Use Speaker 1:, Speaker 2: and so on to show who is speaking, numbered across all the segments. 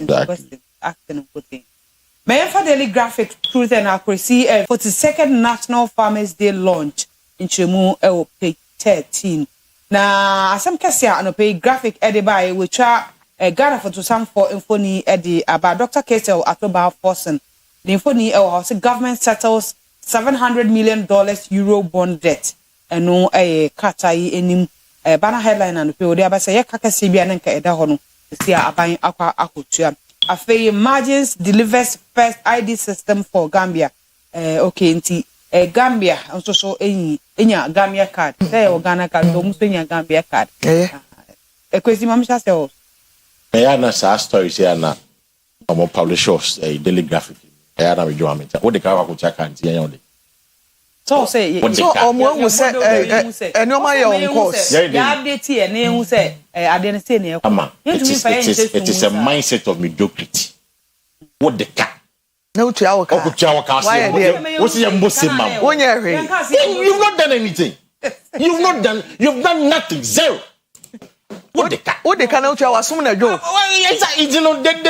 Speaker 1: Kwesi acting putting. May for daily graphic truth and accuracy 42nd National Farmers Day launch in Chemu page 13. Na asem kese a no pay graphic ediby which are Ghana for to some for infoni edi about Dr. Kesel Atoba Forsen. The infoni house government settles $700 million euro bond debt. And no katai enim banner headline and pay ode say kakase bia nka eda ho no see aban akwa akotua. Afei margins delivers first ID system for Gambia. Okay nti Gambia also so enya Gambia card. Say o Ghana card do muso enya Gambia card. Kwesi mamsha say o.
Speaker 2: Na sa story say na omo publishers daily graphic. Na we do amenta. What the ka kwakutia kan ti enya ode.
Speaker 1: So say
Speaker 3: so omo say enoma ye on course.
Speaker 1: Ya update here na ehu say ade ne say na
Speaker 2: ekọ. It is a mindset of mediocrity. What the ka
Speaker 3: no to our car.
Speaker 2: What's your Muslim man? You've not done anything. You've done nothing. Zero. What the car?
Speaker 3: What the car? Not to our son. Joe.
Speaker 2: It's no dead.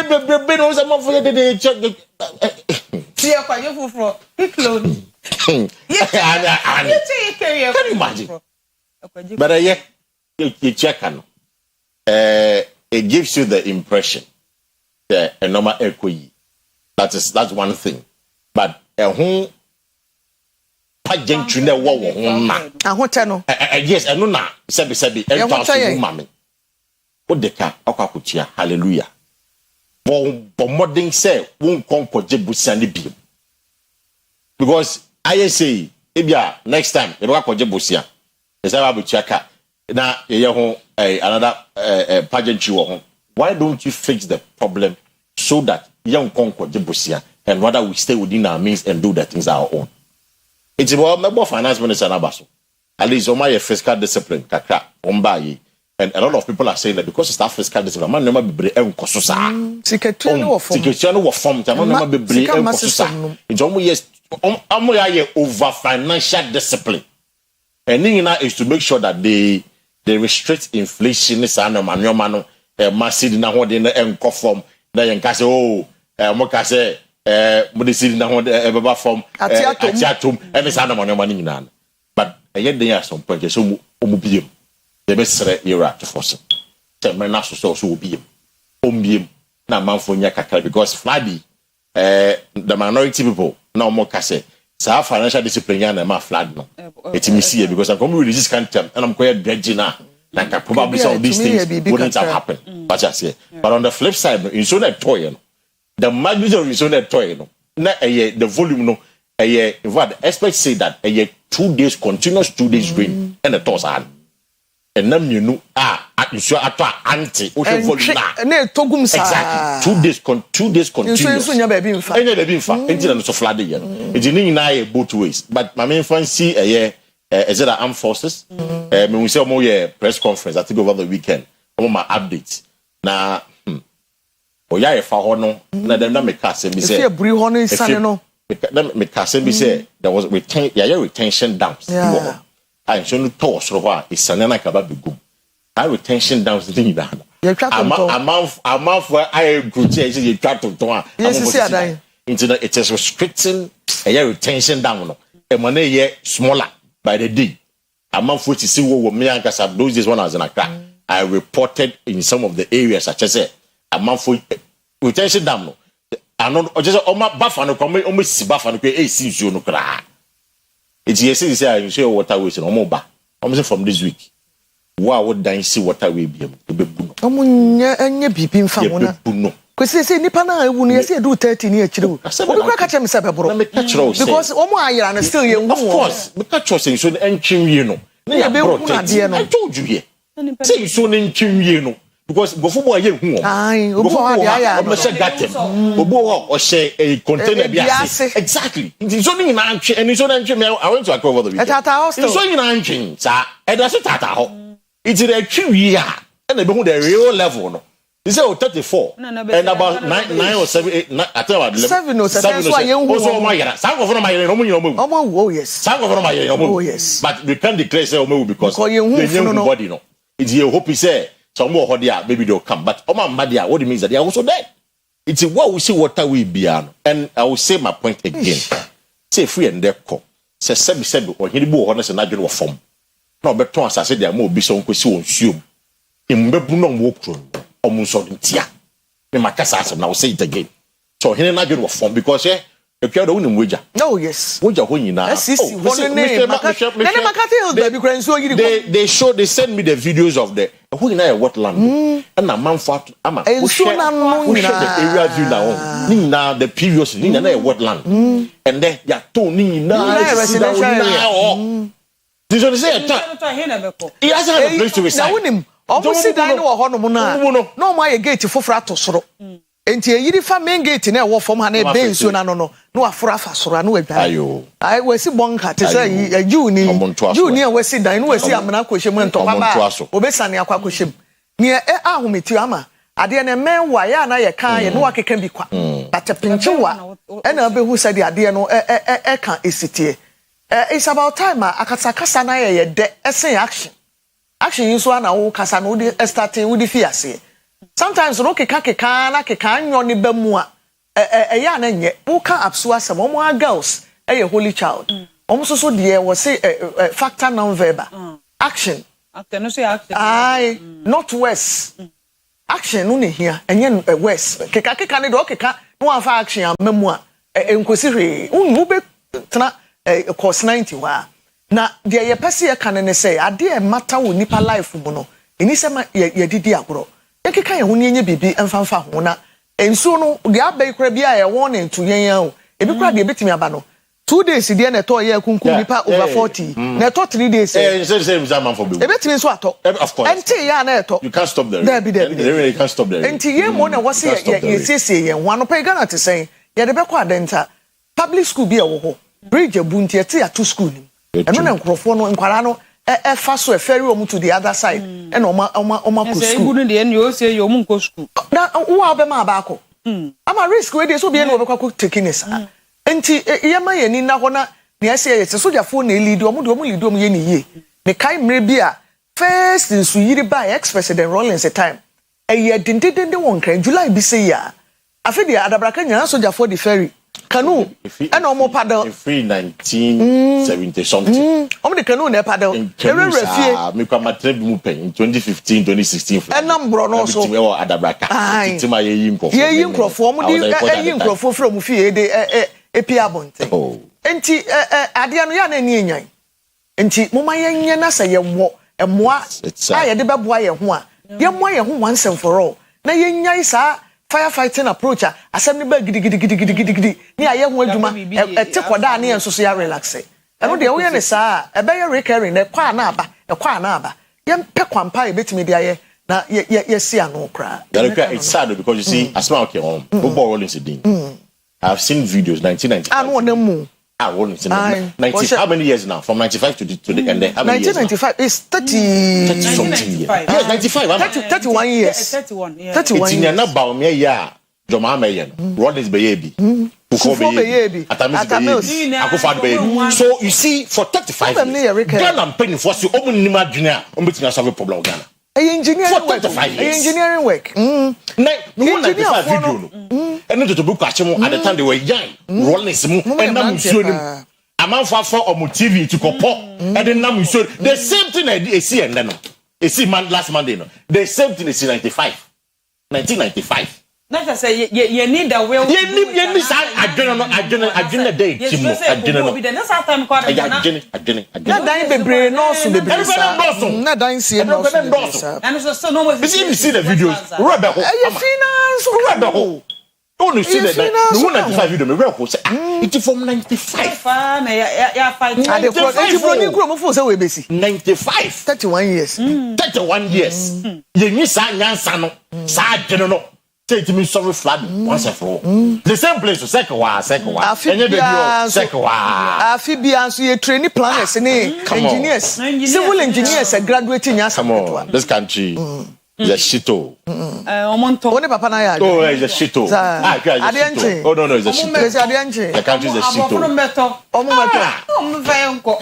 Speaker 2: Can you imagine? But you check on. It gives you the impression that a normal equity. That's one thing. But who pageant to know what yes, I know now. Sabi, mommy. What the car? Okakutia, hallelujah. But modern say won't conquer Jebusiani beam. Because I say, next time, you work for Jebusia. Is that about Chaka? Now, another pageantry. Why don't you fix the problem so that young conquer Jebusia and rather we stay within our means and do the things our own? It's about member finance minister Nabaso. At least on my fiscal discipline, kakra, ombaye. And a lot of people are saying that because it's that fiscal discipline, man never be brave and kosusa. Secretary of form, man never be brave and kosusa. It's almost yes, over financial discipline. And then is to make sure that they restrict inflation. This and man, massive na what they and conform. Then you can say, oh, mokase, medicine na what ever form. Atiatum, and this and money in. But yet there are some points. So umubium. The best era to force it. Tell me now so will be him. Na man for nyaka because Fladi, the minority people now more kase. So financial discipline and ma flood no. It's me see because I'm coming with this kind of term and I'm quite dredging now. Like probably some of these things wouldn't have happened. But I say. But on the flip side, in so that toy, the magnitude of so that toy, na the volume no. In fact, experts say that 2 days continuous 2 days rain and the toss hand. And then you know, you sure at anti ocean volume na. Exactly. 2 days continuous. And you're being so flooded, you know. It's in both ways. But my main fancy is it the armed forces? We say more press conference. I think over the weekend. My updates. Now, Oyerepa hono. Na dem na make us say.
Speaker 3: If you bring hono insane no.
Speaker 2: Make us say there was retention dams.
Speaker 3: Yeah.
Speaker 2: I show no toss over is sanana kaba begum. I retention down the thing down. A month where I could say you try to do it is restricting a retention down. A money smaller by the day. A month which is still what me and Kasab those days when I was in Accra. I reported in some of the areas such as a month retention down. I know just on my buffer no come almost buffer no see you no cry. It's yes, you say waterways no more ba. I'm from this week. Why would I see waterway be?
Speaker 3: Omunya bibi mfa wona. Kwesi say nipa na ewu no say do 13 year chire. Obi kwa ka che me say bebro. Because omo ayira na still ye ngu.
Speaker 2: Of course, because chosen so entwinwie no. Na ya bro. I told you here. Say so entwinwie no. Because go football ye hu.
Speaker 3: Go football ya.
Speaker 2: O say gatem. Obo o say a container biase. Exactly. So ni na antwe and so na antwe I went to Akua over the weekend.
Speaker 3: Tata hostel.
Speaker 2: So you na antwe sa. E da so tata ho. It's the twi ya. And they be the real level no. He said 34 and about 9 or 7 8 I tell about
Speaker 3: 7 or 7 so you
Speaker 2: also my yara some of my yara
Speaker 3: oh yes
Speaker 2: some of my yara
Speaker 3: oh yes
Speaker 2: but we can't declare say because the nobody no it's your hope he say some more there maybe they'll come but my media what it means that they are also dead It's what we see water we be on. And I will say my point again. Say free and deco. Say said or he bo honest and natural form. No better as I said there more be some question assume. In Bebunon walk almost on tia. In my cassa and I'll say it again. So he and I form because if you're the one in Wager.
Speaker 3: No, yes.
Speaker 2: Wager when you now.
Speaker 3: They
Speaker 2: show they send me the videos of the who in what land and a man for ama who share the area view now Nina the previous Nina what land and then ya to Nina residential. Did you say he has a place to reside?
Speaker 3: Almost sit down or Honomuna. No, my gate for Frato. Enti yiri fa main gate na wo fom ha na be nsuo na no afrafa soro na wadwa ai wasi bonka te say juni a wasi dan no wasi amena kohye mu ntoma ba obesane akwa kohye mu ne ahometi ama ade na menwa ya na ye kan ye no wakeka bi kwa batepinchewa na obehu sade ade no ka esitie it's about time akasakasa na ye de esen action yin so na wo kasa no de start wo de fiase. Sometimes no keka na keka nyo ni bamu a ya na nye wo ka apso asem omo girls holy child omo so de wo say factor non verbal action
Speaker 1: no say action
Speaker 3: ai not worse action no ne hia enye worse keka ne do keka no afa action amamu a enkosi hwe wo be tena course 90 wa na de ye pese ye kan ne say ade e matter wo nipa life mu no eni sema ye didi agoro ekeka ye honi enye bibi emfanfa ho na ensu no de abai kura bia ye won na ntu yen o ebi kura de betimi aba no 2 days de na to ye kunkum nipa over 40 na to 3 days
Speaker 2: same man for be
Speaker 3: ebetimi nso ato
Speaker 2: of course
Speaker 3: enti ya na eto
Speaker 2: you can't stop there
Speaker 3: they
Speaker 2: can't stop there
Speaker 3: enti ye mo na wose ye sese ye ho anopa Ghana te sen ye de be kwa denta public school bi e wo ho bridge abunti eti ato school ni eno na nkrofo no nkwara no fa so ferry omu to the other side and oma ko school
Speaker 1: say gunu de you say you omu ko school
Speaker 3: na wo abema abako ama risk we dey so be na obekwa ko taking this enti yema ye ni na ho na na ese ye se soldier phone na lead omu lead omu ye ni ye ne kai mre bia first in su yiri by ex president Rollins a time ye dindindinde won kran July bi say ya afedi adabraka nya soldier for the ferry Canoe and omo paddle
Speaker 2: free 1970 something.
Speaker 3: The canoe ne paddle.
Speaker 2: Me kwa matrebi mu pen in 2015 2016.
Speaker 3: And number no so.
Speaker 2: We were adabraka. Titima ye yinkrofo.
Speaker 3: Ye yinkrofo mo di yinkrofo from fie de epia bonte.
Speaker 2: Oh.
Speaker 3: Enti ade anu ya na ni enyan. Enti mo ma yenye na se ye mo emoa a ye de beboa ye ho a. Ye mo ye ho once and for all. Na yenyan sa firefighting approach asem ne ba gidi ni aye ho adwuma te koda na enso so ya relax eno de wo ye ne saa e be ye recurring na kwa na aba ye pe kwampa e betimi de aye na ye si anu kra.
Speaker 2: It's sad because you see asma okay on football Rollins din I've seen videos 1990
Speaker 3: anu na mu
Speaker 2: I won't say 90 how many years now from 95 to the end how many
Speaker 3: 1995 is 30
Speaker 2: something years. Yes 95
Speaker 3: 31 years
Speaker 1: 31 yeah
Speaker 3: 31
Speaker 2: years na ba o me ya Joma Meyen Rollins Beyebi Ukho Beyebi Atamis Akufo Beyebi. So you see for 35 years Ghana am paying for so omu nima adwene a ombetina solve problem Ghana
Speaker 3: engineering work
Speaker 2: na no 95 video no eno to book achemo at the time they were young Rollins mu enam nsuo nim amanfa for omu TV to kopo and enam nsuo the same thing I see and then last Monday no the same thing is 1995
Speaker 1: not say you need the will
Speaker 2: you need adwene day timo adwene no
Speaker 1: that's how time kwada
Speaker 3: na dan bebre no so bebre na dan sie no so
Speaker 1: and so no was
Speaker 2: you see the videos rubber
Speaker 3: finance
Speaker 2: oh no see that no 95 video me rubber say it from 95
Speaker 1: na ya fight
Speaker 3: and the brony kro mo fo say we besi
Speaker 2: 95
Speaker 3: 31 years
Speaker 2: 31 years ye ni sa nyansa no sa adwene no take me sorry flood once and for all. The same place to second one. Enye baby o second one.
Speaker 3: Afibia so ye training planners engineers. Civil engineers graduating nya.
Speaker 2: Come on. This country is a shito.
Speaker 1: Omonto.
Speaker 3: Oni papa na ya.
Speaker 2: Oh, it's a shito. Oh no, it's a shito. The country is a shito.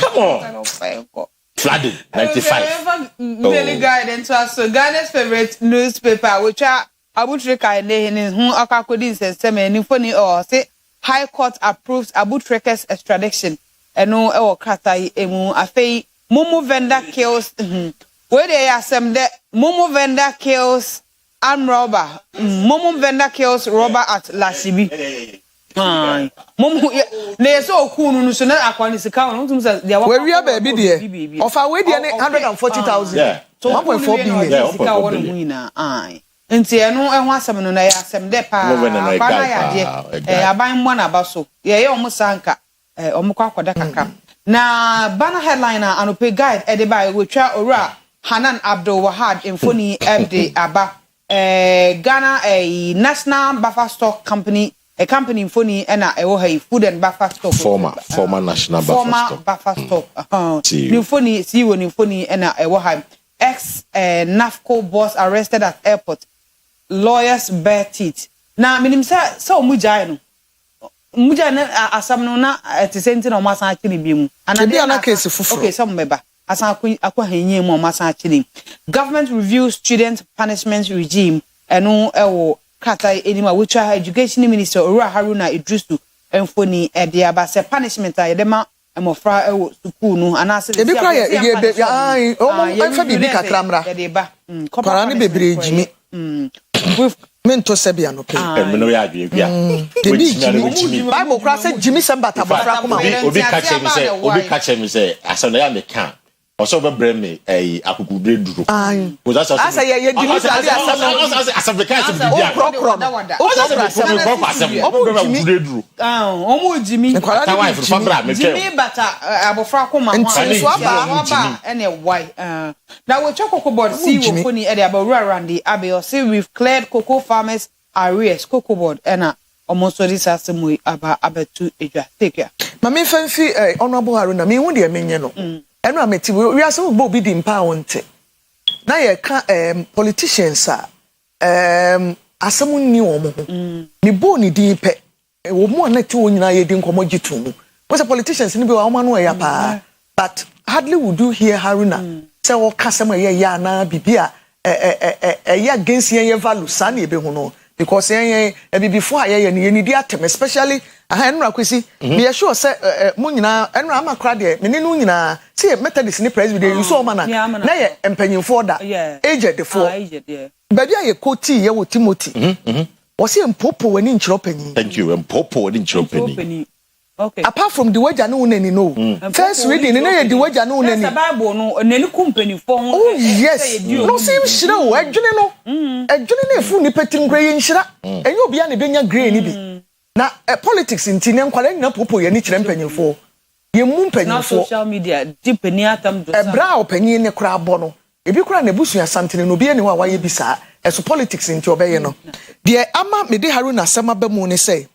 Speaker 2: Come on. Flooded 95.
Speaker 1: Really guidance to us. So Ghana's favorite newspaper which are Abutreka ne hu akakodi nsensem ni foni o say High Court approves Abutreke's extradition. Eno e kratai emu afei Momo vendor kills where they are some that Momo vendor kills armed robber. Momo vendor kills robber at Lashibi. Momo they so cool no so na akwani sika no tum say they
Speaker 3: where we are baby there of our way there 140,000 so 1.4 billion
Speaker 1: sika won mu ina ai nti eno ho asem no na ya asem de pa abana ya de aban mo na baso ye omo sanka omo kwa akoda kakra na banner headliner anope guide edeba wetwa ora Hanan Abdul Wahad Infoni Abdi Aba Ghana a National Buffer Stock Company a company Infoni ena ewo ha food and buffer stock
Speaker 2: former national
Speaker 1: buffer stock Infoni CEO Infoni ena ewo ha ex NAFCO boss arrested at airport lawyers bare teeth na minim so mujai no muja na asam no na etesenti na omasa akiri biemu
Speaker 3: anade na case fufuro
Speaker 1: okay some meba asan akwa hanye mu omasa akiri government reviews student punishment regime eno ewo kata enima which education minister Ora Haruna Idrisu enfoni ede abase punishment ayedema emofra ewo school no anase
Speaker 3: e bi kra ye omo fa bibi kakramra
Speaker 1: ede ba
Speaker 3: kwara ne bebre jimi mento sebia no pe
Speaker 2: emno ya adwe bia
Speaker 3: Bible kra say jimi sembata bofra kuma
Speaker 2: obi catch me say asana ya me kan also be brem me akukudre duro because
Speaker 3: asa ye jimi sali
Speaker 2: asam the catch me bia akukudre duro
Speaker 1: omo jimi
Speaker 2: tawa for bra me twa
Speaker 1: jimi bata abofra kuma
Speaker 3: so
Speaker 1: aba ene why na we chok cocoa board see we foni e dey about around the abe say we've cleared cocoa farmers arrears cocoa board ena almost this asemu aba abetu edwa take care
Speaker 3: mama fanfi honorable Haruna me hu de menye no eno ameti we aso bo bi di mpa wonte na ye ka politicians asemu ni wo mo ni bo ni di pe wo mo na ti wo nyina ye di nkomo gitu we say politicians ni be wa no ya pa but hardly would you hear Haruna say wo kasem ye ya na bibia ya against ye value san ye be hu no because before ye ni di atem especially Henry Kwesi be sure say mo nyina enu amakra de me nu nyina say Methodist ni president you so mana na ye empanyimfo da aged for baby aye koti ye wo Timothy wo say mpopo wani nchiro panyin
Speaker 2: thank you mpopo wani nchiro panyin
Speaker 1: okay
Speaker 3: apart from the wage anu nani no first reading na ye the wage anu nani
Speaker 1: the Bible no nani company for
Speaker 3: oh yes no say nshira o adwene no adwene na efu ni petin gray nshira enye obi a na benya gray ni bi na politics nti ne nkwala nyina popo ye ni kire mpanyimfo ye mu mpanyimfo
Speaker 1: na social media deep ni atam do
Speaker 3: ebra opanyin ne kura abo no ebi kura na busu ya santene no bi ene wa waye bi sa eso politics nti obeye no de ama me de Haruna sama ba mu ne say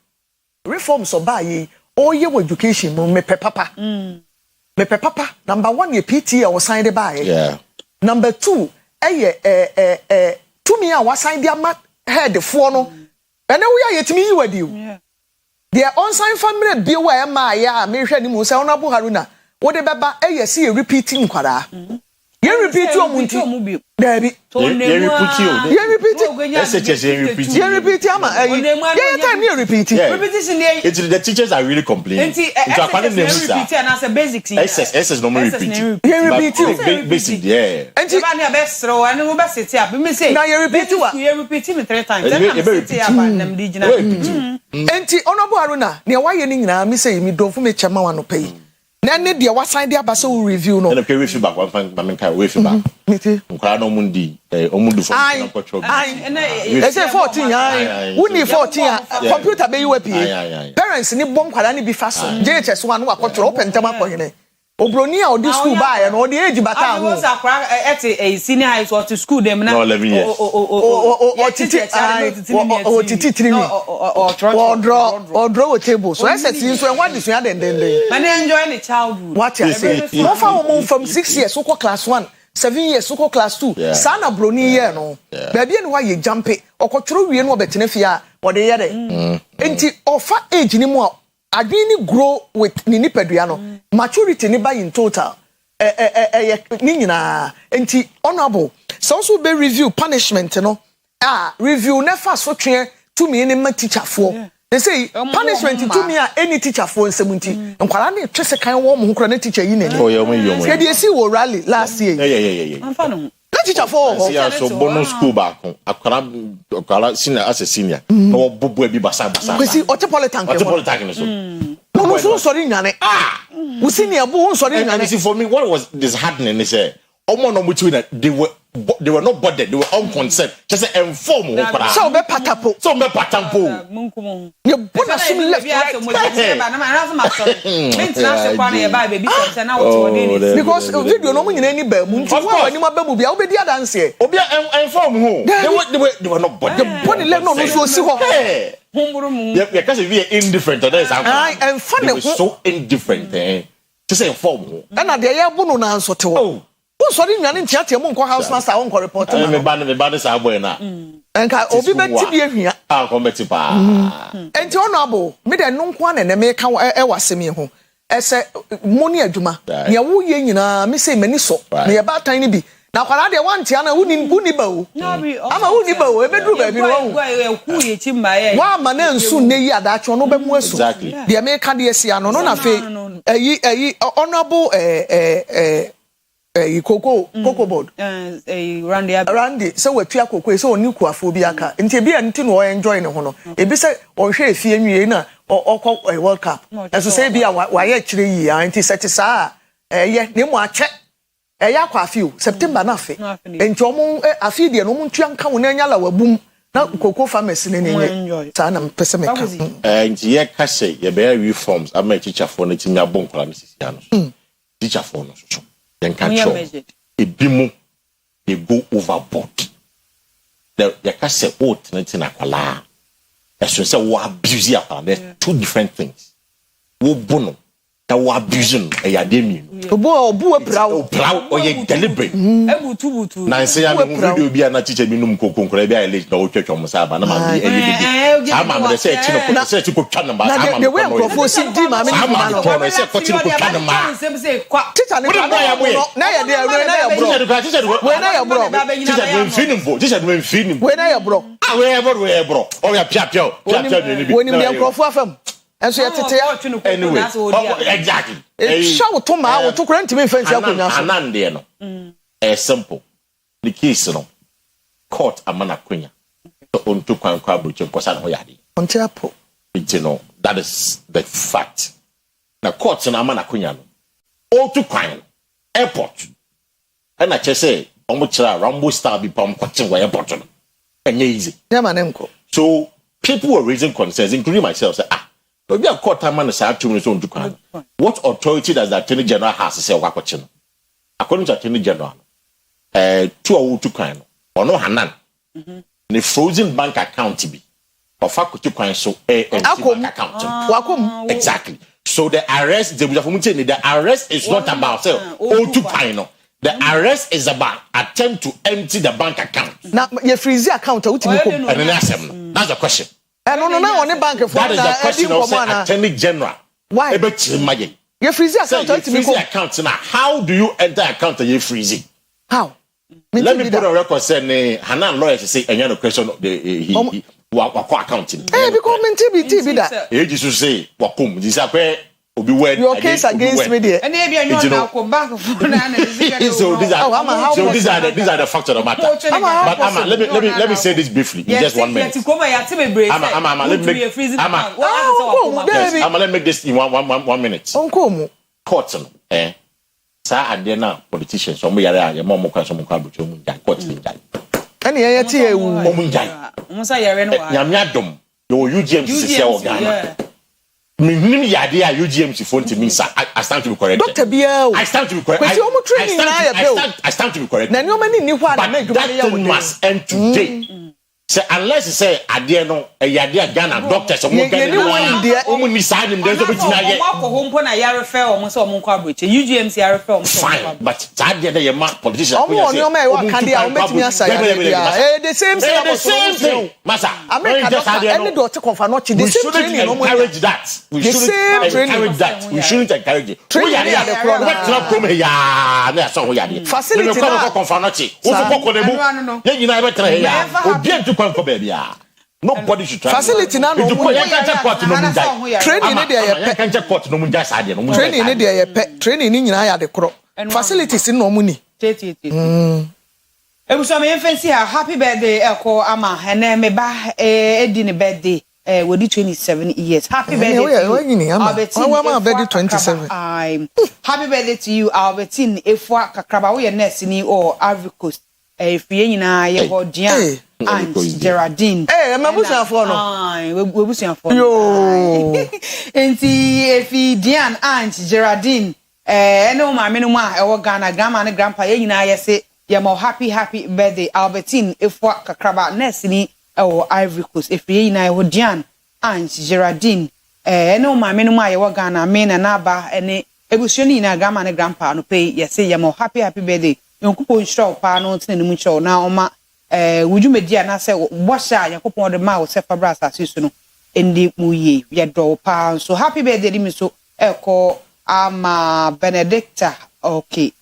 Speaker 3: reforms obaye oye wo education mo me papa number 1 ye PTA o sign de bae
Speaker 2: yeah
Speaker 3: number 2 to me a wa sign de ama head for no ene wo ya yetimi yiwadi
Speaker 1: yeah
Speaker 3: the on sign family bi wa e ma ya me hwe ni mu say Honorable Haruna wo de beba see a repeating kwara ye repeat o munti dabi ye repeat ama ye time you repeat
Speaker 1: repetition dey
Speaker 2: the teachers are really complaining into akwane name sir
Speaker 1: repeat and as a basic
Speaker 2: SS no more repeat
Speaker 3: ye repeat
Speaker 2: basic yeah
Speaker 1: and you ban be sro and we be sit up me say
Speaker 3: now you repeat what
Speaker 1: you repeat me 3 times then I'm sit up and them digina
Speaker 3: enti Honorable Haruna ne wa ye ni nyina me say me don fu me chema wa no pay na ne de wa sign de abasa wo review no
Speaker 2: na we feedback one fan kai we feedback nkra no mundi omundu for na control
Speaker 3: they say 14 ai we need 14 computer be you apie parents ni bom kwala ni bi fa so JHS one wa control open tema ko hene obroni a odi school ba ya no odi age bata ho
Speaker 1: was akra at senior high school to school them na
Speaker 2: 11 years
Speaker 3: titi 3 or draw table so SS so what this ya den
Speaker 1: man enjoy the childhood
Speaker 3: what you say no from 6 years so class 1 7 years so class 2 sana broni year no baby ni wa ye jumpe okotworo wie no obetene fia ode ye de enti ofa age ni mu adwini grow with ni nipadua no maturity ni by in total ni nyina enti honorable so also be review punishment no review never so twe to me any teacher for. They say punishment to me any teacher for 70. And kwala na twese kan wo mo kro na teacher yi na ni.
Speaker 2: Oh yeah,
Speaker 3: say dey see wo rally last year.
Speaker 2: Yeah.
Speaker 1: Amfa no.
Speaker 3: Na teacher for.
Speaker 2: See so bonus school back. Akwala senior as a senior. No bobo bi basa.
Speaker 3: Kwesi Otepolitan ke.
Speaker 2: Otepolitan so.
Speaker 3: No so sorry nyane. We senior bo sorry nyane.
Speaker 2: See for me what was disheartening is omo no mutu na they were not bothered, they were unconcerned. Just inform who kwala.
Speaker 3: So be patapo.
Speaker 1: Munkumu.
Speaker 3: You put us left right. Because video no nyina ni ba mu nti wo ani ma ba mu bia obedi adanse.
Speaker 2: Obi inform who. They were not bothered.
Speaker 3: The body left no so si ho.
Speaker 2: Yeah, because we are indifferent to this.
Speaker 3: And funny
Speaker 2: so indifferent. Just inform who.
Speaker 3: And na dey ya bu no na nso te wo. Sorry, nyane ntiatia mo nko house master won ko report
Speaker 2: me ba sa boy na
Speaker 3: enka obi beti bi ahia
Speaker 2: ko beti pa
Speaker 3: enti honorable me de no nko na me ka e wasemi ho ese moni adwuma ne wo ye nyina me say mani so ne ye ba tan ni bi na kwara de wantia na uni ba o ama uni ba o ebedu ba bi no
Speaker 1: ku ye chi mba ye
Speaker 3: wa ma na nsu ne yi adacho no be mu aso de me ka de esi ano no na fe eyi honorable cocoa board Randy so we tua cocoa so oni kuafo bi aka nti bi anti no enjoy ne ho no ebi se o hwe efie nwie na okọ World Cup eso say bi wa ye kire yi anti set sa ye ne mu ache ya kwa afi September na afi nti omo afi de no mu tua nka wo na nya la wabum na cocoa farmers ne ne sa na pese me ka
Speaker 2: nti ye ka say ye be reforms ama teacher for na timya bon kwala no sisi ano teacher for no so then catch up. Ebimu they go overboard. The can say oat nothing akwala. As you say we abuse akwala. There's two different things. Wo bono that we abusing ayademi.
Speaker 3: Obu
Speaker 2: plow or ye deliberate.
Speaker 1: Ebutu.
Speaker 2: Na say am video bi na teacher bi num kokonkora bi elect na wo twetwa mo sa ba na ma bi elect. Ama me say chi no say chi ko twa no ba ama me.
Speaker 3: The way go si di ma me
Speaker 2: ama no say ko chi ko twa no ma.
Speaker 3: Teacher ne na ya de na ya bro. We na ya bro.
Speaker 2: Teacher we finim.
Speaker 3: We na ya bro.
Speaker 2: We bro. O ya pia ni bi.
Speaker 3: We ni me nkrofo afam. Enso ye tete
Speaker 2: anyway exactly
Speaker 3: show to ma wo to kura ntimi fancy akonya so
Speaker 2: anande no simple the case no court amana konya so onto kwan kwa broche nkosa na ho yade
Speaker 3: onti apo
Speaker 2: you that is the fact na court na amana konya no onto kwan airport and I just say omo kira Rambo star bi pam kwache wa airport no enye easy
Speaker 3: ya manenko
Speaker 2: so people were raising concerns including myself say Obi a court man is to kwan. What authority does the Attorney General has to say wakwache no? According to Attorney General, two or two kwan or no hanan. The frozen bank account be of faculty kwan so bank account.
Speaker 3: Wakum
Speaker 2: exactly. So the arrest the arrest is not about two kwan no. The arrest is about attempt to empty the bank account.
Speaker 3: Now your freeze account
Speaker 2: and that's the question.
Speaker 3: No, on bank for
Speaker 2: that is the question of Attorney General.
Speaker 3: Why? Your freeze account
Speaker 2: now. How do you enter account and you freeze?
Speaker 3: How?
Speaker 2: Let me put a record saying Hanan lawyer to say any question he accounting.
Speaker 3: Because TB that.
Speaker 2: He used to say wakum. This is
Speaker 3: your case against me there.
Speaker 1: And maybe you know back
Speaker 2: so these are the facts of the matter. But let me say this briefly in just 1 minute. Let me make this in one minute. Court sa ade na politicians so mo yare ya mo kwa so mo kwa bucho mo njan court ni njan.
Speaker 3: Ani ya ti ewu
Speaker 1: mo njan. Mo sa yare no wa.
Speaker 2: Nyame adom. Yo UGM sisi o Ghana. Minim yade a UGM phone to me I stand to be corrected.
Speaker 3: Doctor Biel.
Speaker 2: I stand to be corrected. I stand to be corrected.
Speaker 3: Na nyoma ni hwa na
Speaker 2: that must end today. say unless say ade no yade Ghana doctors omo Ghana omo ni sa nim dey so betina ye
Speaker 1: omo ko mpo na ya refer omo so omo kwa broche UGMC ya refer omo
Speaker 2: fine but that dey the man politician
Speaker 3: omo ni omo e wa kan dey a omo betimi asa ya the same
Speaker 2: thing masa
Speaker 3: America any do te confirm not the same training
Speaker 2: omo encourage that we shouldn't encourage that we shouldn't encourage it
Speaker 3: training ya the pro
Speaker 2: na come ya na so ho ya
Speaker 3: facility
Speaker 2: na confirm not wo so kokko na mu ye nyina be tra ya obi antu kwanko ba bia nobody should try
Speaker 3: facility na no training ne dey ye
Speaker 2: pe court no mu ja sa de no mu
Speaker 3: training ne dey ye pe training ni nyina ya de kro facilities no mu ni
Speaker 1: ebuso me fancy happy birthday eko ama ene me ba edi ne birthday we do 27 years happy birthday
Speaker 3: to you our birthday 27
Speaker 1: happy birthday to you Albertine efua kakraba we nurse ni or Ivory Coast efie nyina ye ho Dian and Geraldine
Speaker 3: mabusuafo
Speaker 1: no we busuafo yo enti efi Dian and Geraldine ene o ma me no ma e wo Ghana grandma and grandpa ye nyina ye se ye mo happy birthday Albertine efua kakraba nurse ni o Ivory Coast efie nyina ye ho Dian and Geraldine ene o ma me no ma ye wo Ghana me na ba ene ebusuani na grandma and grandpa no pay ye se ye mo happy birthday Yonkupo nshro pa no ntene mu nshro na oma wujumedi ana se bosha yakopon de ma wo se fabra asase no endi mu ye ye do pa so happy birthday mi so eko ama Benedicta okay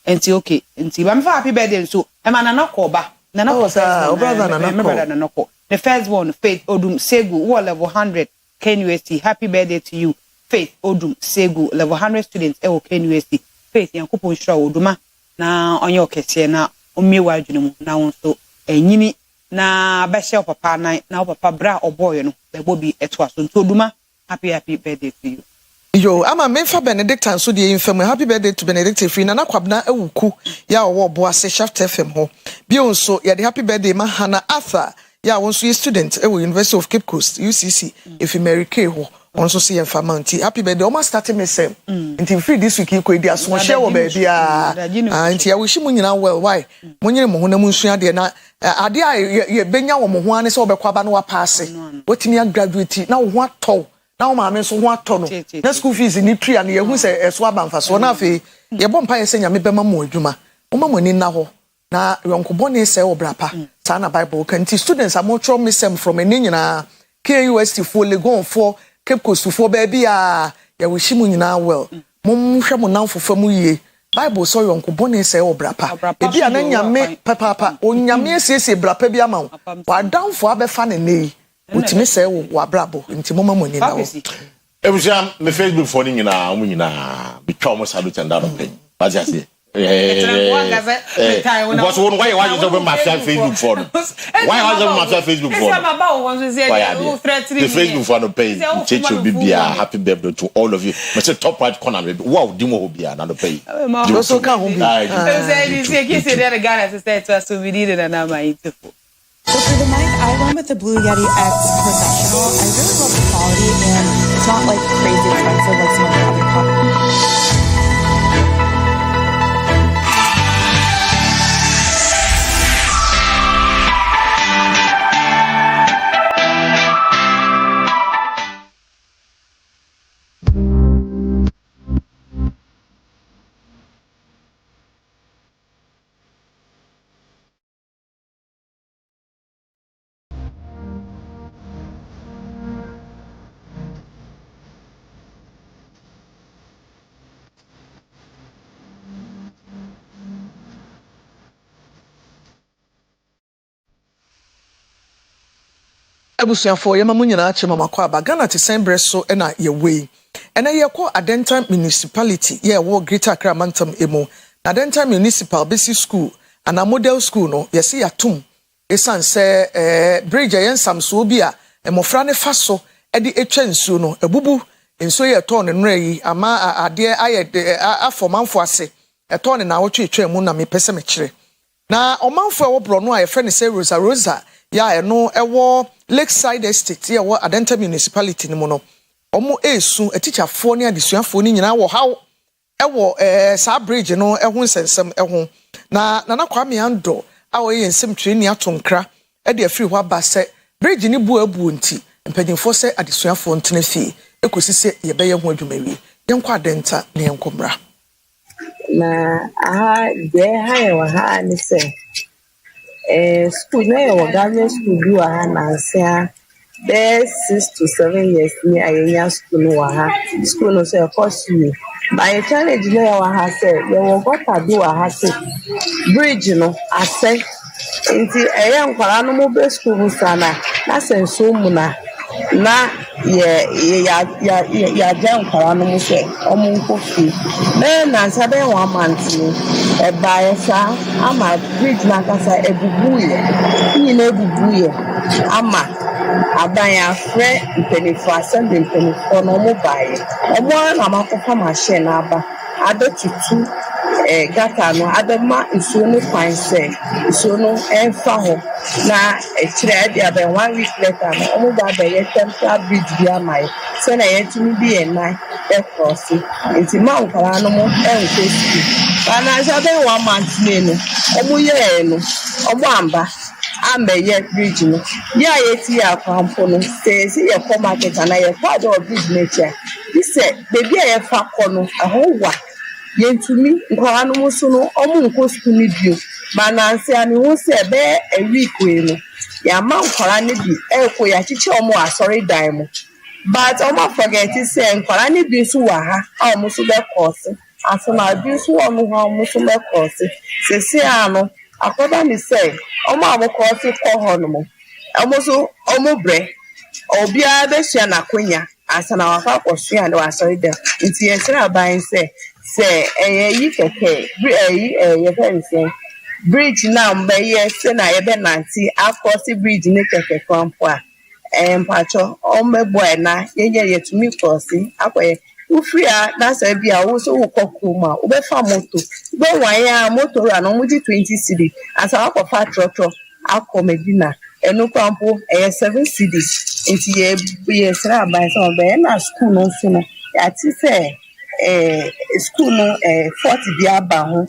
Speaker 1: enti ba me fa happy birthday so e ma na nakoba na nakoba
Speaker 3: brother na
Speaker 1: nako the first one Faith Odum Segu wo level 100 KNUST happy birthday to you Faith Odum Segu level 100 students e wo KNUST Faith yankopon nshro oduma na onye okese na omiewa adwene mu na won so enyini na behye papa na papa bra oboy no bebo bi eto aso ntoduma happy birthday to you
Speaker 3: yo ama memfa Benedicta so de infam happy birthday to Benedicta free na nakwabna ewuku ya wo boase shaft FM ho bi onso ya de happy birthday ma Hana Arthur ya won so student ewo University of Cape Coast UCC if Mary K ho onso see enfamanti happy birthday almost starting me same until free this week ko dia so share wo baby anti ya wish mu nyina well why munyere mo honam nsua de na ade a ye benya wo mo ho ane se obekwa ba na wa pass wotimi a graduate na wo ho atɔ na wo ma me so ho atɔ no na school fees ni tria na ye hu se eso abamfa so na afi ye bɔ mpa ye se nyame bema mo adwuma wo ma mo ni na ho na yonkobone se wo brapa sa na bible kanti students are more from sem from eni nyina KUST for Legon for Cape Coast for baby ya wish mu nyina well mom hwe mo nanfo famu yie bible so yonkobone se wo brapa e bia na nyame papa onyame asiesie brapa bi ama wo wadanfo abefa ne nei utimi se wo wabrabo nti moma mo ni na wo
Speaker 2: ebusia me Facebook for ni nyina mu nyina bitwa mo salute and that pen what you say because why you over my Facebook for why was over my Facebook for the Facebook for no pay checho bibia happy birthday to all of you me say top right corner wow dimo hobia na no pay
Speaker 3: so can home
Speaker 1: say say there Ghana sister to so we need na my beautiful.
Speaker 4: So for the mic, I went with the Blue Yeti X Professional. I really love the quality and it's not like crazy expensive like some of the other products.
Speaker 3: abusuafo yema munyina chema makwa ba Ghana te sembre so na ye wei ena ye ko Adenta municipality ye wo Greater Accra Mantam emo na Adenta municipal basic school ana model school no ye se yatum esan se bridge ye nsam so bi a emofra ne fa so e de etwa nsuo no ebubu nsuo ye to ne nra yi ama ade aye afomanfo ase eto ne na wotwe etwa mu na mepese me kire na omanfo e wo bro no a ye fe ne se Rosa ya eno ewo Lakeside Estate ya wo Adenta municipality ni mo no omo esu atichafo ne adesuafo ni nyina wo hawo ewo sa bridge no eho nsensem eho na Kwame Ando a wo ye nsem twani atonkra e de afiri hɔ aba se bridge ni bu abu nti mpanyimfo se adesuafo ntene fie ekosi se ye beye ho adwumawie yenkɔ adenta na yenkɔmra
Speaker 5: na de ha wa ha ni se school na ye wa government school bi wa ha na se there 6 to 7 years ni ayenya school no wa ha school no se course you by challenge na wa ha se ye wo gota do wa ha se bridge no ase nti nkwara no mo be school sana na senso mu na ya nkwara no mo se omo nkofi na sabe 1 month ni ba esa ama bridge na kasa ebubuye ni na ebubuye ama abanya fre mpenifu asende mpenifu no mo baye omo na makofa machine aba adotutu gata no adema isuo no kwan se isuo no enfa ho na ekire ade aba 1 week later no omo ba ba ye temporary bridge bi amai se na ye tumi bi enai e cross nti ma nkara no mo enko ski bana sabe 1 month no omo ye no omo amba ameye bridge no ya yeti akwampo no se ye come market na ye kwado bridge nature ise bebi ye fa kono ahowa yentumi nkwara no muso no omu nko school ni bio mananse ani ho se be a week we no ya ma nkwara ni bi eko ya chiche omu asori dan mu but omu forget say nkwara ni bi so wa ha a omu so be course asoma bi so omu ha omu so be course se se ano akoda ni say omu amu course ko ho no mo omu so omu bre obi a be hia na kwanya asana wa fa kosu ya no asori dan nti yesra ban say yi keke ye very say bridge now mbe ye se na ye be nanti across bridge ni keke kwampo a mpacho o mebo na ye yetumi cross akoye ufia na say bia wo so wo kokuma wo be fa moto be wan ya moto ra no muji 20 cedi asa akofa trotro akomedina enu kwampo 7 cedi nti ye sra ban so be na school no so no ya ti say school no 40 bi aba ho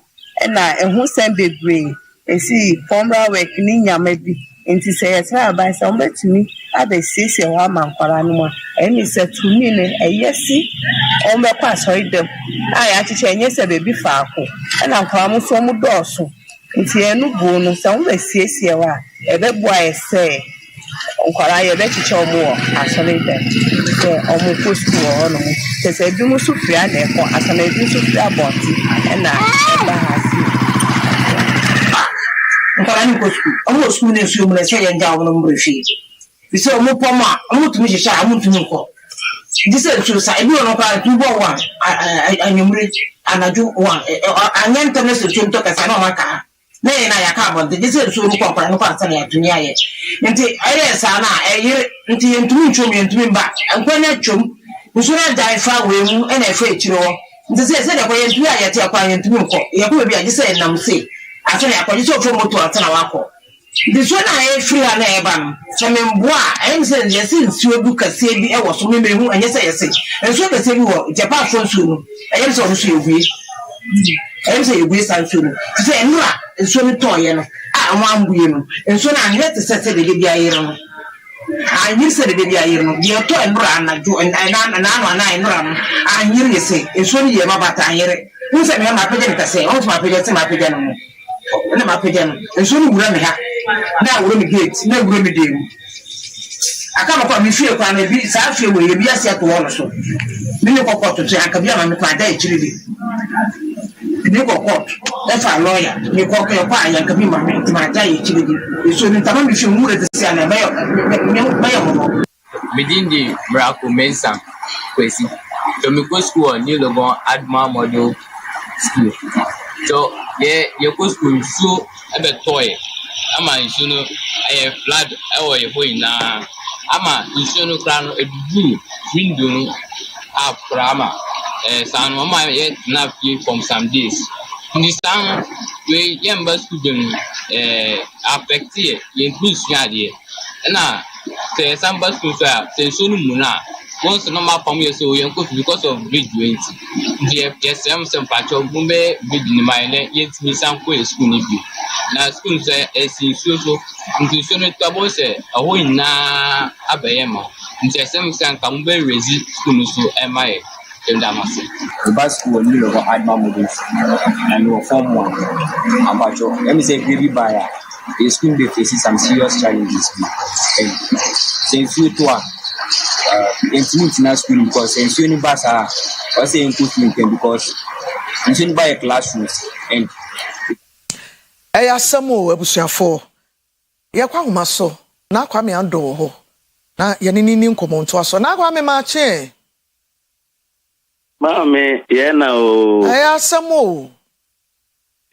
Speaker 5: na ehu sem bebre esi formula work ni nyama bi enti say yesra ban so betumi abesiesie wa mankwara no ma eni se tumi ne eyesi o me kwa sorry dem ya chiche enye se bebi faako na nkwara mo so mo doso enti enu bu no se mo besiesie wa ebeboa ese nkwara ye be chiche omo asori dem se omo post wo no se bi mo so fia na eko asana bi so fia bonti na ba hasi nkwara ni post omo school ne so mo le se ye nja wo no mo refi bise omo poma omo tumi hihya omo tumi nko dise so sa ebi ono ka tubo wa anyumre anaju wa anyenta ne so tumto ka sa na maka na ye na yaka bonte dise so nko kwa nko asa na ya tumi aye nti aye sa na aye nti yentumi chom yentumi mba ankwanya chom nso na dai fa we mu na efa echiro nti se de kwa yentumi aye te kwa yentumi nko ye ko bi agise nam se aso na akwa dise ofo moto atana wako this one I free and ever. Chamemboa, I said, yes, since you book a CB, I was so maybe who and yes, I say, and so the same word, Japan from soon. I am so you wish. I am say you wish and soon. Say, no, and so me toy, I want you, and so I let the set the baby iron. I knew said the baby iron, your toy and run, I do, and I run. I hear you say, and so you are about I hear it. Who said, my pigeon can say, oh, my pigeon. Na mapejano enso ni wura me ha na wura me gate na wura me dem aka makwa me fie kwa na bi sa fie we bi asia to wono so me ne kokoto to aka bi ama me kwa da echiri bi ne kokoto e fa lawyer ne kokoto kwa anya ka bi ma me ti ma da echiri bi so ni tama me fie wura de sia na mayo mo
Speaker 6: Midindi Brako Mensa Kwesi to me go school ni logon Adma model school so ye go school so ebe toy ama nsu no flood e wo ye na ama nsu no kra no edubu window no aprama san mama ye na fie from some days ni san we yamba student affect ye include suade na se samba school so nsu no mu na once normal family say we go because of bridge 20 yes some patcho bumbe bridge ni mine yet me san ko school ni bi na school say esin so nti no tabo say aho ina abayema nti sem san ka mbe rezi school no so e mai ndamase
Speaker 7: the bus school ni lo adma models and we form one abacho let me say baby buyer the school they face some serious challenges and since you to international school because since you bus are or say improvement because you buy classrooms and
Speaker 3: asamo abusuafo ye kwa homa so na kwa me ando ho na ye ni nkomo nto aso na kwa me ma che
Speaker 8: Mame, ye na o.
Speaker 3: Asamo.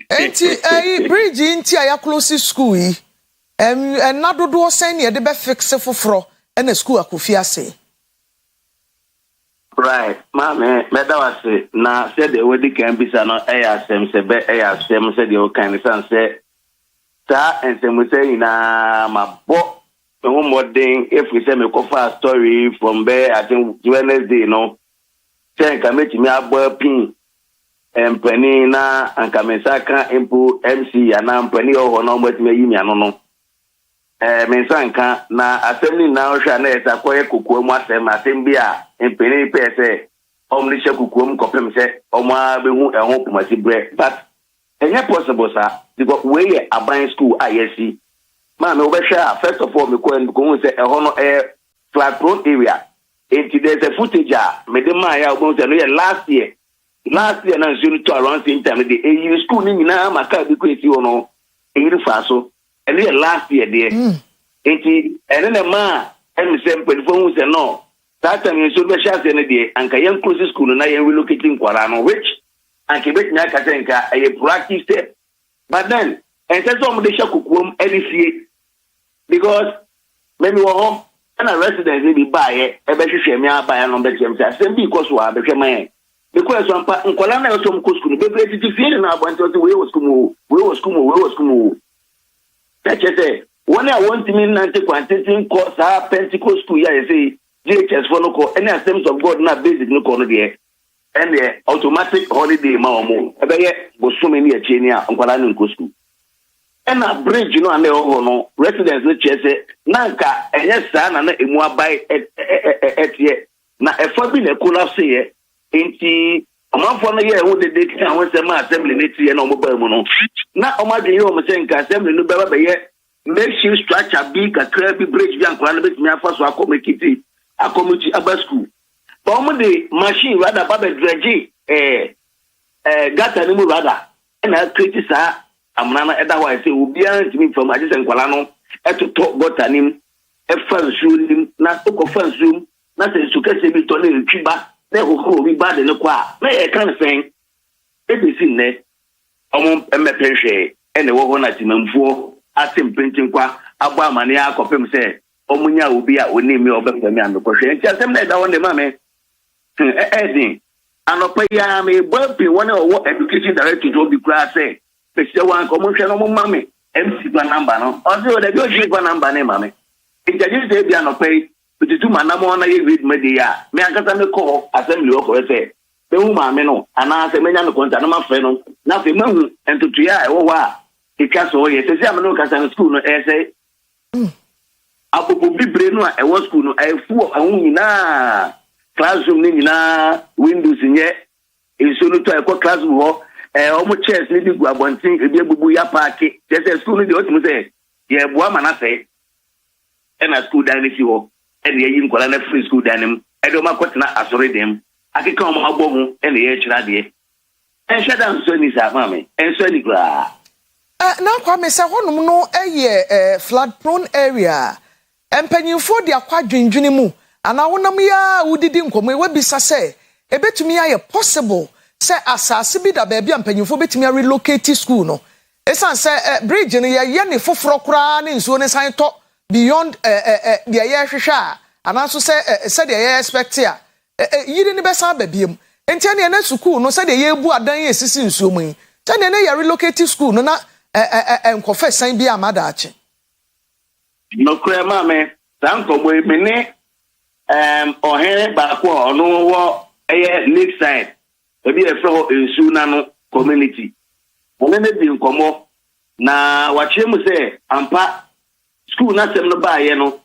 Speaker 3: Enti bridge inti aya close school yi. Na dodo sen ye de be fix foforo na school akofi ase.
Speaker 8: Right. Mame, meda wase na said the wedi kan bisa no asem se be asem se de o kan san se ta ensem se ina mabo no modern if we say me cover story from there I think Wednesday no. Sen kameti mi abo pin empani na ankamesa kan impu MC ana empani o no mwetime yimi ano no mensanka na assembly na ohwa na esa koye kokuom asem bia empani pese omni she kokuom kopem se oma behu ehon pomasi bre but enye possible sa because we aban school ayesi ma me obehwa first of all me ko se ehon no flat road area. There's a footage me de ma ya obo say no last year na nso to around same time the school ni na maka bi Kwesi ono e fa so and last year there and na ma em say mpelifo hu say no that time nso be sha say na there anka yan close school na yan relocating kwara no which anka bet nya ka say nka a practice step but then and say some de sha kukuom elifie because maybe wo home and a resident will be by a better shame by an umbrella. Same because we are the man. Because one part in Colana was some school, the great feeling now went to the way was Kumu. That's it. When I want to mean 90 quantity course, our Pentecost school, I say, JHS for local, any attempts of God not basic no corner there, and the automatic holiday, Mamo. Was so many a chain on Colana school. And a bridge, you know, and no residents which say, Nanka, and yes, son, and a more by at yet. Now, a forbidden could say, ain't he? A month for a year, what the day can was a man assembly next year, no mobile mono. Now, Omar, you know, saying, assembly no better, yet makes you stretch a big, a crabby bridge, young climate, me first, I come kitty, a community about school. But the machine rather, Baba dredge, got an animal rather, and I criticize. Amana otherwise say will be me from Addis and Kwalano to talk got an him a fan zoom na to fan zoom na say to get me to le twiba na ho bi bad no kwa na e kan sen e be sin ne omo emepehwe e ne wo ho na timamfuo atem pentin kwa agba amane akopem say omunya obi a oni mi obepem an ko hwe nti asem na da won ma me edin anopa ya me bopi one o education director to be class say se wan komo hwe no mo mame MC gba number no o se o de bi o hwe gba number ne mame injaji se bia no pay bitu manamo na ye read media me akata me call assembly o ko se be hu mame no ana se menya no konta no ma fe no na fe mahu entutu ya e wo wa ika so ye se am no kasa no school no e se apopo bibre no e wo school no e fu ahun nyina classroom ni nyina windows nye e so no to e ko classroom ho omo chairs ni digu abontin ebi ebubu ya parki tese school ni de otimu say ye boa mana say na school dan ni fi ho e de yin kola na free school dan nim e de ma kwetena asore dem akeka omo agbo hu e na ye kira de e shada so ni sa mame e so ni gra
Speaker 3: na kwa me say honum no eye flood prone area empanyinfo de akwa dwendwene mu ana wonam ya wudidi nkomo e wabisa say ebetumi aye possible say asase bi da baabi ampanyinfo betimi relocate school no esan say bridge no ye ne foforo kura ne nsuo ne san to beyond the ye hwehwe anaso say the ye expect ya yiri ne besan baabiem enti ne na school no say the ye bu adan ye sisi nsuo mu say ne ye relocate school no na enkofa san bi amada ache
Speaker 8: no kura mame san ko boy mene Oyerepa Akua no wo lakeside ebi efro ensu na no community one ne bi nkomo na wache mu say ampa school na sem no ba ye no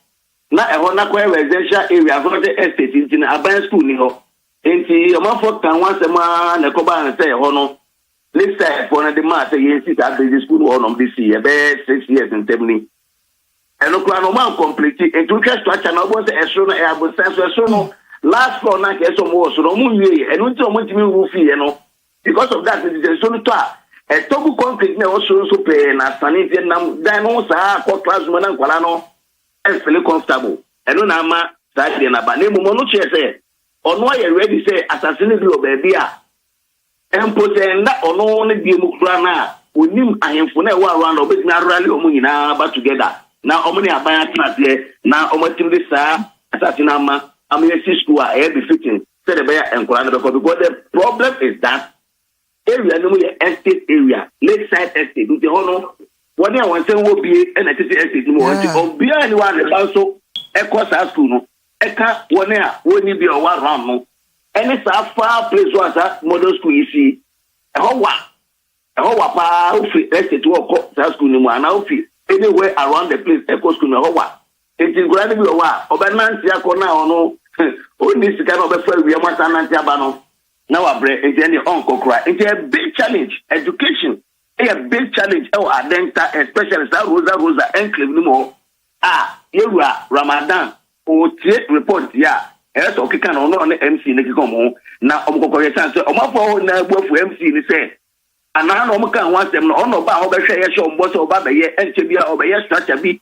Speaker 8: na eho na kwa residential area for the estate in aban school ni ho enti omafo kan wansema na ko ba na say eho no lakeside for na the ma say yes that basic school ho no this year be 6 years in termini eno kwa no man complete enti we structure na obo say esro no e abosan so esro no last floor na ke so mo so no mu wie eno nti o mo ntimi wu fie no because of that it is so no to a tobu concrete na o so pe na sanity na dan no sa ko classroom na nkwala no e feel comfortable eno na ama that dey na ba na mu no che say ono aye ready say assassin bi o ba bia empo say nda ono ne bi mu kura na onim ahemfo na e wa around obetimi arally o mu nyina ba together na omo ne aban atase na omo tim de sa assassin ama amyesi school a be fitting say the bear enkwala no because the problem is that area no more estate area lakeside estate the hono one ya wan say wo bie na tete estate no want obi ani wa ne ban so e course school no e ka one ya woni bi o wa ram no any sa far place was that model school you see e ho wa pa ofi estate wo ko sa school ni mo ana ofi anywhere around the place e ko school no ho wa enti gura ni bi o wa obenanti akona ono oni sika no be fa wi amata nanti aba no now abre enti any onkokra enti a big challenge education a big challenge e adenta especially sa rosa enclave ni mo yewura Ramadan o tie report ya so kika no no MC ni kika mo na omkokore chance omafo na agbofu MC ni say ana no omka wansem no ono ba ho be hwe ye sho mbo so ba be ye enche bia obeye structure bi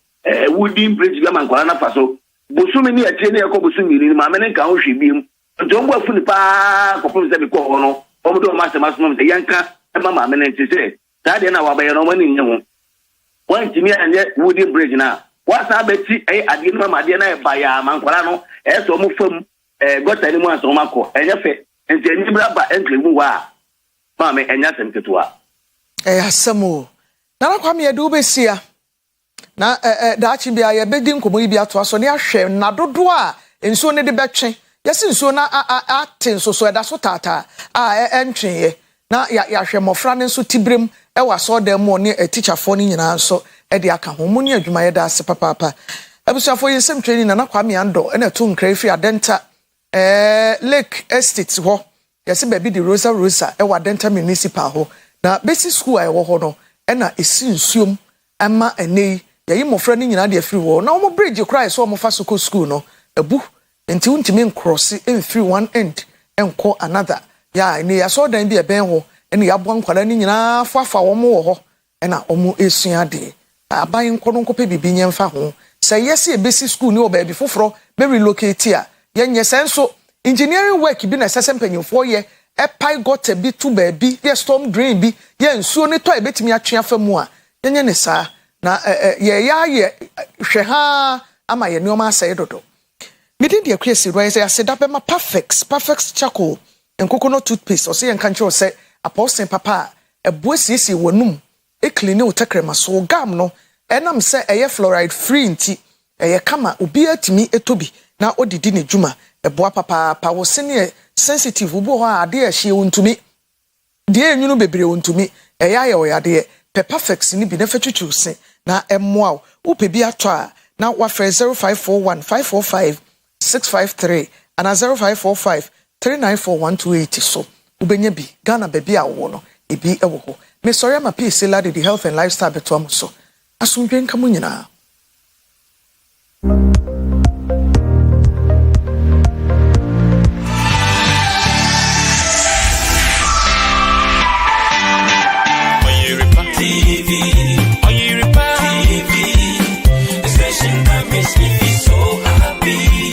Speaker 8: wooden bridge bi man kwala na faso bosumi ni atie ni ekọ bosumi ni ma mene nka ho hwe bi mu ntombo afu ni pa kopom se bi ko ho no omodo ma se masum de yanka ma mene nti se ta de na wa be no mani nye ho wan timi anye wooden bridge na wasa beti ade no ma de na e ba ya man kwala no so mo fam gota ni mu aso mako enye fe nti enyi bra ba enkle mu wa ma me enya sem ketua
Speaker 3: asamo na kwa me edu besia na daachi bia ye bedi nkomo yi bia to aso ne ahwe na dodo a ensuo ne de betwe yesi nsuo na aten so eda so tata entwe ye na ya hwe mofra ne nso tibrem e waso dem mo ne teacher fo ne nyina nso e de aka ho mu ne adwuma ye da ase papa abusuafo yesem training na kwa me ando na to nkra fi adenta Lake Estate ho yesi baby di Rosa e wa adenta municipal ho na basic school a wo ho no e na esi nsuom ama enei yayi mofra ni nyina de afiri wo na omo bridge cry so omo fa soko school no ebu enti untimi cross free one end enko another ya ni yaso dan bi eben ho ene yabo nkwala ni nyina fafa wo mo wo ho na omo esua de aban nko no pe bibi nyemfa ho say yes e basic school ni o ba bi foforo be relocate a yenye senso engineering work bi na sesem panyimfo ye pai got bi to ba bi ye storm drain bi ye nsuo ne to e betimi atwe afamu a yenye ne saa na ye hwe ha ama ye neoma asai dodo midin de Akua Asiedua say aseda be ma perfect charcoal and coconut toothpaste or say en kanche o say apostle papa ebuasiesi wonum e clean o takrema so gam no enam say eye fluoride free nti eye kama obi atimi etobi na odidi ne djuma eboa papa pa wo sene sensitive obo ho ade a hie wontumi de enwunu bebre wontumi eye aye o yade perfect ni bi na fatwitwu se na emmoa wo pe bi ato a na wa 0541 545 653 and 0545 3941280 so ubenya bi Ghana baby a wo no ebi ewo ho me sorry ma PC lady the health and lifestyle beto am so asundwe nka mu nyina
Speaker 9: Oyerepa TV, the station that makes me feel so happy.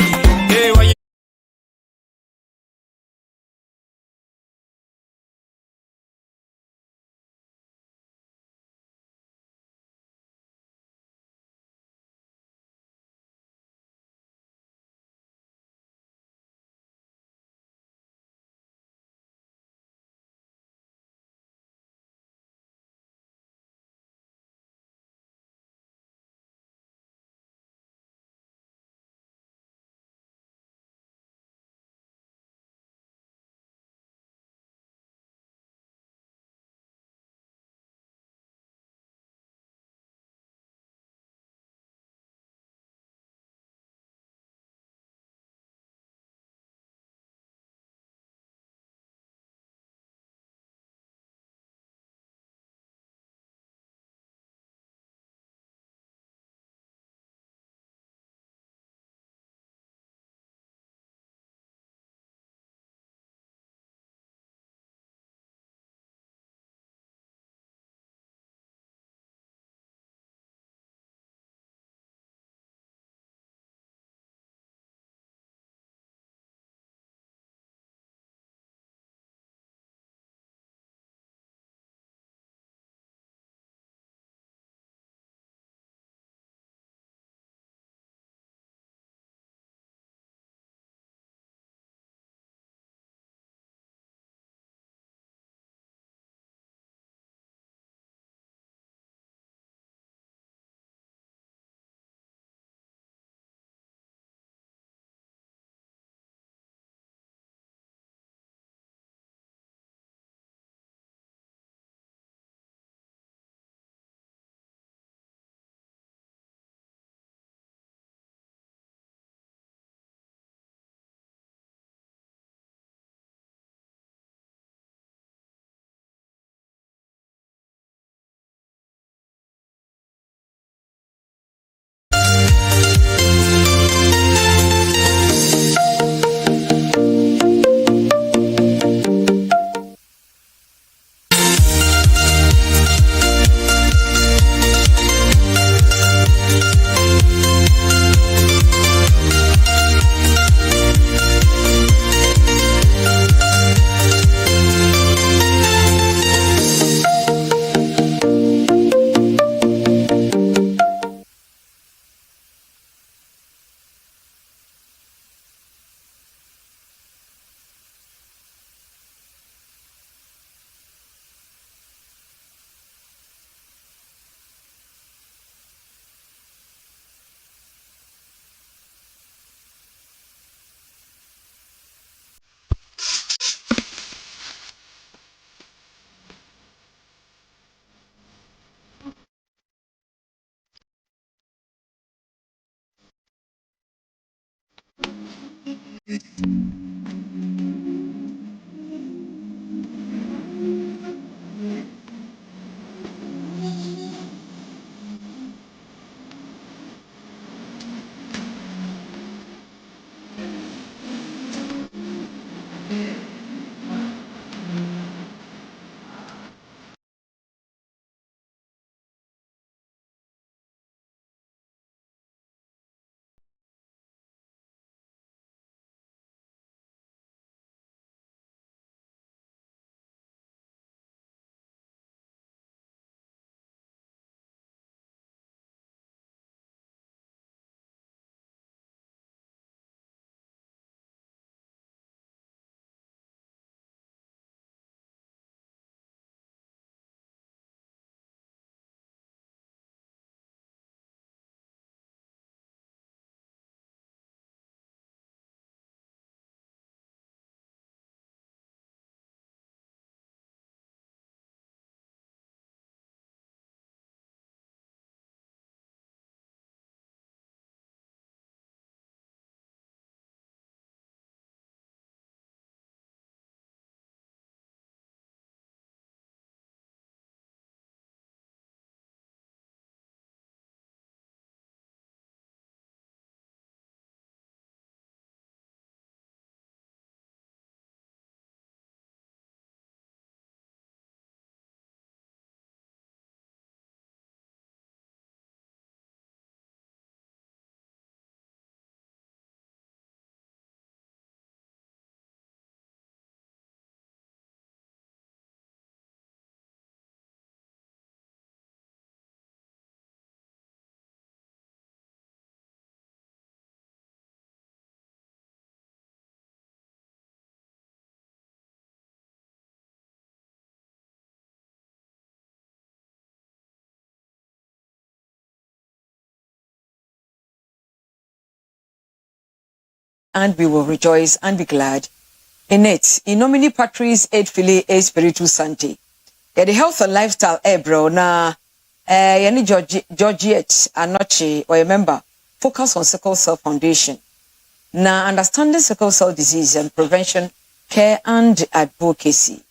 Speaker 10: And we will rejoice and be glad in it. In nomine Patris et Filii et Spiritus Sancti. Yeah, the health and lifestyle, bro. Na, yani Georgette Anoche, or a member, focus on sickle cell foundation. Na, understanding sickle cell disease and prevention, care and advocacy.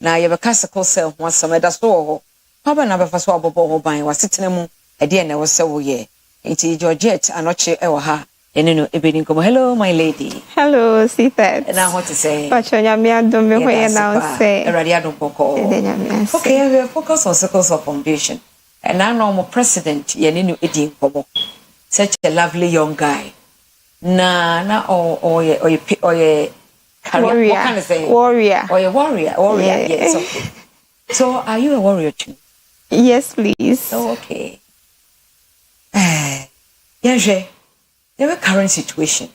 Speaker 10: Na, you have a sickle cell once some that's all. Papa na befa so abobo ho ban was sitting mu e de na wo se wo ye. Enti Georgette Anoche e wo ha. Hello, my lady.
Speaker 11: Hello, seated.
Speaker 10: And I want to say,
Speaker 11: okay,
Speaker 10: we are focused on Sickle Cell Foundation. And I'm now president, Yeninu Edin Kobo. Such a lovely young guy. Warrior. What can I say?
Speaker 11: Warrior.
Speaker 10: Or a warrior. Yeah. Yes, okay. So, are you a warrior too?
Speaker 11: Yes, please.
Speaker 10: Oh, okay. Yeah, the current situation,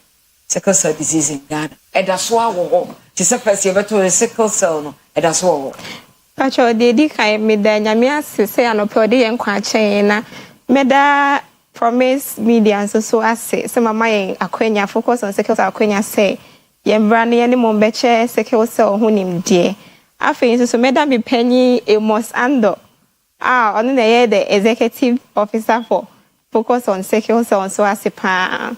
Speaker 10: sickle cell disease in Ghana. And that's why we just a first year to sickle cell no. And that's why.
Speaker 11: Pacho dedi kai me da nyame asese anopode yen kwa chen na me da promise media so ase se mama yen akwanya focus on sickle cell akwanya say yen bra ne mo beche sickle cell ho nimdie afei so me da me panyi Amos Ando ono na ye the executive officer for focus on sickle cell so ase pa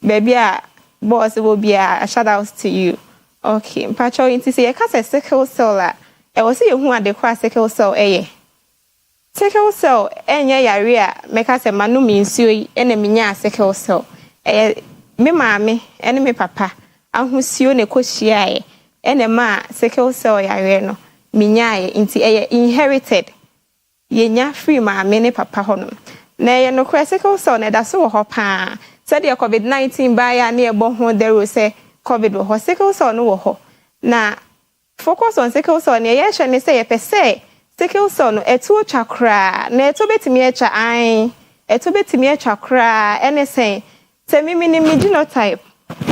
Speaker 11: baby a boss will be a shout out to you. Okay, Pacho into say ka sickle cell la e wo se yehu ade kwa sickle cell eye. Sickle cell enye yare a meka se manu mi nsuo yi ene minya sickle cell. Me maame ene me papa ahosuo ne kohia ye ene ma sickle cell yare no minya ye nti eye inherited. Yenya free maame ne papa hono. Na ye no sickle cell na da so ho pa. Said the COVID-19 by a near bon there will say COVID or sickle cell no ho. Na focus on sickle cell near yes and say per se sickle cell no etu chakra na etu betimi echa ai etu betimi echa kra anything se mi genotype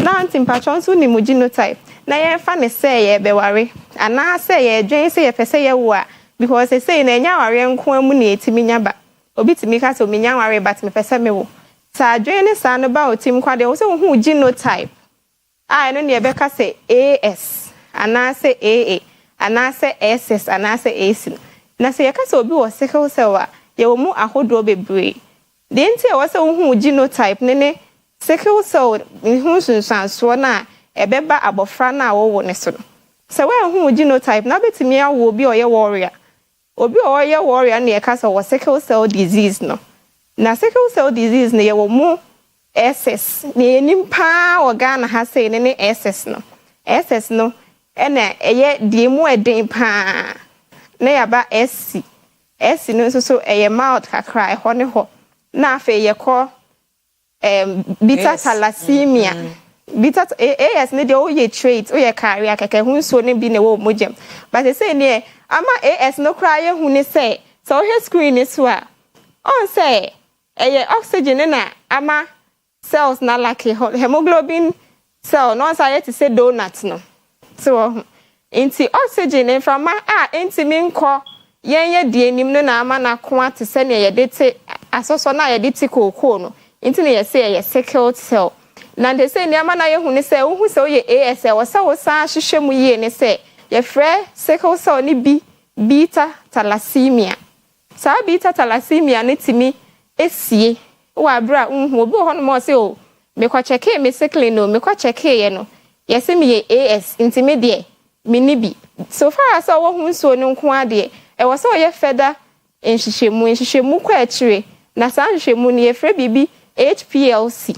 Speaker 11: na antimpatron so ni genotype na ye fa ne say ye beware ana say ye dwen say ye per se ye wo a because they say na nya ware nko amu na etimi nya ba obi timi ka so mi nya ware but me pese me wo sa dwen ne sa no ba otim kwade wo se wo hu genotype no ne be ka say AS ana say AA ana say SS ana say AC na say ye ka say obi wo sickle cell a ye wo mu ahodo bebre de nti e wo se wo hu genotype ne sickle cell hu sunsanso na ebeba abofra na wo ne so no se we hu genotype na betimi awo obi oye warrior obi oye warrior na yekasa wo sickle cell disease no na sickle cell disease ne ye wo mu SS ne enim pa organ ha say ne SS no SS no ena eye die mu eden pa na yaba SC no so eye mouth kakra e ho ne ho na afa ye ko beta thalassemia beta AS ne de oye trait oye carrier keke hu so ne bi ne wo mojem but say ne ama AS no kra ye hu ne say so he screen ne so a on say eye oxygen na ama cells na like hemoglobin cell no say to say donut no so inti oxygen from inti minko yenye die nim no na ama na ko ate se ne ye de te asoso na ye de te kokoo no inti ne ye say ye sickle cell na de say ne ama na ye hu ne say hu say oye AS wo say wo san hwehwemu ye ne say ye frɛ sickle cell ni beta thalassemia sa beta thalassemia ne timi esie wa bra hu obi ho no mo say o me kwa cheke me sickle no me kwa cheke ye no ye say me ye AS inti me de me ni bi so far as wo hu so ne nko ade e wo say oye feda enhyehyemu kwa akire na sa nhyehyemu ne ye frɛ bibi HPLC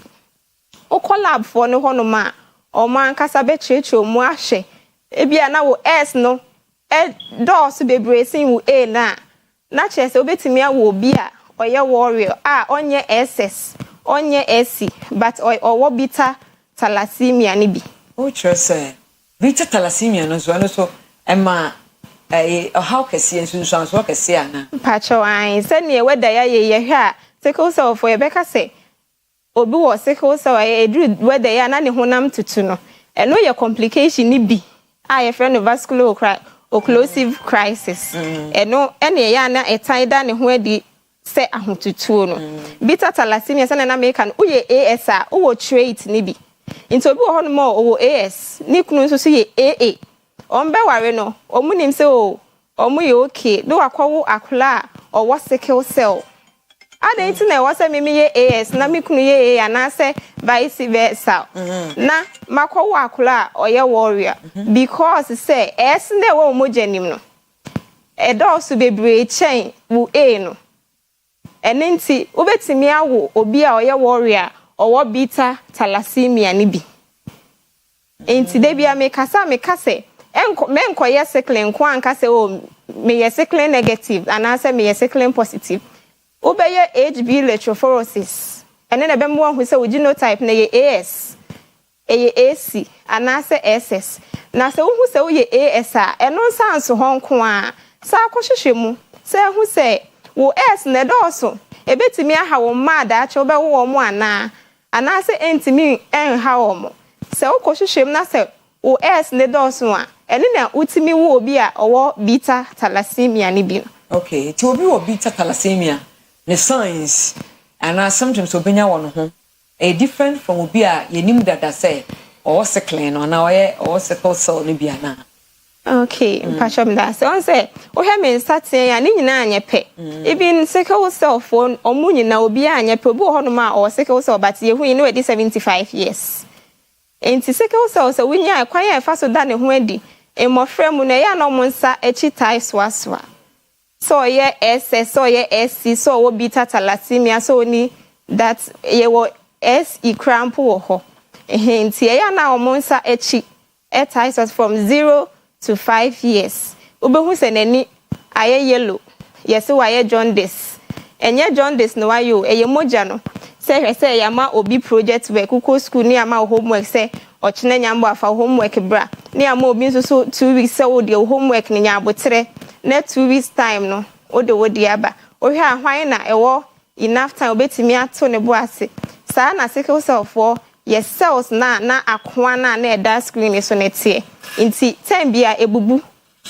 Speaker 11: o collab for ne ho no ma o man kasa be cheche mu ahye ebia na wo S no dose bebree wo A na chese obetimi awo obi a oye warrior onye SS onye SC but owo beta thalassemia ni bi
Speaker 10: o chese beta thalassemia no so ema how kesi ensunsun so kesi ana
Speaker 11: pacho an se ne weda ya ye hwe a sickle cell for ye beka se obi wo sickle cell edru weda ya na ne honam tutu no eno ye complication ni bi ye friend vascular occlusive crisis eno ene ya na etaida ne ho adi se ahotutuo no beta thalassemia se na make an uye AS a wo trait ni bi into obi wo ho no mo wo AS ni kunu nso so ye AA ombe ware no omunim se omu ye okay do akwawo akola o wo sickle cell ada nti na wo se meme ye AS na me kunu ye AA na se vice versa na makwawo akola o ye warrior because say S na wo mojanim no edosu bebre chen wo A no enenti obetimi awo obi a o ye warrior o wo beta thalassemia ni bi enti de bia me kase menko ye sickle nko anka se o me ye sickle negative anase me ye sickle positive obeye HB electrophoresis ene na be mo hu se o genotype na ye AS eye AC anase SS na se hu se o ye AS a eno nsanso ho nko a sa akohwehwemu se hu se wo S na dɔɔso ebetimi aha wo ma da ache obe wo mo anase entimi enha wo mo se okohwehwem na se wo S ne dɔɔso a ene na utimi wo obi a owo beta thalassemia ni bi
Speaker 10: okay ti obi wo beta thalassemia the signs and sometimes obenya wo no ho different from obi a yenim dada say or sickle no na or sickle cell ni bi ana
Speaker 11: okay pachom da so on say o he me starting ya ni nyina anyepe even sickle cell for omu nyina obi anyepe obi ho no ma or sickle cell but ye hu ni we 75 years enti sickle cell so winya kwan ya fa so da ne ho adi emofra mu na ya no monsa echi tai swaswa so ye SS so ye SC so wo beta thalassemia so ni that ye wo SE cramp wo ho enti ya na omonsa echi tai swaswa from 0 to 5 years obehu se nani aye yellow yes wa ye jaundice enye jaundice no ayo eye moja no se ya ma obi project work ko school ni ama homework se ochine nyambo afa homework bra ni ama obi nso so 2 weeks se wo de homework ni nyabotere na 2 weeks time no wo de aba o hwe ahwan na ewo enough time obetimi ato ne bo ase saa na sickle cell for yes cells na akoa na eda screen so netie inti time bia ebubu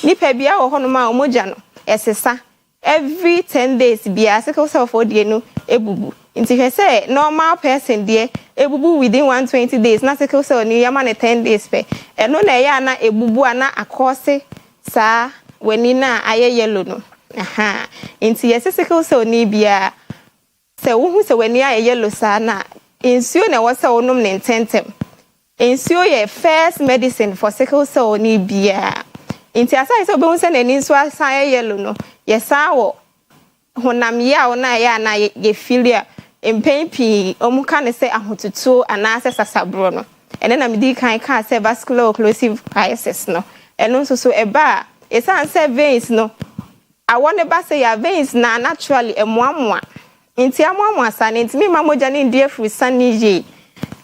Speaker 11: nipa bia wo hono ma omoja no esesa every 10 days bia sickle cell for die no ebubu inti hwe say normal person die ebubu within 120 days na sickle cell ni yama ne 10 days pe eno na ya na ebubu ana akose saa weni na aye yellow no aha inti yes sickle cell ni bia se wo hu se weni aye yellow saa na insuo na wasa onom ne ntentem Ensure ye first medicine for sickle cell ni bia. Inti asai so be unse na ni so asan yellow no. Ye sawo honam ya ona ya na ye filia pain pi omuka ne se ahotutu anase sasabro no. Ene na medi kan ka se vascular occlusive crisis no. Eno nso so eba esan se veins no. I want to say your veins na naturally emwamwa. Inti amwamwa sana intimi mamoja ni ndie frusani ye.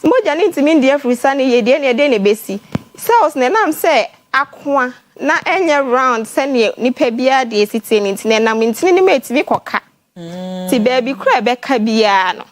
Speaker 11: Moja ni intimi ndie frusani ye de ne besi. Cells na nam say akwa na enye round sene nipa bia de esiti nti na nam ntini ni metimi koka. Ti baby kura ebeka bia no.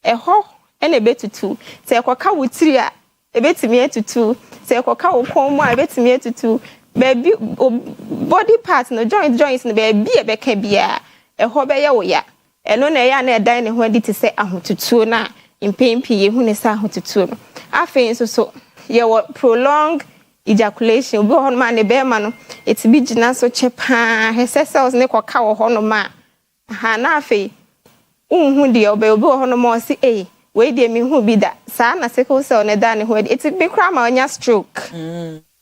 Speaker 11: Eho ene betutu. Se ekoka wutiri a ebetimi etutu. Se ekoka okonmu a ebetimi etutu. Baby body parts no joints no baby ebeka bia. Eho be ye wo ya. Eno na ya na edan ne ho adi te se ahotutuo na impempi ye hu ne sa ahotutuo no. Afen so ye wo prolonged ejaculation obi ho no ma ne be ma no eti bi gina so chepa hese cells ne koka wo ho no ma ha na afen unhu de obi ho no ma si we de mi hu bi da sa na sickle cell ne da ne ho adi eti bi kra ma onya stroke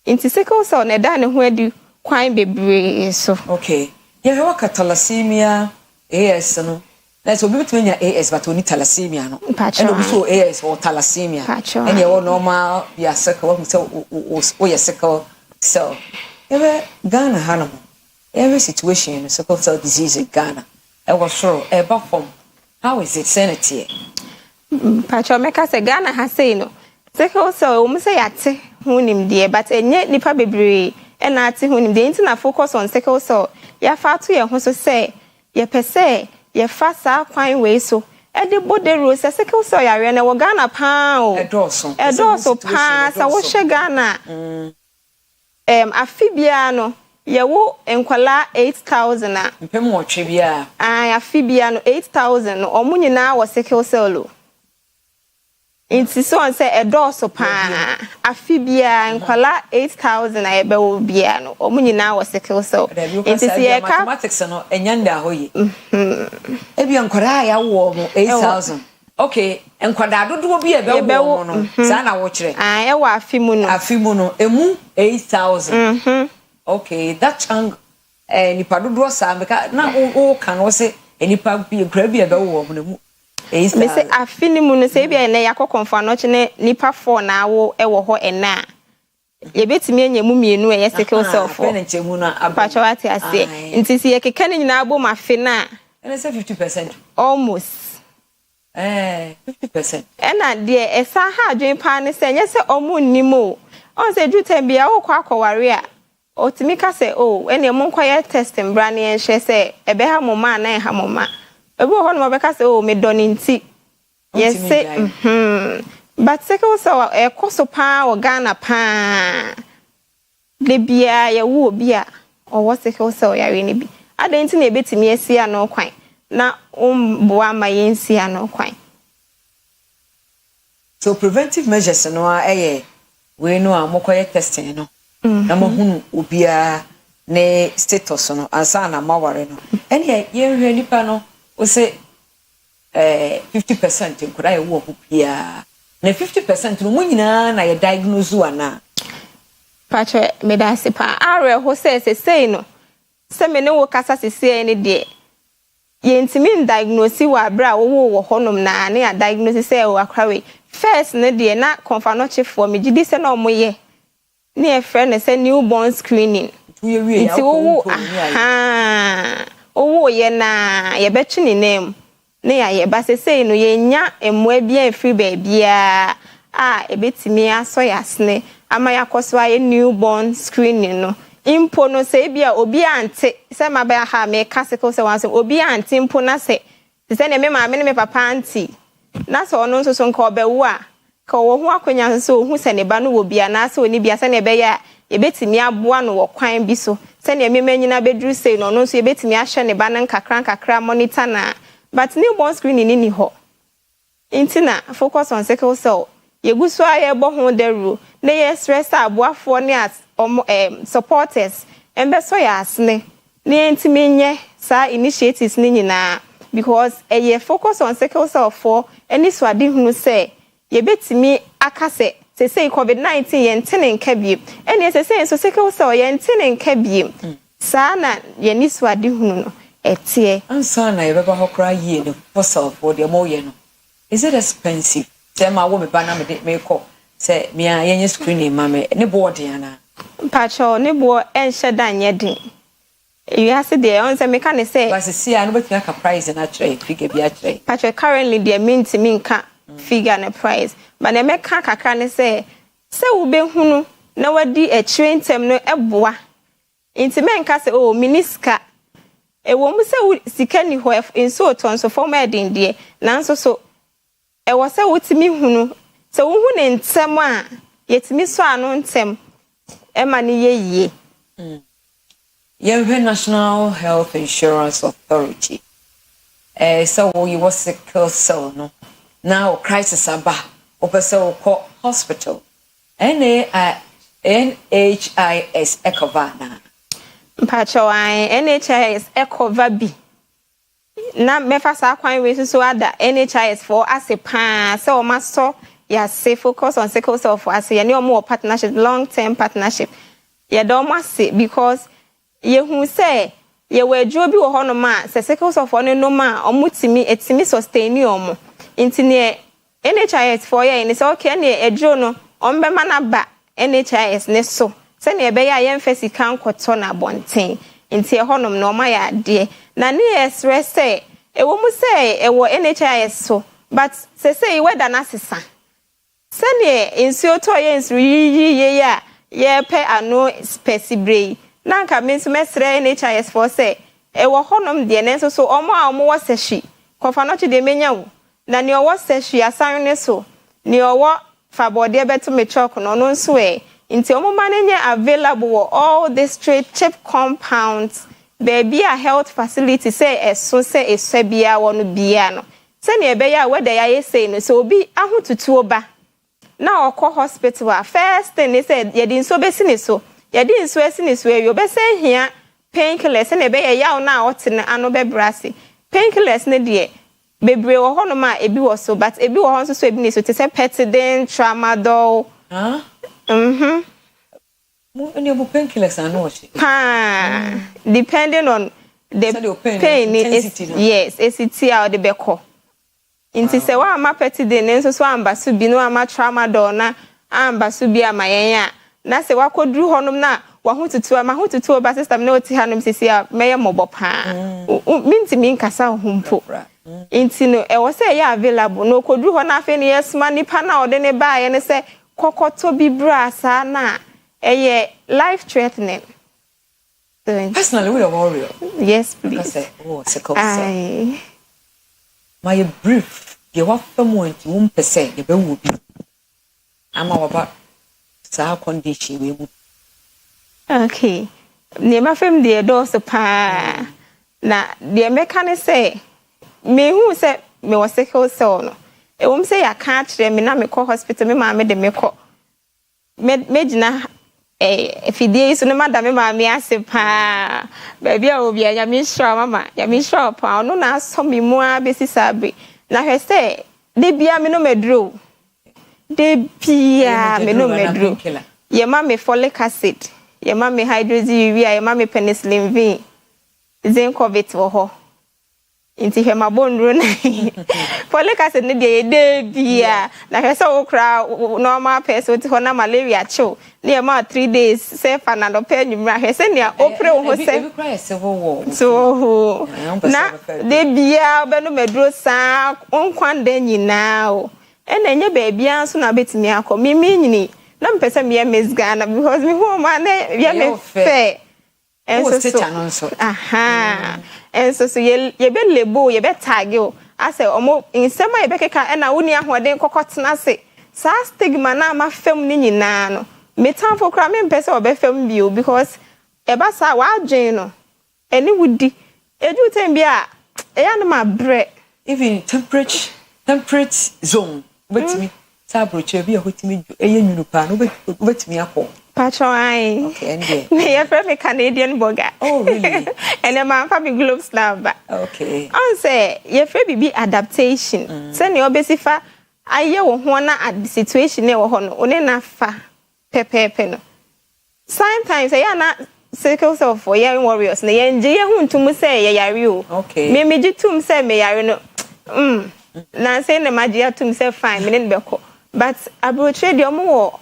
Speaker 11: inti sickle cell ne da ne ho adi kwan bebre so
Speaker 10: okay ye ho ka thalassemia AS no let's obi between AS but only thalassemia no and obi so AS or thalassemia and you normal ya sickle we say o ya sickle cell ever Ghana hanamo every situation in sickle cell disease in Ghana I was sure eba form how is it sanity
Speaker 11: pacho meka se Ghana ha say no sickle cell o say yate hunim de but enye nipa bebre e na ate hunim de nti na focus on sickle cell ya fa to ye ho so say ye pese ye fa sa kwan we so e de body rose sickle cell ya re na wo Ghana pa o edoso pa sa wo hye Ghana afibia no ye wo enkwala 8000 a
Speaker 10: mpem wo twe bia
Speaker 11: afibia no 8000 no omu nyina wo sickle cell o inti so on say edoso pa afibia enkwala 8000 a ebe wo bia no omu nyina wo sickle cell inti se ye ka
Speaker 10: mathematics no enyanda hoyi ebi enkwala ya wo mo 8000 okay enkwada dodo bi ebe wo no sa na wo kire
Speaker 11: e wo afimu no
Speaker 10: emu 8000 okay that chang nipa dodo sa meka na o kan wo se nipa bi ekra bi ebe wo mo mu
Speaker 11: me say afinimu no say bia na yakọ no chene nipa 4 na awo e wo ho ena ye betimi anyemu mienu e sickle cell for
Speaker 10: na nchemu na
Speaker 11: abacho ate ase nti si ye keka ni nyina abo mafe na
Speaker 10: ene say 50%
Speaker 11: almost
Speaker 10: 50%
Speaker 11: ena de esa ha adwen pa ne se nye se omu nimo on se jutem bia wo kwa akware a otimi ka se ene mo nkwa test mbra ne enhye se ebe ha moma na ha moma ebe ho no be ka se me doni nti yes but sickle cell e koso pa wo Ghana pa de bia ye wo bia o wo sickle cell ya we ne bi adan nti na ebetimi asia no kwan na boa ma yensia no kwan
Speaker 10: so preventive measures no we no amokoye testing no na mo hunu obia ne status no ansa na maware no ene ye hwe nipa no o say 50% nkura ye wo bia na 50% no munyina na ye diagnose wana
Speaker 11: pacho medase pa are ho say no se me ne wo kasa sese ne de ye ntimi diagnose wa bra wo honom na ne ya diagnose say wo akrawe first ne de na confirm chefo me gidi se na omoye ne e friend ne say newborn screening nti wo ye na ye betu ni name ne ya ye ba sese no ye nya emwa bia free baabia ebetimi aso yasne ama yakoso aye newborn screening no impo no se bia obi ante se ma ba ha me classical se wan se obi ante impo na se ne me ma me ne me papa anti na so no so nka obewu a ka wo ho akonya so hu se ne ba no wo bia na se oni bia se ne be ya ebetimi aboa no wo kwan bi so se ne me manyina bedru se no so ebetimi ahye ne ba nan kakra monitor na but newborn screening ni ho intina focus on sickle cell yegusu aye bo ho deru na ye stress aboafo ne as supporters embe so ya asne ne ntimi nye sa initiatives ni nyina because ye focus on sickle cell for any swadi hunu say ye betimi akase say COVID-19 yen tenen kabiem. And yes, say so sickle cell yen tenen kabiem. Sana yeni swadi hunu no. Etie.
Speaker 10: Ansa na yebeba hokra ye no fossil for the moye no. Is it expensive? Say my woman bana me call. Say me a yenye screening mame ne board yana.
Speaker 11: Pacho ne bo enhye dan yedin. You have to there on say me can say.
Speaker 10: But see I no bet you price na tray figure bi a tray.
Speaker 11: Pacho currently there mean to me can figure na price. But na me kan kakra ne say wo be hunu na wadi a train tem no eboa. Inti men ka say oh miniska. E wo mu say sika ni ho enso ton so for me den de. Nanso so e wo say wotimi hunu. So wo hu ne ntem a yetimi so anu ntem. E ma ni ye.
Speaker 10: Yeah, National Health Insurance Authority. So you was sickle cell no. Now crisis aba. Opeso ko hospital. NHIS Ecovana.
Speaker 11: Mpacho an NHIS Ecova bi. Na mefa sa kwan we so ada NHIS for asepa so maso ya say focus on sickle cell for ase any more partnership long-term partnership. Ya don mase because ye hu say ye wadwo bi wo hono ma se sickle cell for no ma omutimi etimi sustain omo. Intine NHIS for ye ni say okay na edwo no ombema na ba NHIS ne so se na ebe ya ye mfesi kan kwoto na bonten nti e honom no ma ya de na ne express say e wo mu say e wo NHIS so but say whether na sesa se ne insuo to ye insu ye ya ye pe ano specibrei na nka me nso mesre NHIS for say e wo honom de ne nso so omo a omo wo seshi kofa no chi de menya wo na ne owo seshi asan ne so ne owo fabode beto me chalk no no nso e nti omo manenye available all the straight chip compounds baby a health facility say eso say esabia wo no bia no se ne ebe ya weda ya say no so obi ahotutu oba na okọ hospital a first thing they said ye din so besi ne so ye din so esi ne so e obe say hia painkillers ne ebe ye yaw na otene ano be brase painkillers ne de bebre wo hono ma ebi wo so but ebi wo honso so ebi ne so te say petidin tramadol
Speaker 10: Mo any of painkillers are no she.
Speaker 11: Depending on the pain is yes, ACT or the beko. Inti se wa ama petidin nso so amba so bi no ama tramadol na amba so bi ama yenya. Na se wa kodru honom na wa hotutu ama hotutu oba system na oti hanom sisi a meye mobo pa. Minti min kasa humpo. Inti no e wo say ya available no kodru ho na afi ne yesma nipa na ode ne ba ye ne se kokoto bi bra sa na life threatening.
Speaker 10: Personally, we are worried.
Speaker 11: Yes, please.
Speaker 10: Because oh, sickle cell. My brief, you have someone to 1%. You will be. I'm about sa condition we move.
Speaker 11: Okay. Nema fem de do so pa na de mechanic say me who say me was sickle cell no. E wom say ya ka kire me na me call hospital me ma me de me call. Me gina fidie so no madam ma me ase pa baby a obi anya me sure mama ya me sure pa no na so me mu a besi sabe na hwe say de bia me no medro de bia me no medro ye ma me folic acid ye ma me hydroxyurea ye ma me penicillin V zinc covid wo ho inti he ma bonro na folic acid ne de bia na hwe say wo kra normal person ti ho na malaria chill near ma 3 days say fanado pe nyumra he say near opre wo say so na de bia be no medro sa onkwanda nyina o enenye ba bia so na betimi akọ mimi nyini na mpese me mesgana because me ho ma na ya me fe enso so aha enso so ye be lebo ye be tag o ase omo insema ye be keka na woni ahoden kokotena se sa stigma na ma fam ni nyina no me time for cry me mpese obefam bio because eba sa wa adwen no eni wudi edu tem bia eya na ma bre
Speaker 10: even temperate zone wetimi sa broche bia hotimi eye nwunu pa no wetimi akọ
Speaker 11: patron ai
Speaker 10: okay and
Speaker 11: me ya from Canadian burger
Speaker 10: oh really
Speaker 11: and am fa me globe slab
Speaker 10: okay
Speaker 11: on say ye free bibi adaptation say ne obesifa aye wo ho na at the situation e wo ho no one na fa pepepe no sometimes ya na circles of young warriors na ye nje ye hu ntum say ye yare o
Speaker 10: okay
Speaker 11: me gitum say me yare no na say na maji atum say fine me ne beko but abroche de omo wo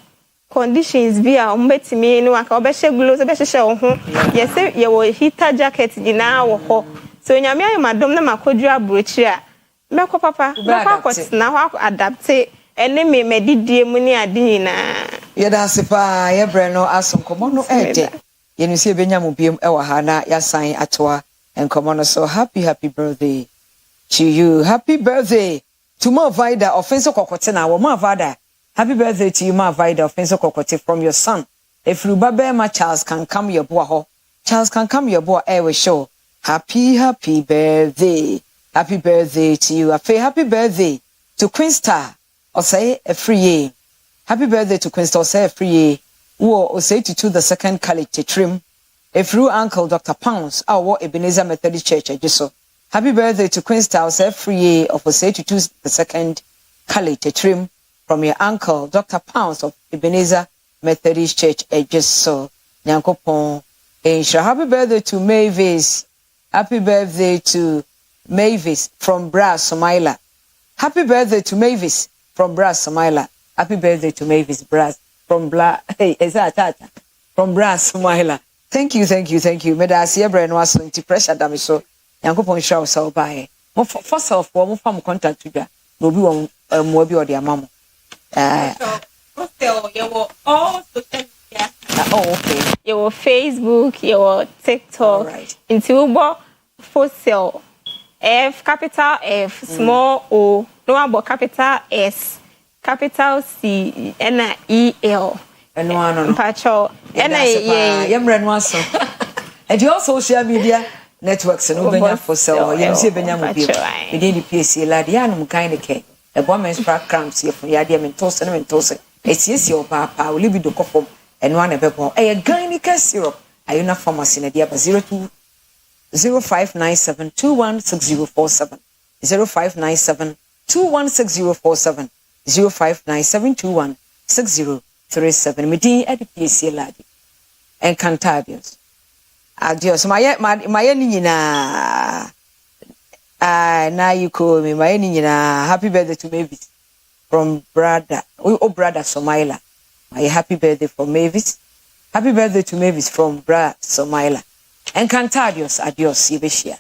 Speaker 11: conditions bi a omo betimi no aka obehye gloves obehye wo ho ye say ye wo heater jacket dina wo ho so nyame ayemadom na makodru abroche a meko papa meko akotena ho adapte ene me medidie mu ni ade nyina
Speaker 10: ye da sepa ye bre no asonkomo no ede ye no se benya mo biem e wa ha na ya san atoa enkomo no so happy birthday to you, happy birthday to Ma Vida offense kokote na wo Ma Vida happy birthday to you Ma Vida offense kokote from your son if Rubabe ma Charles can come your boy ho Charles can come your boy we show happy birthday to you happy birthday to Queen Star or say a free happy birthday to Queen Star or say a free or say to the second college trim if through uncle Dr. Pounds our Ebenezer Methodist Church so happy birthday to Queen Star or free of say to the second college trim from your uncle Dr. Pounds of Ebenezer Methodist Church so Nyankopon happy birthday to Mavis. Happy birthday to Mavis from Bra Somaila. Happy birthday to Mavis from Bra Somaila. Happy birthday to Mavis from Bra. Hey, is that Tata? From Bra Somaila. Thank you. Meda asiye bre no aso nti pressure dam so. Yankopon show so bye. Mo first of all mo fam contact to da. No bi won mo bi odi amamo.
Speaker 11: Hostel you will all social media.
Speaker 10: Oh okay.
Speaker 11: You will Facebook, you will TikTok.
Speaker 10: Right.
Speaker 11: Into Uber Fossil F capital F small O no about capital S capital C N E L
Speaker 10: no
Speaker 11: Pacho
Speaker 10: N yemre no aso and your social media networks no benya Fossil you see benya mo bi e dey the PSC lad ya no kind ke e bo menstrual cramps ye for ya dey mentos esi o papa o libido kofom eno an ebebo e gynecare syrup ayuna pharmacy na dia 0597216047 0597216047 0597216037 medin edpc ladi encantadios adios maye ni nyina na you call me maye ni nyina happy birthday to Mavis from brother Somaila. My happy birthday for Mavis. Happy birthday to Mavis from Bra Somaila. Encantadios, adios, Ibeshia.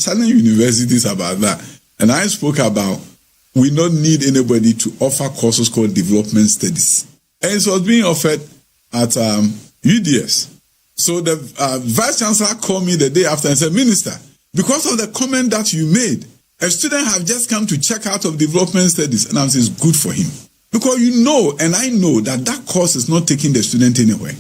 Speaker 12: Challenge universities about that. And I spoke about we don't need anybody to offer courses called development studies. And it was being offered at UDS. So the vice chancellor called me the day after and said, Minister, because of the comment that you made, a student have just come to check out of development studies. And I said, it's good for him. Because you know, and I know that that course is not taking the student anywhere.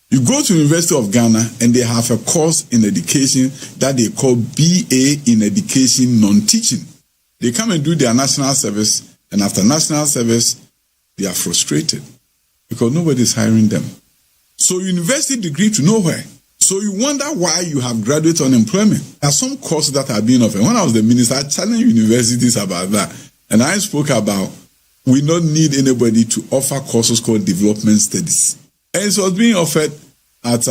Speaker 12: You go to University of Ghana and they have a course in education that they call BA in Education Non-Teaching. They come and do their national service, and after national service, they are frustrated because nobody is hiring them. So university degree to nowhere. So you wonder why you have graduate unemployment. There are some courses that are being offered. When I was the minister, I challenged universities about that. And I spoke about we don't need anybody to offer courses called development studies. And it was being offered at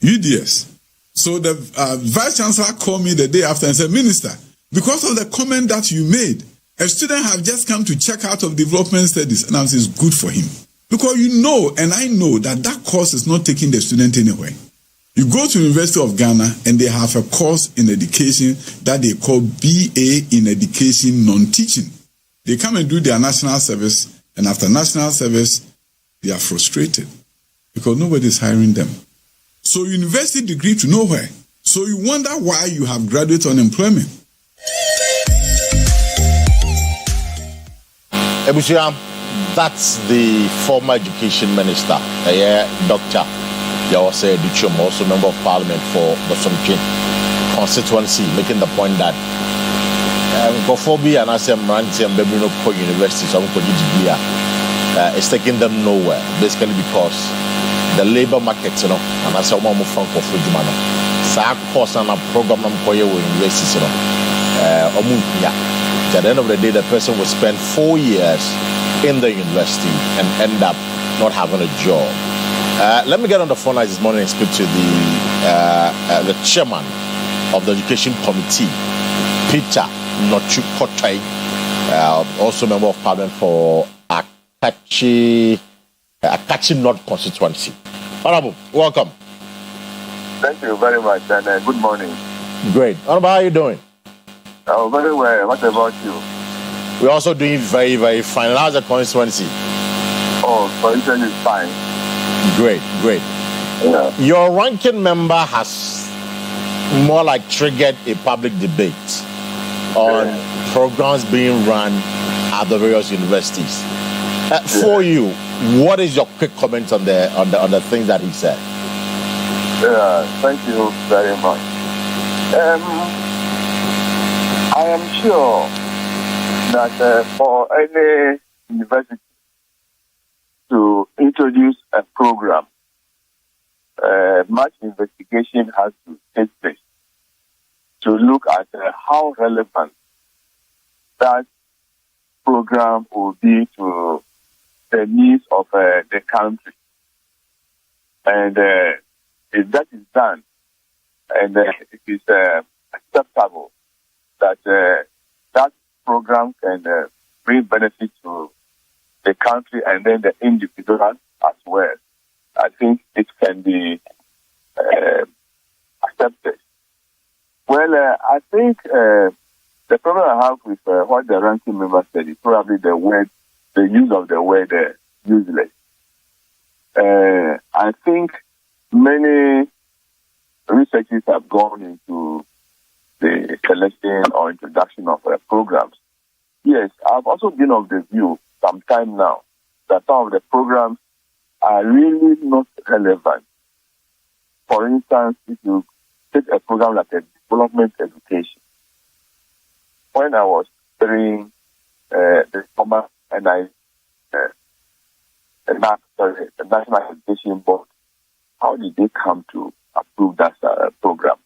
Speaker 12: UDS. So the vice chancellor called me the day after and said, Minister, because of the comment that you made, a student have just come to check out of development studies. And I said, it's good for him. Because you know, and I know that that course is not taking the student anywhere. You go to University of Ghana and they have a course in education that they call BA in Education Non-Teaching. They come and do their national service, and after national service, they are frustrated because nobody is hiring them. So university degree to nowhere. So you wonder why you have graduate unemployment.
Speaker 2: Ebusia, that's the former education minister, Dr. Yawase Duchum, also member of parliament for the Somchin constituency, making the point that Gophobia and Asemranti and Bebrino University, some degree, is taking them nowhere, basically because the labor market, you know, and as a woman from Kofujumano, Sa course and a program of universities, you know, at the end of the day, the person will spend 4 years in the university and end up not having a job. Let me get on the phone this morning and speak to the chairman of the education committee, Peter Nochukotai, also member of parliament for Akachi North constituency. Honorable, welcome.
Speaker 13: Thank you very much, and good morning.
Speaker 2: Great. Honorable, how are you doing?
Speaker 13: Oh, very well. What about you?
Speaker 2: We're also doing very, very fine. How's the constituency?
Speaker 13: Oh, constituency is fine.
Speaker 2: Great.
Speaker 13: Yeah.
Speaker 2: Your ranking member has more like triggered a public debate on programs being run at the various universities. For you, what is your quick comment on the things that he said?
Speaker 13: Thank you very much. I am sure that for any university to introduce a program, much investigation has to take place to look at how relevant that program will be to the needs of the country. And if that is done, and it is acceptable that that program can bring benefit to the country and then the individual as well, I think it can be accepted. Well, I think the problem I have with what the ranking member said is probably the use of the word useless. I think many researchers have gone into the selection or introduction of programs. Yes, I've also been of the view some time now that some of the programs are really not relevant. For instance, if you take a program like a development education, when I was studying the former the National Education Board, how did they come to approve that program?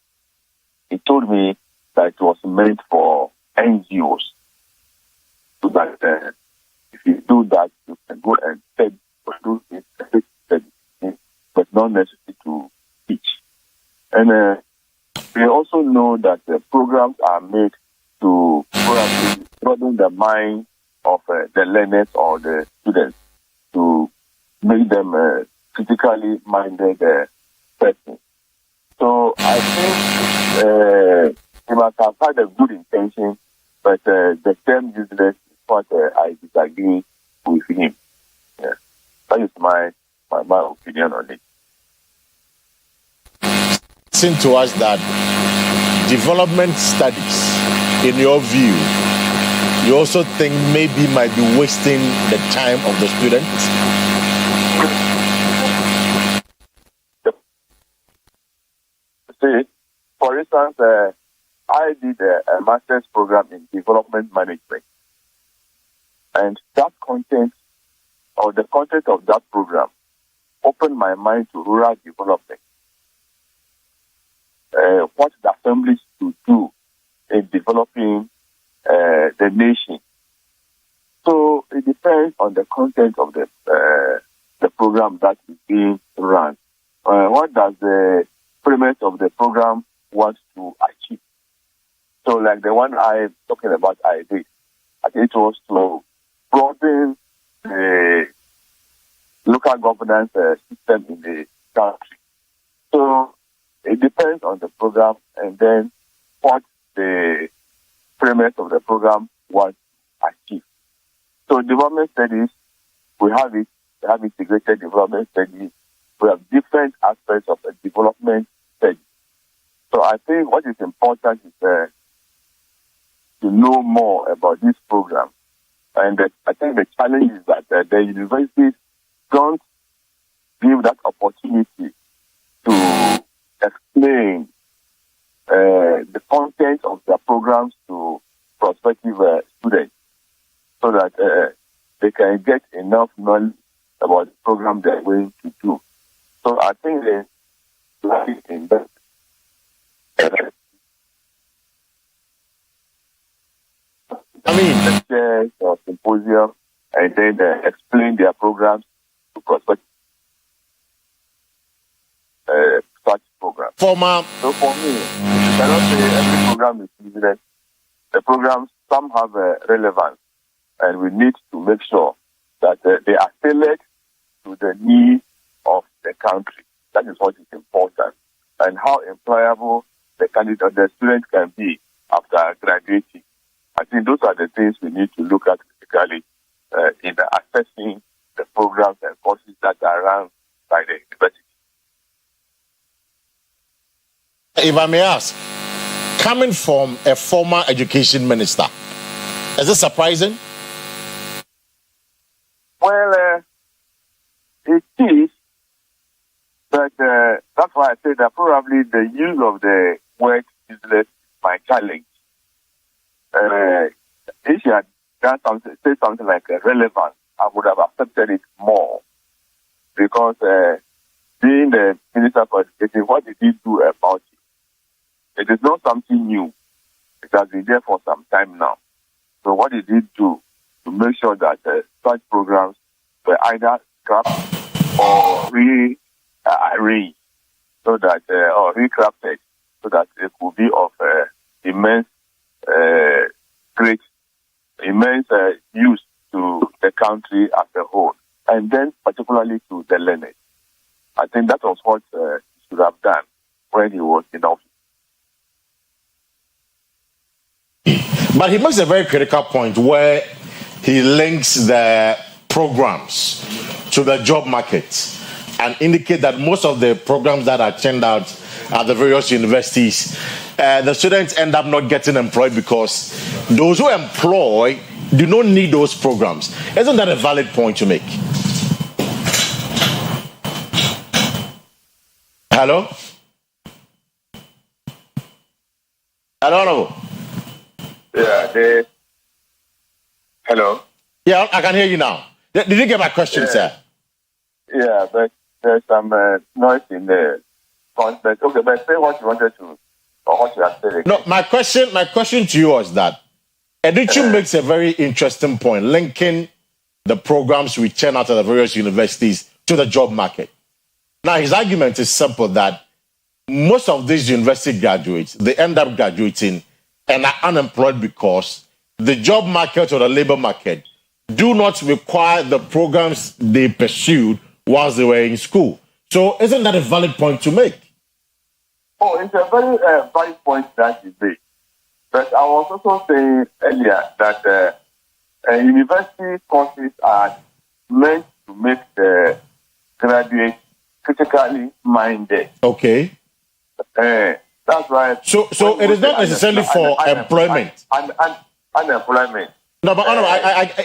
Speaker 13: He told me that it was meant for NGOs, so that if you do that, you can go and do it, but not necessarily to teach. And we also know that the programs are made to probably broaden the mind of the learners or the students, to make them critically minded person. So I think he must have had a good intention, but the term useless is what I disagree with him. Yeah. That is my opinion on it.
Speaker 2: Seem to us that development studies, in your view, you also think maybe might be wasting the time of the students?
Speaker 13: See, for instance, I did a master's program in development management, and that content, or the content of that program, opened my mind to rural development. What the assemblies to do in developing the nation. So it depends on the content of the program that is being run. What does the premise of the program want to achieve? So, like the one I'm talking about, I think it was to broaden the local governance system in the country. So it depends on the program and then what the premise of the program was to achieve. So development studies, we have integrated development studies. We have different aspects of the development study. So I think what is important is to know more about this program. And I think the challenge is that the universities don't give that opportunity to explain the content of their programs to prospective students so that they can get enough knowledge about the program they're going to do. So I think there's value in that.
Speaker 2: I mean,
Speaker 13: lectures or symposium and then explain their programs to prospective such programs. So for me, you cannot say every program is useless. The programs, some have relevance, and we need to make sure that they are tailored to the needs of the country. That is what is important, and how employable the candidate, the student can be after graduating. I think those are the things we need to look at critically in assessing the programs and courses that are run by the university.
Speaker 2: If I may ask, coming from a former education minister, is it surprising?
Speaker 13: Well, it is, but that's why I say that probably the use of the word useless is my challenge. If she had done something, say something like relevant, I would have accepted it more. Because being the Minister for Education, what did he do about it? It is not something new. It has been there for some time now. So what did he do to make sure that such programs were either scrapped or rearranged so that, or recrafted so that it could be of immense use to the country as a whole, and then particularly to the learners. I think that was what he should have done when he was in office.
Speaker 2: But he makes a very critical point where he links the programs to the job market and indicate that most of the programs that are churned out at the various universities, the students end up not getting employed because those who employ do not need those programs. Isn't that a valid point to make? Hello? Hello?
Speaker 13: Yeah, hello?
Speaker 2: Yeah, I can hear you now. Did you get my question, sir?
Speaker 13: Yeah, but there's some noise in the context. Okay, but say what you wanted to, or what you have said.
Speaker 2: No, my question to you was that Edichu makes a very interesting point, linking the programs we churn out at the various universities to the job market. Now, his argument is simple that most of these university graduates, they end up graduating and are unemployed because the job market or the labor market do not require the programs they pursued whilst they were in school. So isn't that a valid point to make?
Speaker 13: Oh, it's a very valid point that you make. But I was also saying earlier that university courses are meant to make the graduates critically minded.
Speaker 2: Okay.
Speaker 13: That's why.
Speaker 2: So it is not necessarily for employment.
Speaker 13: Unemployment.
Speaker 2: No, but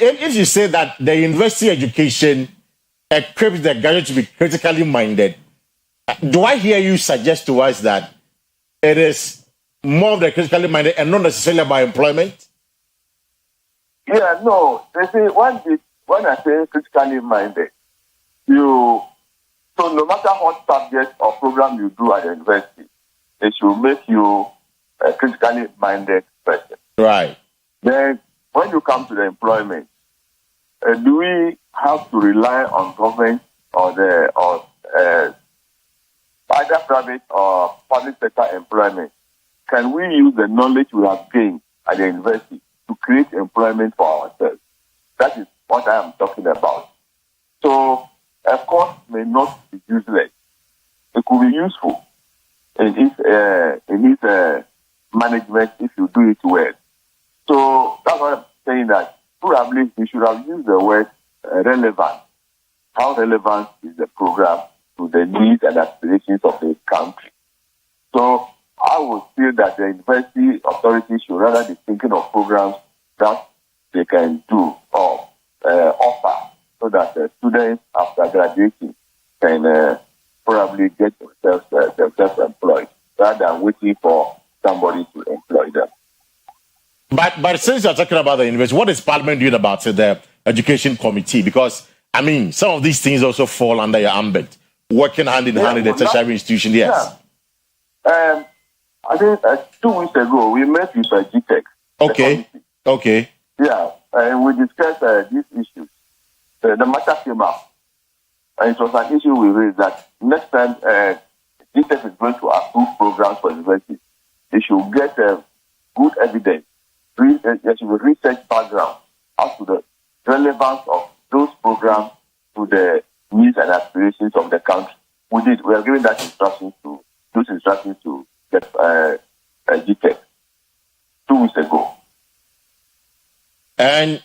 Speaker 2: if you say that the university education equips the graduate to be critically minded, do I hear you suggest to us that it is more of the critically minded and not necessarily about employment?
Speaker 13: Yeah, no. They say when I say critically minded, so no matter what subject or program you do at the university, it should make you a critically minded person.
Speaker 2: Right.
Speaker 13: Then when you come to the employment, do we have to rely on government or either private or public sector employment? Can we use the knowledge we have gained at the university to create employment for ourselves? That is what I am talking about. So a course may not be useless. It could be useful in its management if you do it well. So that's why I'm saying that probably we should have used the word relevant. How relevant is the program to the needs and aspirations of the country? So I would feel that the university authorities should rather be thinking of programs that they can do or offer so that the students after graduating can probably get themselves employed rather than waiting for somebody to employ them.
Speaker 2: But since you're talking about the university, what is Parliament doing about the education committee? Because I mean, some of these things also fall under your ambit, working hand in hand in the tertiary institution. Yes.
Speaker 13: Yeah. I think 2 weeks ago we met with GTEC.
Speaker 2: Okay.
Speaker 13: Yeah, and we discussed these issues. The matter came up, and it was an issue we raised that next time GTEC is going to approve programs for universities, they should get good evidence. There should be research background as to the relevance of those programs to the needs and aspirations of the country. We are giving those instructions to get GTEC 2 weeks ago.
Speaker 2: And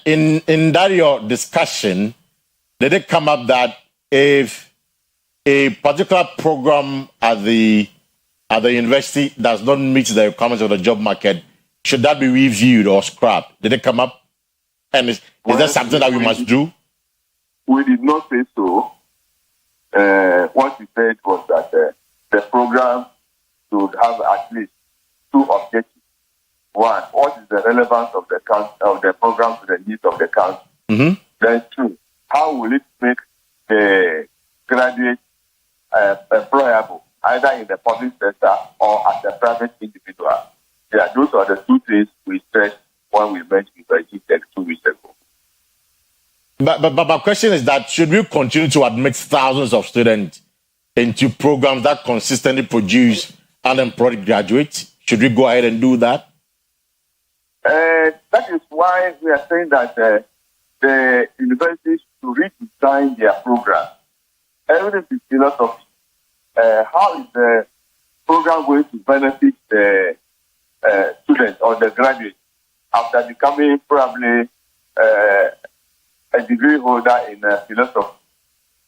Speaker 2: in that your discussion, did it come up that if a particular program at the university does not meet the requirements of the job market, should that be reviewed or scrapped? Did it come up? And is that something that we must do?
Speaker 13: We did not say so. What we said was that the program should have at least 2 objectives. One, what is the relevance of the program to the needs of the country?
Speaker 2: Mm-hmm.
Speaker 13: Then 2, how will it make the graduate employable, either in the public sector or as a private individual? Yeah, those are the 2 things we stressed when we met with GTEC 2 weeks ago.
Speaker 2: But my question is that should we continue to admit thousands of students into programs that consistently produce unemployed graduates? Should we go ahead and do that?
Speaker 13: That is why we are saying that the universities should redesign their program. Everything is philosophy. How is the program going to benefit the students or the graduates after becoming probably a degree holder in philosophy?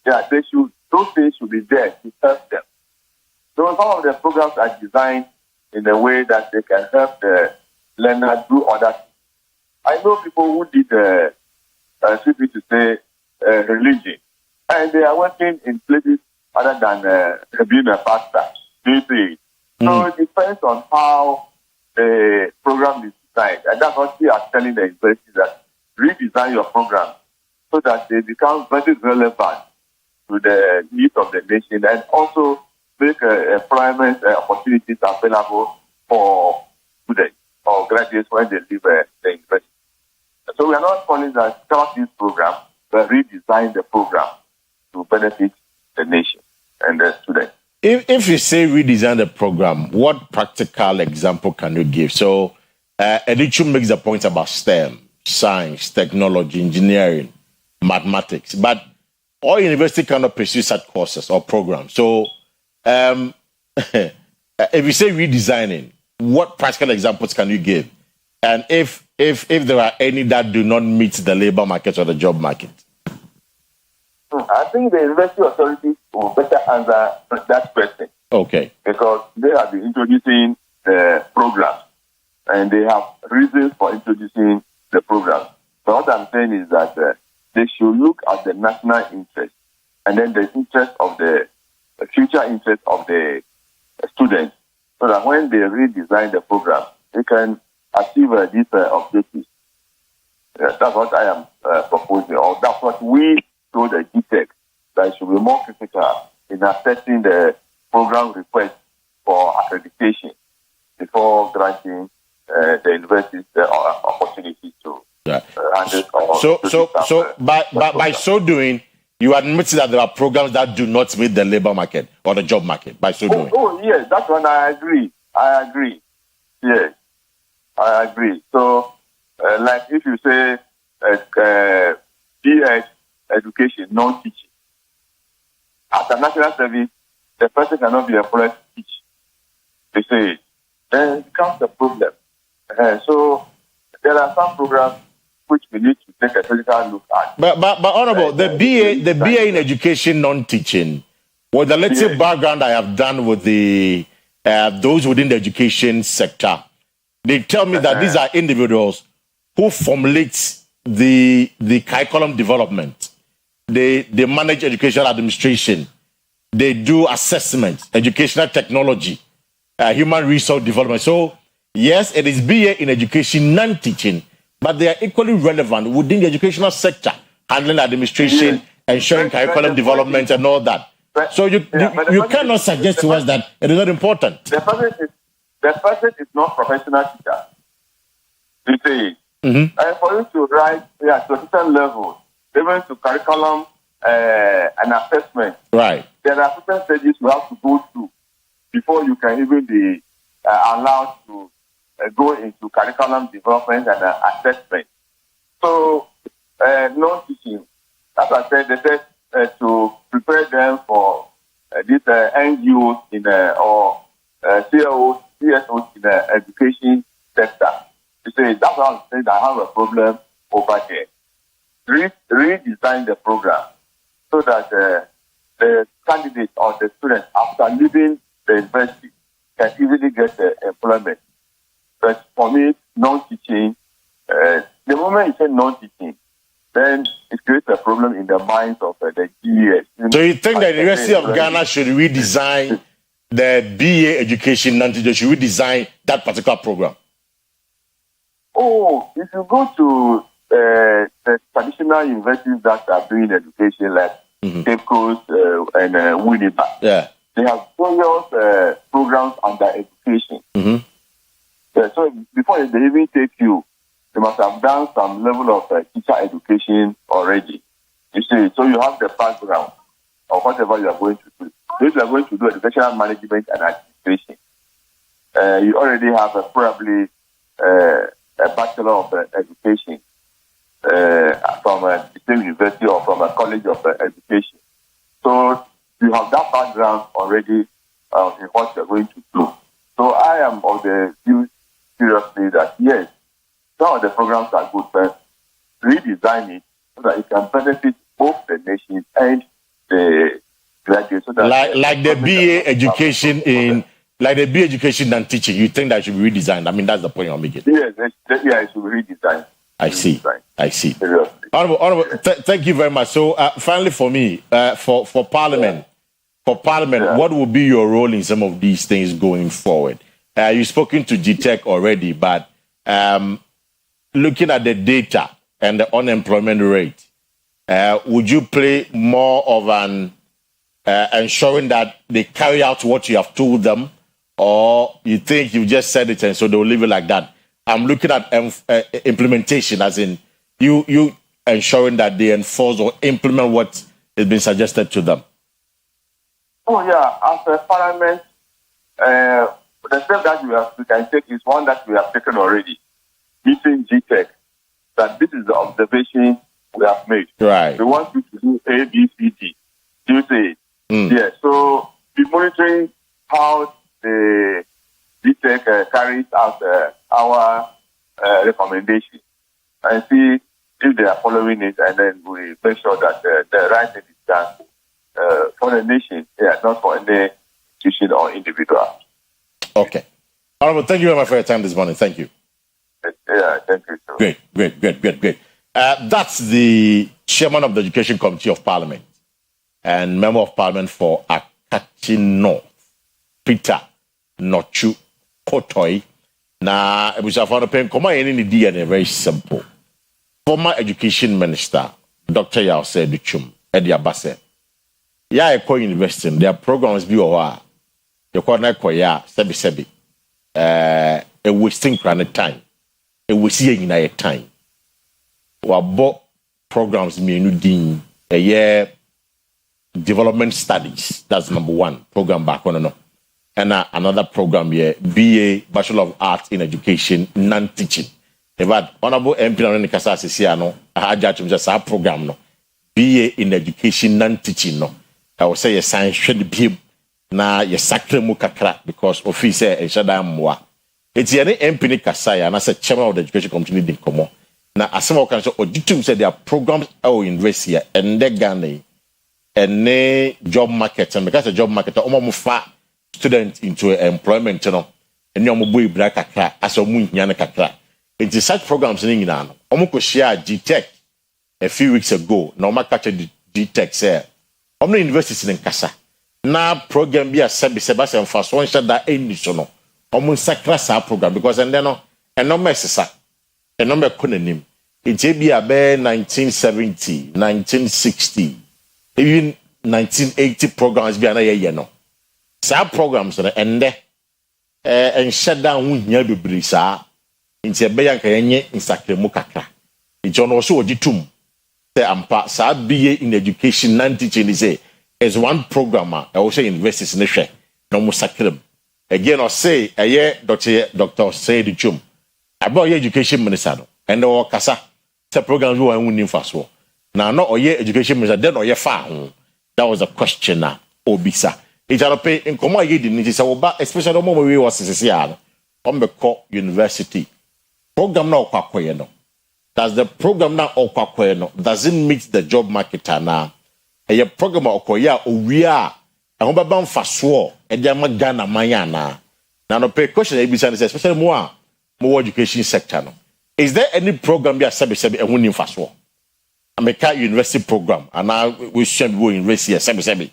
Speaker 13: Yeah, those things should be there to help them. So some of the programs are designed in a way that they can help the learner do other things. I know people who did CP to say religion, and they are working in places other than being a pastor. So it depends on how the program is designed, and that's what we are telling the universities, that redesign your program so that they become very relevant to the needs of the nation, and also make employment opportunities available for students or graduates when they leave the university. So we are not calling that start this program, but redesign the program to benefit the nation and the students.
Speaker 2: If you say redesign the program, what practical example can you give? So Edichu makes the point about STEM, science, technology, engineering, mathematics, but all university cannot pursue such courses or programs. So if you say redesigning, what practical examples can you give? And if there are any that do not meet the labor market or the job market?
Speaker 13: I think the university authorities will better answer that question.
Speaker 2: Okay.
Speaker 13: Because they have been introducing the programs and they have reasons for introducing the program. So what I'm saying is that they should look at the national interest and then the interest of the future interest of the students, so that when they redesign the program, they can achieve these objectives. That's what I am proposing, or that's what we told the GTEC, that it should be more critical in assessing the program request for accreditation before granting the universities the opportunity to handle.
Speaker 2: So by so doing, you admit that there are programs that do not meet the labor market or the job market. By so doing.
Speaker 13: Oh yes, that's one I agree. Yes, I agree. So, like if you say BS education, non-teaching, as a national service, the person cannot be employed to teach. They say, then it becomes a problem. So there are some programs which we need to take a critical look at.
Speaker 2: But Honorable, the BA in education, non-teaching, with the little background I have done with the those within the education sector, they tell me that these are individuals who formulate the curriculum development. They manage educational administration. They do assessment, educational technology, human resource development. So yes, it is BA in education, non-teaching, but they are equally relevant within the educational sector, handling administration, ensuring curriculum development and all that. So you cannot suggest to us that it is not important.
Speaker 13: The person is not professional teacher. You see, and for you to write to a certain level, even to curriculum and assessment,
Speaker 2: right?
Speaker 13: There are certain stages you have to go through before you can even be allowed to go into curriculum development and assessment. So, non-teaching, as I said, they said to prepare them for these NGOs or CSOs in the education sector. You say, that's why I'm saying I have a problem over there. Redesign the program so that the candidate or the student, after leaving the university, can easily get employment. But for me, non-teaching, the moment you say non-teaching, then it creates a problem in the minds of the GES.
Speaker 2: So you think the University of Ghana should redesign the BA education, non-teaching, should redesign that particular program?
Speaker 13: Oh, if you go to the traditional universities that are doing education, like Cape Coast and Winnipeg, they have various programs under education. So before they even take you, they must have done some level of teacher education already. You see, so you have the background of whatever you are going to do. If you are going to do educational management and administration, you already have probably a Bachelor of Education from the same university or from a college of education. So you have that background already in what you're going to do. So I am of the view seriously that yes, some of the programs are good, but redesign it so that it can benefit both the nation and the graduates. So
Speaker 2: like the BA education and teaching, you think that should be redesigned? I mean, that's the point you're making.
Speaker 13: Yes, it should be redesigned.
Speaker 2: I see. Honorable, thank you very much. So, finally, for me, for Parliament, what will be your role in some of these things going forward? You've spoken to GTEC already, but looking at the data and the unemployment rate, would you play more of an ensuring that they carry out what you have told them, or you think you just said it and so they'll leave it like that? I'm looking at implementation, as in you ensuring that they enforce or implement what has been suggested to them.
Speaker 13: Oh yeah, as a Parliament, the step that we can take is one that we have taken already, meeting GTEC, that this is the observation we have made.
Speaker 2: Right.
Speaker 13: We want you to do A, B, C, D. You say, yeah. So be monitoring how the GTEC carries recommendation and see if they are following it, and then we make sure that the right thing is done for the nation, not for any institution or individual.
Speaker 2: Okay. Honorable, thank you very much for your time this morning. Thank you.
Speaker 13: Yeah, thank you. Sir.
Speaker 2: Great. That's the chairman of the Education Committee of Parliament and member of Parliament for Akachi North, Peter Nochu Kotoi. Na ebusafo pen koma yeni ni DNA very simple. Former Education Minister Dr. Oyerepa Edia Basse. Ya Akwa University, their programs bi owa. You call na koya sebi. A wasting time. A wasting in time. Wabo programs mienu din a year development studies. That's number one program back on no. And another program here, BA Bachelor of Arts in Education, non-teaching. In fact, Honorable MP Nani Kasa Sisiano, I judge just our program no. BA in Education, non-teaching no. I will say a science should be na ye sakre mu kakra because officer and shada mwa. It's any MP ni Kasaya and as a chairman of the Education Committee din komo. Na asema kan so oditum say their programs are in race here and they Ghana and ne job market and because the job market omo mu fa student into employment no and you boy bra kakra as omu nya na kakra. It's such programs ni nyina no. Omo ko share GTech a few weeks ago. Na omo catch the GTech say omo universities in Kasa. Na program bi a sebi and fast one shot that any so no. Omo sakra sa program because and then no mesesa. And number konanim. It's be a 1970, 1960, even 1980 programs be another no. Sa programs and shut down nya bibiri sa. Inti be yan kayenye insakre mu kakra. It's also oditum. Say ampa sa BA in education non-teaching is one programmer. I also invests in the share. No mu sakre. Again I say a year Dr. Say the chum. About your education minister and the kasa the programs we were in first war. Now not your education minister then or your farm. That was a question now. Obisa. It's a pay in common you didn't say especially the moment we was CCR on the core university. Program now kwakweno. Does the program now kwakweno doesn't meet the job market now. A program okoya owia a home ban fast war e dia magana mayana. Now no pay question especially more education sector no. Is there any program you are sebi and winning fast war? America university program and now we should go in race here sebi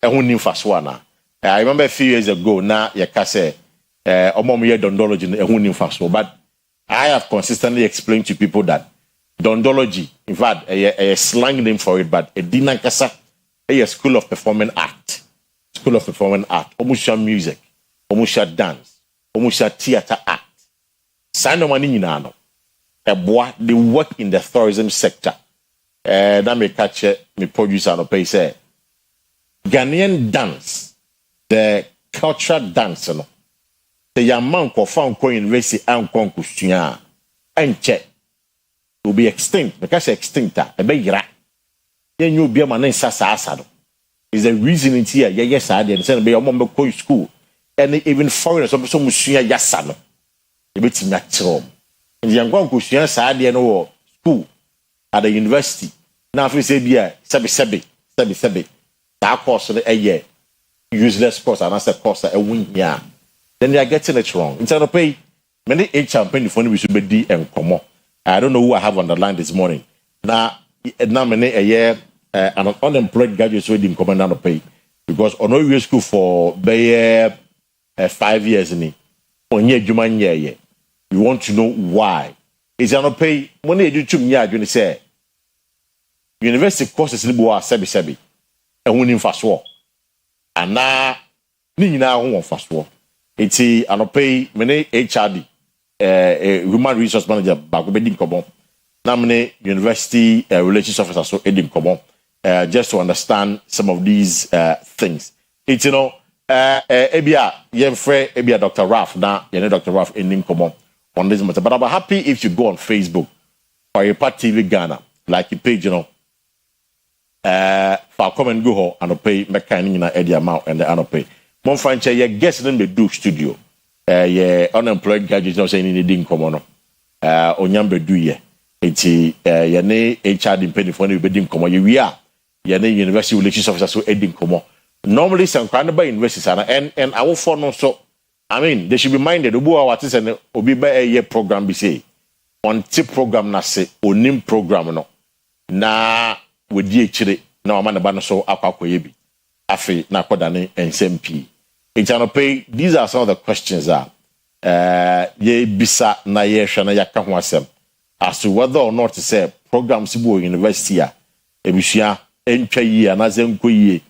Speaker 2: and winning fast war now. I remember a few years ago now you can say omomo dondology and winning fast war, but I have consistently explained to people that dondology, in fact, a slang name for it, but a dinankasa a school of performing art. School of performing art, omusha music, omusha dance, omusha theater art. Sign money no. They work in the tourism sector. That may catch me producer no pay say Ghanaian dance, the cultural dance no. The young man ko found in race and concusia and check will be extinct because extinct a be gra. Then you be a man in Sasa. Is the reason it's here, yes, I did send be a mom go school and even foreigners of some musia yasano. It's natural. And the young one could share no school at the university. Now, if we say, yeah, sebi. That course a year, useless course, and as a course a win, yeah. Then they are getting it wrong. Instead of pay many HR penny for we should be D and come on. I don't know who I have on the line this morning. Now many a year, an unemployed graduate waiting command on pay because on no school for 5 years in it. On year Juman year. We want to know why. Is not pay money you to me when say university courses in Boa sebi and winning fast war. And now ni na won fast war. It's an pay many HRD human resource manager back bedding come now many university relations officer so edim come just to understand some of these things. It's ebia ebia Dr. Ralph now Dr. Ralph ending come on this matter. But I'm happy if you go on Facebook Oyerepa TV Ghana, like the page, for come and go home and pay mechanic in the amount and the anno pay. Mon franchise, your guest in the do studio. Yeah, unemployed graduates not saying anything come on. onyambe duye enti yene HR impedifo na bedi nkomo ye wi a yene university relations officer so edi nkomo normally sankran ba universities and our for no so I mean they should be minded obu a what is an obi ba a program be say on tip program na se onim program no na wedi echire na mama na ba no so akwakoye bi afi na kodane NSMP pay. These are some of the questions that ye bisa na ye hwe na yaka ho asem as to whether or not to say programs bu university a ebusua entwa yi anaze nkoyi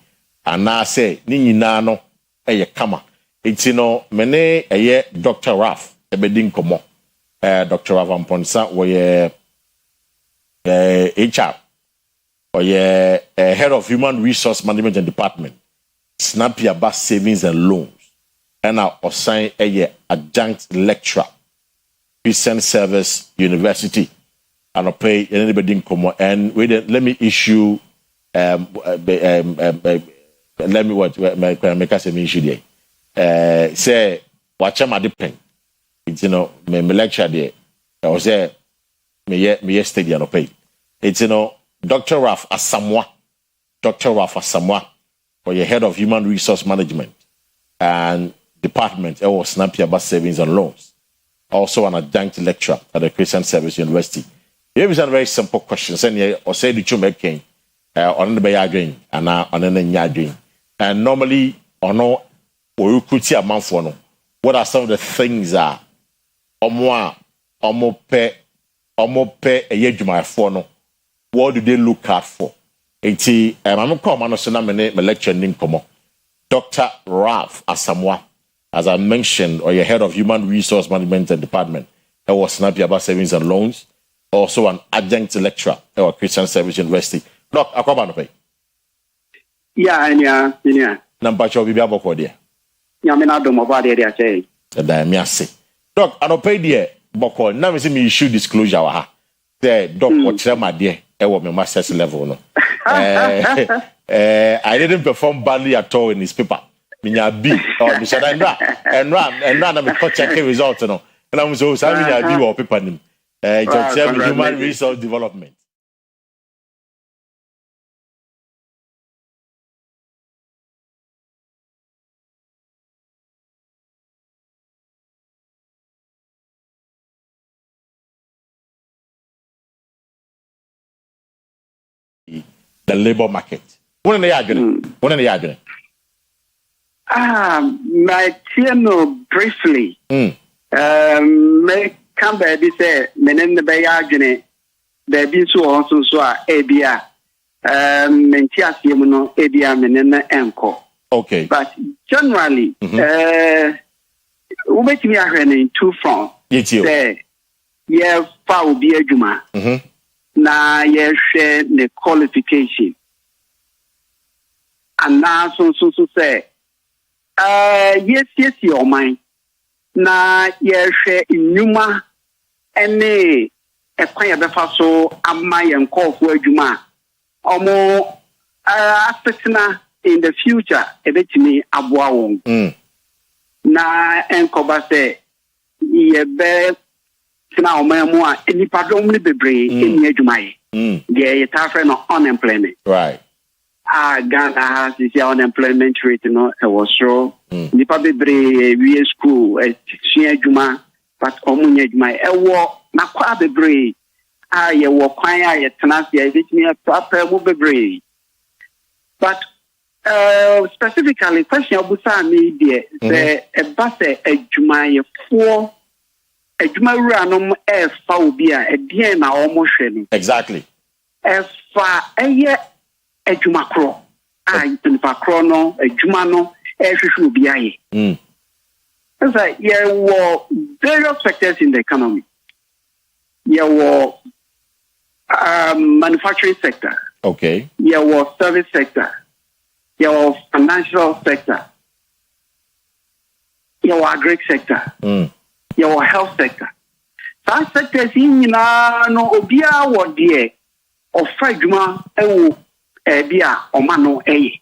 Speaker 2: ana say ni nyina no eye kama enti no mene eye Dr. Raf ebedi nkomo Dr. Raf Amponsa wo ye HR or ye head of human resource management and department Snappy about savings and loans and our assign a adjunct lecturer Christian Service University and I'll pay anybody in common and let me issue let me what make us a issue there say watch my depend it's me lecture there I was there me study and pay it's Dr. Raf Asamoah for your head of human resource management and department, it was snappy about savings and loans. Also an adjunct lecturer at the Christian Service University. Here is a very simple question. Say or say the chumaking on the bayaging and on an yaging. And normally or no or you could see a month for no. What are some of the things that omo pay a yejuma for no? What do they look out for? Eti I'm come on so na me lecture nin komo Dr. Raf Asamoah, as I mentioned, or your head of human resource management and department, that was snappy about savings and loans, also an adjunct lecturer at Christian Service University. Doc, akwa no pay.
Speaker 8: Yeah.
Speaker 2: Number cho bibia boko dia.
Speaker 8: Ya me na do mo ba dia che.
Speaker 2: Da me ase. Doc, anope dia boko na me say me issue disclosure wa ha. Say doc what tell my dear e wo me master's level no. I didn't perform badly at all in his paper. Minya B or Mr. and run I'm check the result no. And I'm so minya B or paper nim. Just human resource development. The labor market. When are they arguing?
Speaker 8: My channel briefly. May come baby say, Menen the Bay arguing, baby so also so ABA, Mentias Yemuno, ABA, Menena Enco.
Speaker 2: Okay.
Speaker 8: But generally, we make me in two fronts. Yeah, foul be a Juma. Na ye share the qualification. And now so say, yes, your mind. Na ye share in Numa any a quite befaso am my and call for Juma. Or more in the future, a bit me abwawong. Na encoba say, ye bear. Now, my more any pardon me be brave in Yajumai. Yeah, it's unemployment.
Speaker 2: Right.
Speaker 8: Ghana has this unemployment rate, it was sure. The public brave, we school, Juma, but Omunyajumai, a war, Nakwa be brave. You walk quiet, Tanasia, it me a proper move brave. But specifically, question of Busa media, the a bus a Jumai 4. Ejumawuranum fa obi a edien na omohwe no
Speaker 2: exactly
Speaker 8: fa eye ejumakro nipa kro no ejuma no ehwehwe obi aye so ye wo various sectors in the economy ye wo manufacturing sector,
Speaker 2: okay,
Speaker 8: ye wo service sector, ye wo financial sector, ye wo agri sector, your health sector. Some sectors in no obia wo de of faduma ewo bia o mano eye.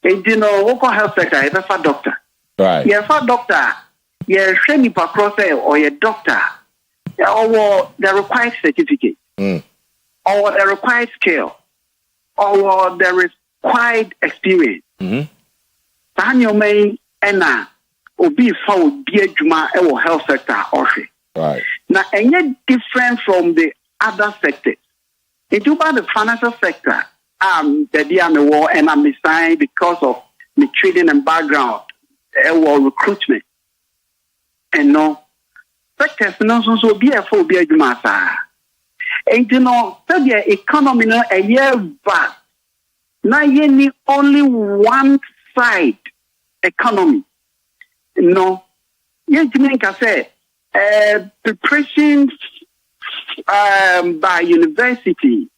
Speaker 8: E no local health sector e be fa doctor.
Speaker 2: Right.
Speaker 8: Ye fa doctor, ye hwe nipa cross or ye doctor. or the required certificate, or the required skill, or the required experience. Daniel May and Obi found be a Juma or health sector or
Speaker 2: right.
Speaker 8: Now, and yet different from the other sectors. It's about the financial sector. The day I'm a war and I'm signed because of the trading and background, or recruitment. And no, sectors no so be a full be a Juma. And you know, the economy no a year back. Now you need only one side economy. No, yes, I say preparation by university.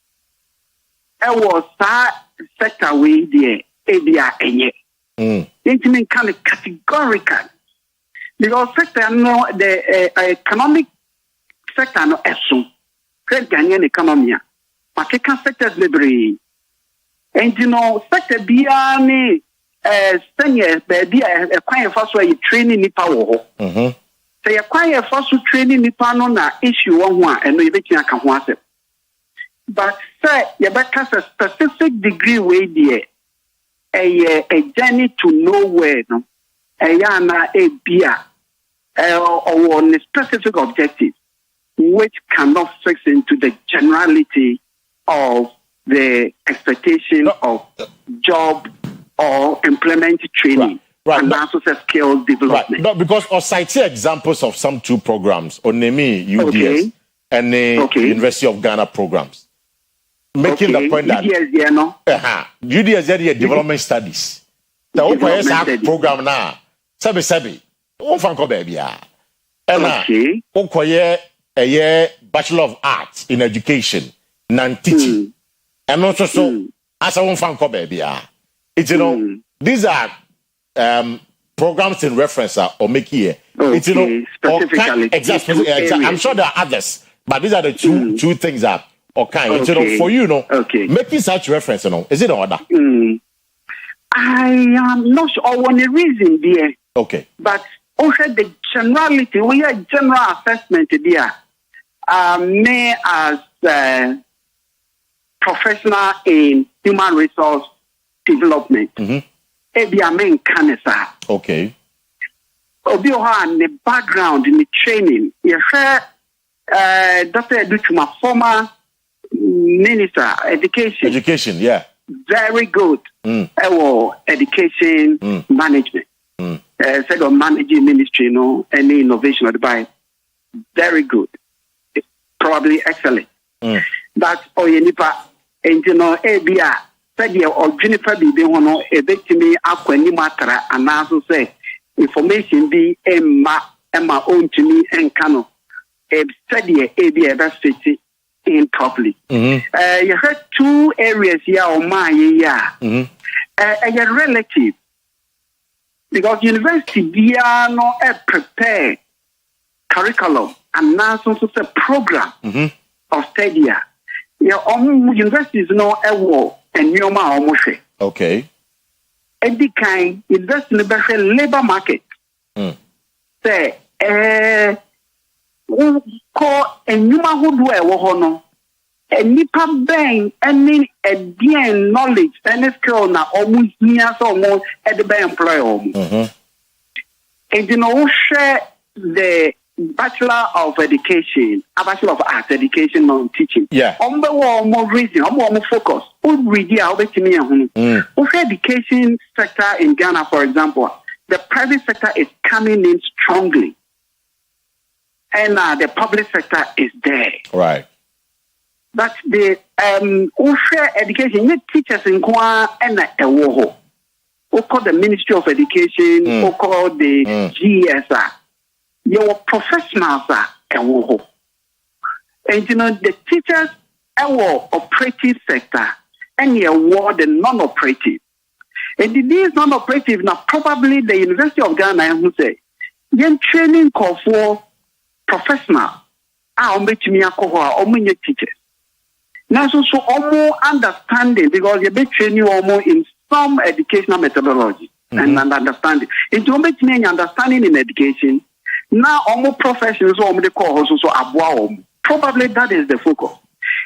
Speaker 8: It was that sector way there, ABA and yet. Kind of categorical because sector no the economic sector no eso. Great Ghanaian economy. Market sectors library. And you know, sector beyond senior baby a quiet first way training nipa wo. Say a quiet first training nipa no na issue one and no yebeti aka ho asem. But say you better a specific degree way there a journey to nowhere no. Yana a beer or on a specific objective which cannot fix into the generality of the expectation of job or implement training and also skill development.
Speaker 2: No, because I cite examples of some two programs, ONEMI, UDS, and the University of Ghana programs. Making the point that UDS is development studies. The OPS program now, Sabi, Ofanko baby. And Okoye a year Bachelor of Arts in Education, non-teaching. And also so as a Ofanko baby. It's these are programs in reference or make here. It's specifically. I'm sure there are others, but these are the two things that it's for you making such reference, is it order?
Speaker 8: I am not sure on the reason there.
Speaker 2: Okay.
Speaker 8: But also the generality, we have general assessment there. Me as professional in human resource development. Main cancer.
Speaker 2: Okay.
Speaker 8: Obi on the background in the training. You heard Dr. Edutuma, former minister education.
Speaker 2: Education, yeah.
Speaker 8: Very good. Education management. Said of managing ministry, any innovation of the Bible. Very good. Probably excellent. But Oyerepa, and ABR. Said you or Juniper be one a victim Akua Asiedua and also say information be Emma own to me and Kano. A study ABA city in properly. You heard two areas here on my year. A relative because university be no prepare curriculum and now also a program of study. Your universities know a war. And you almost
Speaker 2: okay.
Speaker 8: Every kind invest in the labor market. Say, call a new who do a wohono. A nipa bang any a DN knowledge and skill na almost near so more at the bank employer. And share the Bachelor of Education, a Bachelor of Arts Education, non-teaching.
Speaker 2: Yeah.
Speaker 8: More reason, more focus. Education sector in Ghana, for example, the private sector is coming in strongly, and the public sector is there.
Speaker 2: Right.
Speaker 8: But the education, you teachers in Kwa and a woho. We call the Ministry of Education, we call the GSR. Your professionals are a woho. And the teachers our operative sector and the award the non-operative. And these non-operative now probably the University of Ghana who say, yen training call for professional. Teachers. Now so almost understanding because you be training almost in some educational methodology and understanding. It's almost understanding in education.
Speaker 14: Now, almost professionals, they call also so abwa. Probably that is the focus.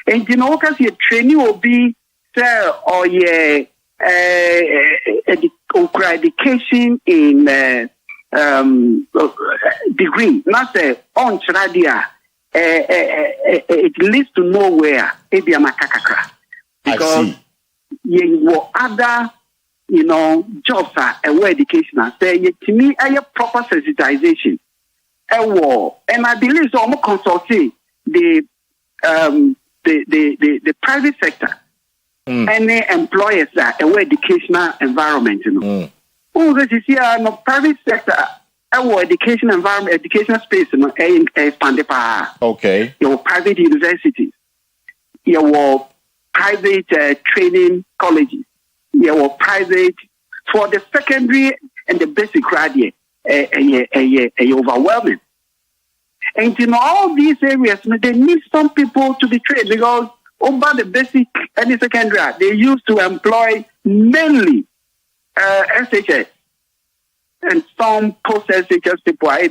Speaker 14: And you know, because your training will be there or your education in degree, not the on tradia. It leads to nowhere. Because you will other, you know, jobs are aware education. Say to me, a proper sensitization. And I believe so. I'm consulting the private sector. Any employers are aware educational environment. You know, this is here no private sector. Our education environment, educational space, you know, expanded.
Speaker 2: Okay.
Speaker 14: Your private universities, your private training colleges, your private for the secondary and the basic graduate, overwhelming. And you know, all these areas, they need some people to be trained because over the basic and the secondary, they used to employ mainly SHS. And some post-SHS people are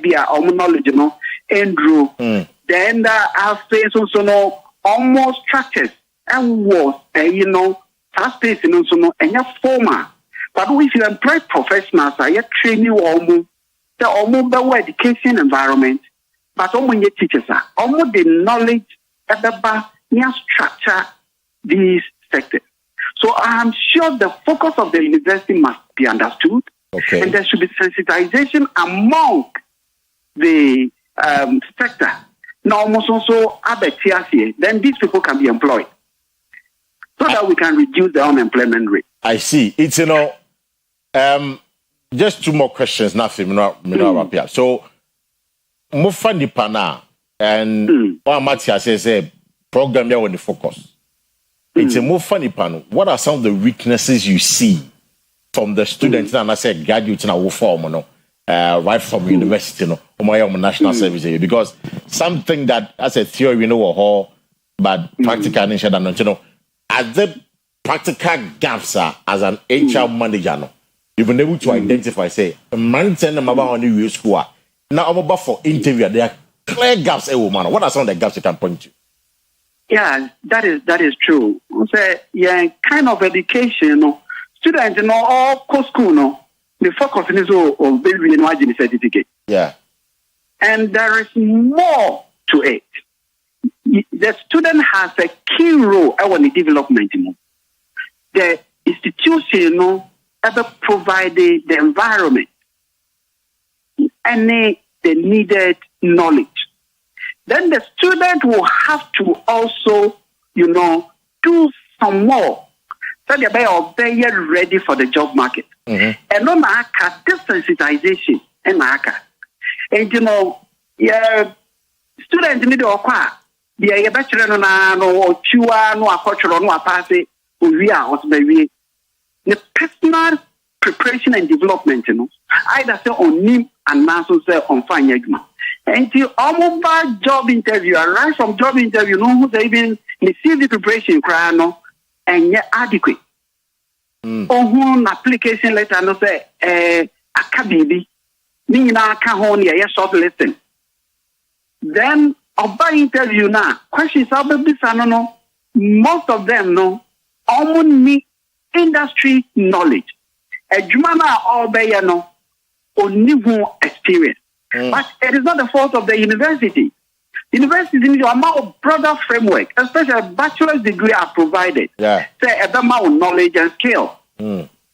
Speaker 14: knowledge, you know, Andrew. Then I've faced also no almost structures and was, you know, fast paced and also no, and your former. But if you employ professionals, you training almost the almost better education environment, but almost your teachers are almost the knowledge about near structure these sectors. So I'm sure the focus of the university must be understood.
Speaker 2: Okay.
Speaker 14: And there should be sensitization among the sector. Now, almost also other tiers here, then these people can be employed so that we can reduce the unemployment rate.
Speaker 2: I see. It's, you know, just two more questions. Nothing, here. So, Mufandi Pana and Matia says, program here on the focus. It's a Mufandi Pana. What are some of the weaknesses you see from the students and I said graduates in our form, right from university, national service, because something that as a theory we know but practical nature and you know, as the practical gaps are as an HR manager, you've been able to identify, say, a man send them about on the school. Now I'm about for interview, there are clear gaps, woman. What are some of the gaps you can point to?
Speaker 14: Yeah, that is true. Say, yeah, kind of education, students, you know, all school, no, the focus is on building certificate.
Speaker 2: Yeah.
Speaker 14: And there is more to it. The student has a key role in the development. The institution, you know, ever provided the environment and the needed knowledge. Then the student will have to also, you know, do some more. So they are very ready for the job market. And no matter this sensitization and you know, yeah, students need to acquire the bachelor no chua no cultural no pass it we are the personal preparation and development, you know, either say on NIM and also say on fine. And the almost job interview, right from job interview, no who's even receive the preparation no and yet adequate. On application letter no say akabibi ni na ka ho ne short listing. Then about interview now questions about this no most of them no almost need industry knowledge. Ejumana obey no only experience. But it is not the fault of the university. Universities need a more broader framework, especially a bachelor's degree are provided.
Speaker 2: Yeah.
Speaker 14: Say a more knowledge and skill.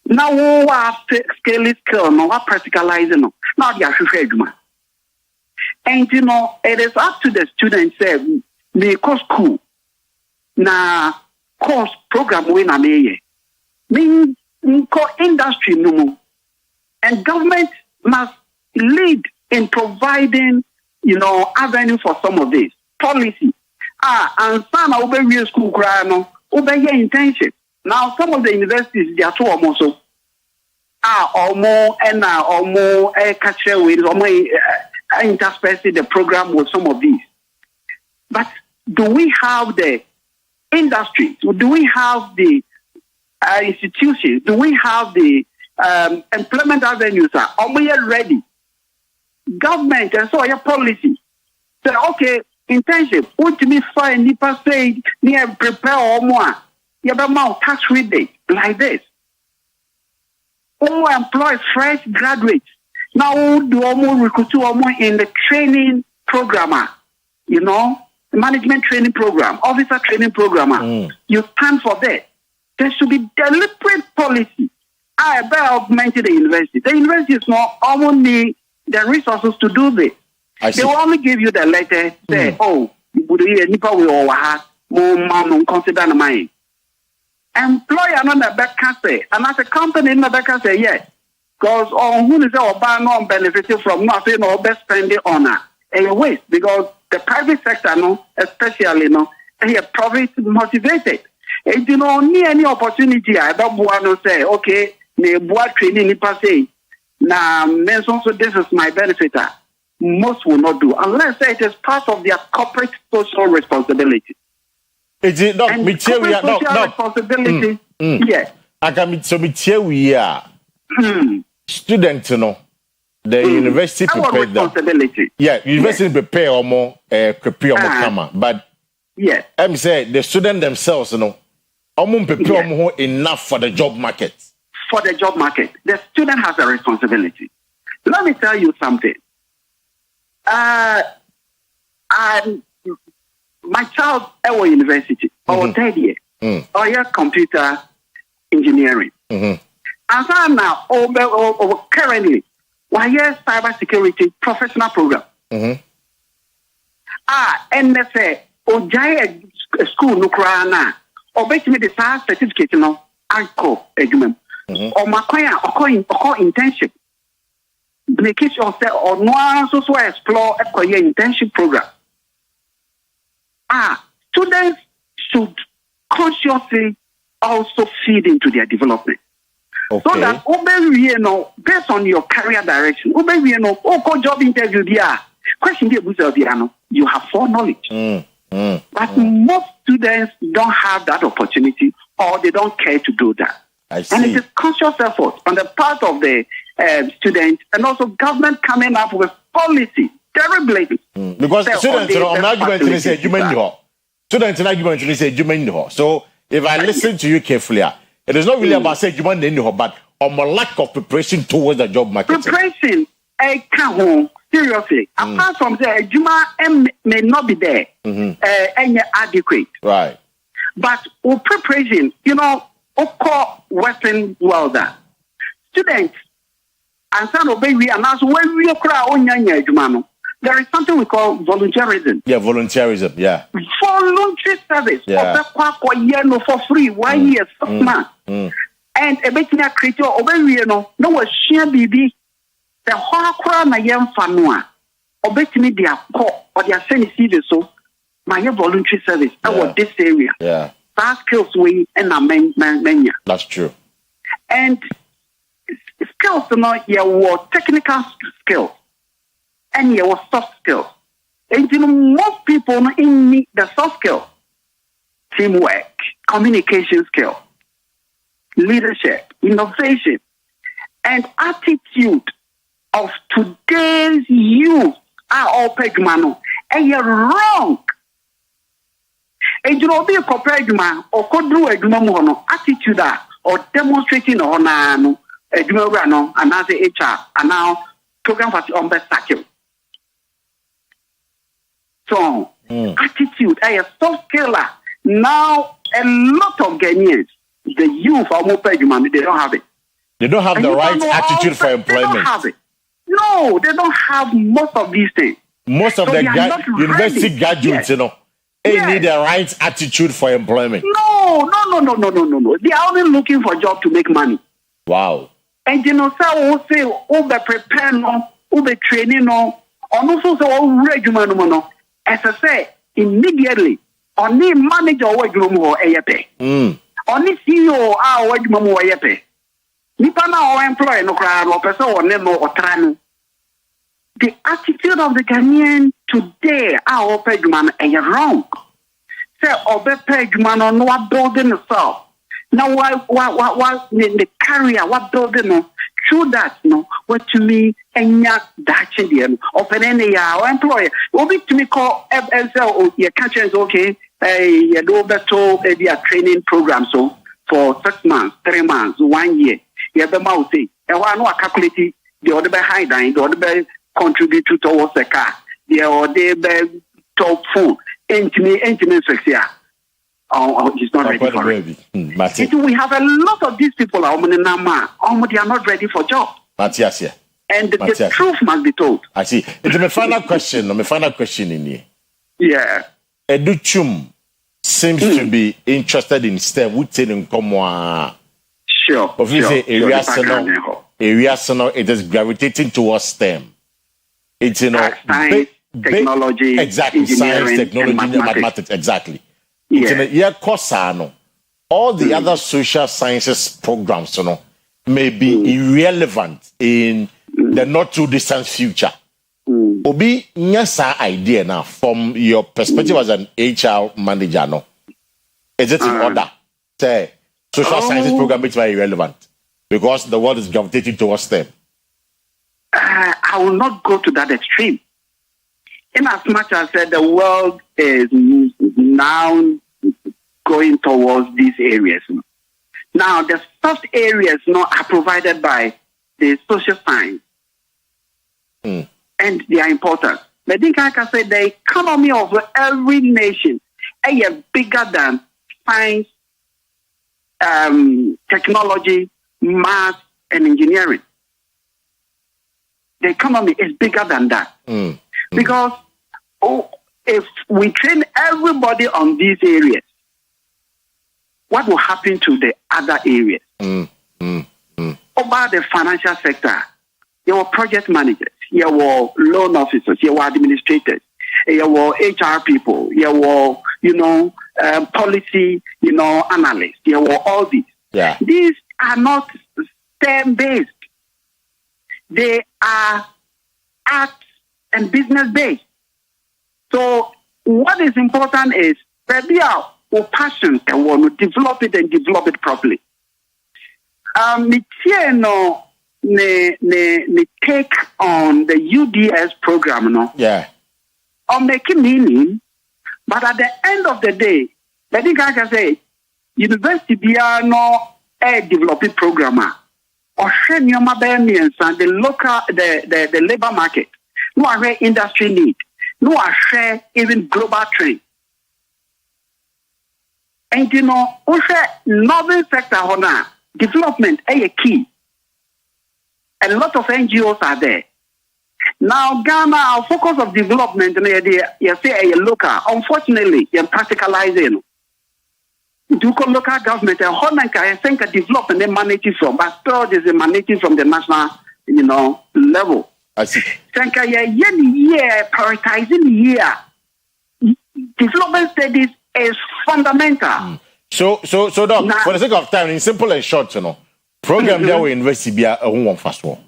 Speaker 14: Now we have scaling skill, no, we practicalizing, no. Now they are and you know, it is up to the students say, me course school, na course program we na me mean industry no, and government must lead in providing, you know, avenue for some of this policy. And some over school grano, over your intention. Now, some of the universities they are too almost or more and or more catcher with or more interspersing the program with some of these. But do we have the industry? Do we have the institutions? Do we have the employment avenues? Are we ready government and so your policy. So okay, internship. What to me fine? Nipa say near prepare or more. You have a tax rebate like this. All employ fresh graduates. Now do almost recruit almost in the training programmer. You know, management training program, officer training programmer. You stand for that. There should be deliberate policy. I better augment the university. The university is not almost need the resources to do this. They will only give you the letter, say, oh, nipa we all have more man consider the money. Employer another back can say, and as a company in the back can say, yes. Because on who is our ban non benefiting from nothing or best spending on a waste because the private sector, no, especially no, they are profit motivated. And you know, need any opportunity, I don't want to say, okay, me board training nipa say, now so this is my benefit. Most will not do unless it is part of their corporate social responsibility.
Speaker 2: Is it not me
Speaker 14: responsibility? Yes.
Speaker 2: I can so we are students, you know. The university prepare them. Yeah, university prepare or more prepare more camera. But
Speaker 14: yes,
Speaker 2: I'm say the students themselves, you know, prepare more enough for the job market.
Speaker 14: For the job market, the student has a responsibility. Let me tell you something. My child at university, or third year, or yeah, computer engineering. And so now, currently, why yes, cybersecurity professional program. And they say, oh, giant school no crana, or basically the SaaS certificate, you know, ANCO agreement, or my or internship. Make it yourself or no one also explore a career internship program. Students should consciously also feed into their development. Okay. So that you know, based on your career direction, you know, job interview question you have foreknowledge. But most students don't have that opportunity or they don't care to do that. And it is conscious effort on the part of the students and also government coming up with policy, terribly.
Speaker 2: Because students are an argument to say, students an argument to say, so if I listen to you carefully, it is not really about saying you want but on a lack of preparation towards the job market.
Speaker 14: Preparation, seriously. Apart from that, Juma may not be there, any adequate.
Speaker 2: Right.
Speaker 14: But with preparation, you know, Western world, students, and some of baby, and also when we cry on Jumano, there is something we call volunteerism.
Speaker 2: Yeah, volunteerism, yeah.
Speaker 14: Voluntary service.
Speaker 2: Yeah.
Speaker 14: For free, 1 year, 6 months. And a bit of creature, you know, no one share baby. The whole crowd, my young fanua, or bet me their call or their sending CV so my voluntary service about this area.
Speaker 2: Yeah.
Speaker 14: That skills we and mania.
Speaker 2: That's true.
Speaker 14: And skills, you know, your technical skills and your soft skills. And you know, most people in need the soft skills, teamwork, communication skills, leadership, innovation, and attitude of today's youth are all pegmano. And you're wrong. And you know, be a pegman or could do a gnomono attitude or demonstrating on a gnomano, and as a HR, and now program for the best statue. So, attitude, a soft skiller. Now, a lot of Ghanaians, the youth are more pegman, they don't have it.
Speaker 2: They don't have the right attitude for employment.
Speaker 14: They don't have it. No, they don't have most of these things.
Speaker 2: Most of the university graduates, you know, they need the right attitude for employment.
Speaker 14: No. They are only looking for a job to make money.
Speaker 2: Wow.
Speaker 14: And you know, so say, be prepared, be training, or also so regular, no. As I say, immediately, only manager or AYP. Only CEO or AYP. Nipana or employee no crowd or person or nemo or trano. The attitude of the Ghanaian today, our pegman, is wrong. Say, obe pegman on what building itself. Now, why the carrier, what building, no, through that, no, what to me, enya dachi dem open ya o employer obi tumi call FSL your catch is okay you do better a training program so for 6 months 3 months 1 year you be ma say e wa no calculate the other be high down the other be contribute towards the car the other be top food intimate sex here. Oh, he's not ready for it. We have a lot of these people they are not ready for job.
Speaker 2: Matthias, yeah.
Speaker 14: And the truth must be told.
Speaker 2: I see. It's my final question. My final question in here.
Speaker 14: Yeah.
Speaker 2: Educhum seems to be interested in STEM. We tell him come on.
Speaker 14: Sure.
Speaker 2: But we say area it is gravitating towards STEM. It's
Speaker 14: science, technology,
Speaker 2: exactly. Science, technology, and mathematics. Exactly. Yeah. All the other social sciences programs, may be irrelevant in the not too distant future. Obi, yes, idea now from your perspective as an HR manager, no? Is it in order? Say, social sciences program is very irrelevant because the world is gravitating towards them.
Speaker 14: I will not go to that extreme. In as much as the world is now going towards these areas. Now, the soft areas are provided by the social science. And they are important. But I think I can say the economy of every nation is bigger than science, technology, math, and engineering. The economy is bigger than that. Because if we train everybody on these areas, what will happen to the other areas? About the financial sector, there were project managers, there were loan officers, there were administrators, there were HR people, there were, policy, analysts, there were all these.
Speaker 2: Yeah.
Speaker 14: These are not STEM-based. They are arts and business-based. So what is important is that they are passion and want to develop it and develop it properly. Me take on the UDS program,
Speaker 2: Yeah.
Speaker 14: I'm making meaning, but at the end of the day, I think I can say, university be a developing programmer or share the local the labor market. No are industry need. No are share even global trend. And also northern sector development is a key. A lot of NGOs are there. Now Ghana, our focus of development, you say a local. Unfortunately, you're practicalizing. Do local government and I think a development they manage it from, but still there's a managing from the national, level.
Speaker 2: I see.
Speaker 14: Think prioritizing here. Development studies is fundamental.
Speaker 2: So, Doc, for the sake of time, in simple and short, program there we invest be a one fast one.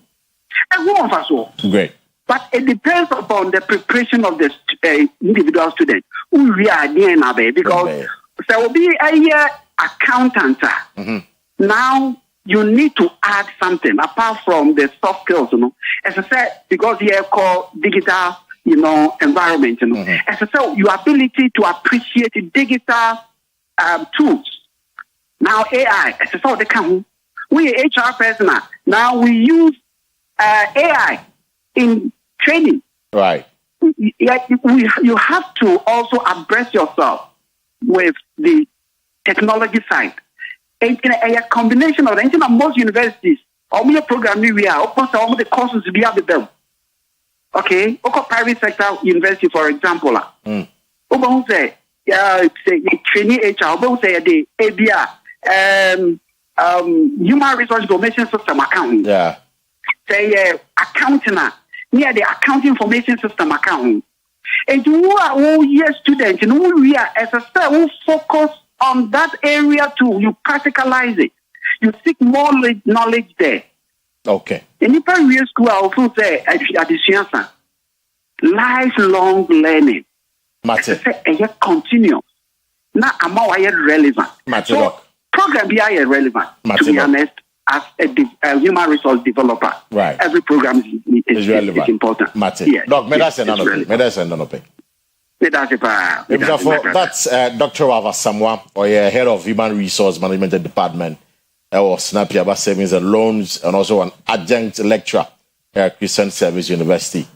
Speaker 2: Great.
Speaker 14: But it depends upon the preparation of the individual student. Who we are there because there will be a year accountant. Now you need to add something apart from the soft skills, As I said, because you call digital, environment, As I said, your ability to appreciate digital tools. Now AI, as I said, they come. We HR personnel. Now we use AI in training.
Speaker 2: Right.
Speaker 14: You have to also address yourself with the technology side. A combination of most universities, all your program we are, of course, all the courses we have with them. Okay, private sector university, for example, say training HR, say the ABR, human resource information system accounting.
Speaker 2: Yeah.
Speaker 14: Say accounting, near the accounting information system accounting. And who are all year students, and who we are as a staff who focus on that area too. You practicalize it. You seek more knowledge there.
Speaker 2: Okay.
Speaker 14: In the school, I also say at the science, lifelong learning.
Speaker 2: Matter.
Speaker 14: Continue. Now I'm relevant.
Speaker 2: Matter.
Speaker 14: So program be relevant. To be honest, as a human resource developer,
Speaker 2: right?
Speaker 14: Every program is relevant. Is important.
Speaker 2: Martin.
Speaker 14: Yes.
Speaker 2: Doc, that's Dr. Wava Samwa, or head of Human Resource Management Department, or Snappy about Savings and Loans, and also an adjunct lecturer at Christian Service University.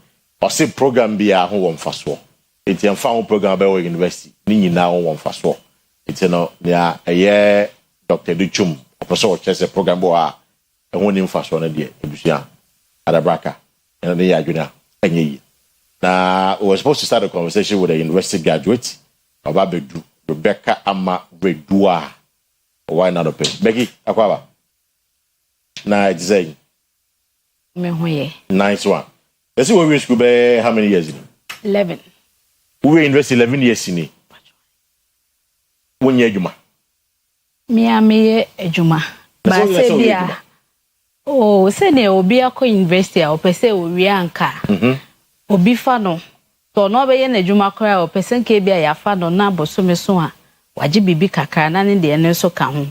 Speaker 2: Or say program be a home fast war. It's a found program by university. Nini now one fast war. It's a year Dr. Duchum, Professor Chess program boa, and one in fast one a day, Adabraka, and the Yaguna, and ye. Now, we were supposed to start a conversation with a university graduate of Abedu, Rebecca Ama Redua. Why not open? Becky, Aquaba. Now it's saying, nice one. Let's see what we school be how many years in
Speaker 15: 11.
Speaker 2: We invest 11 years in it. 1 year Juma.
Speaker 15: Me Juma. But say oh, say ne obi akọ university a opese owi anka. Obi fa no. To no be ye na Juma kora opese nke bia ya fa no na bosome so a waje bibi kakra na ne de ne so ka ho.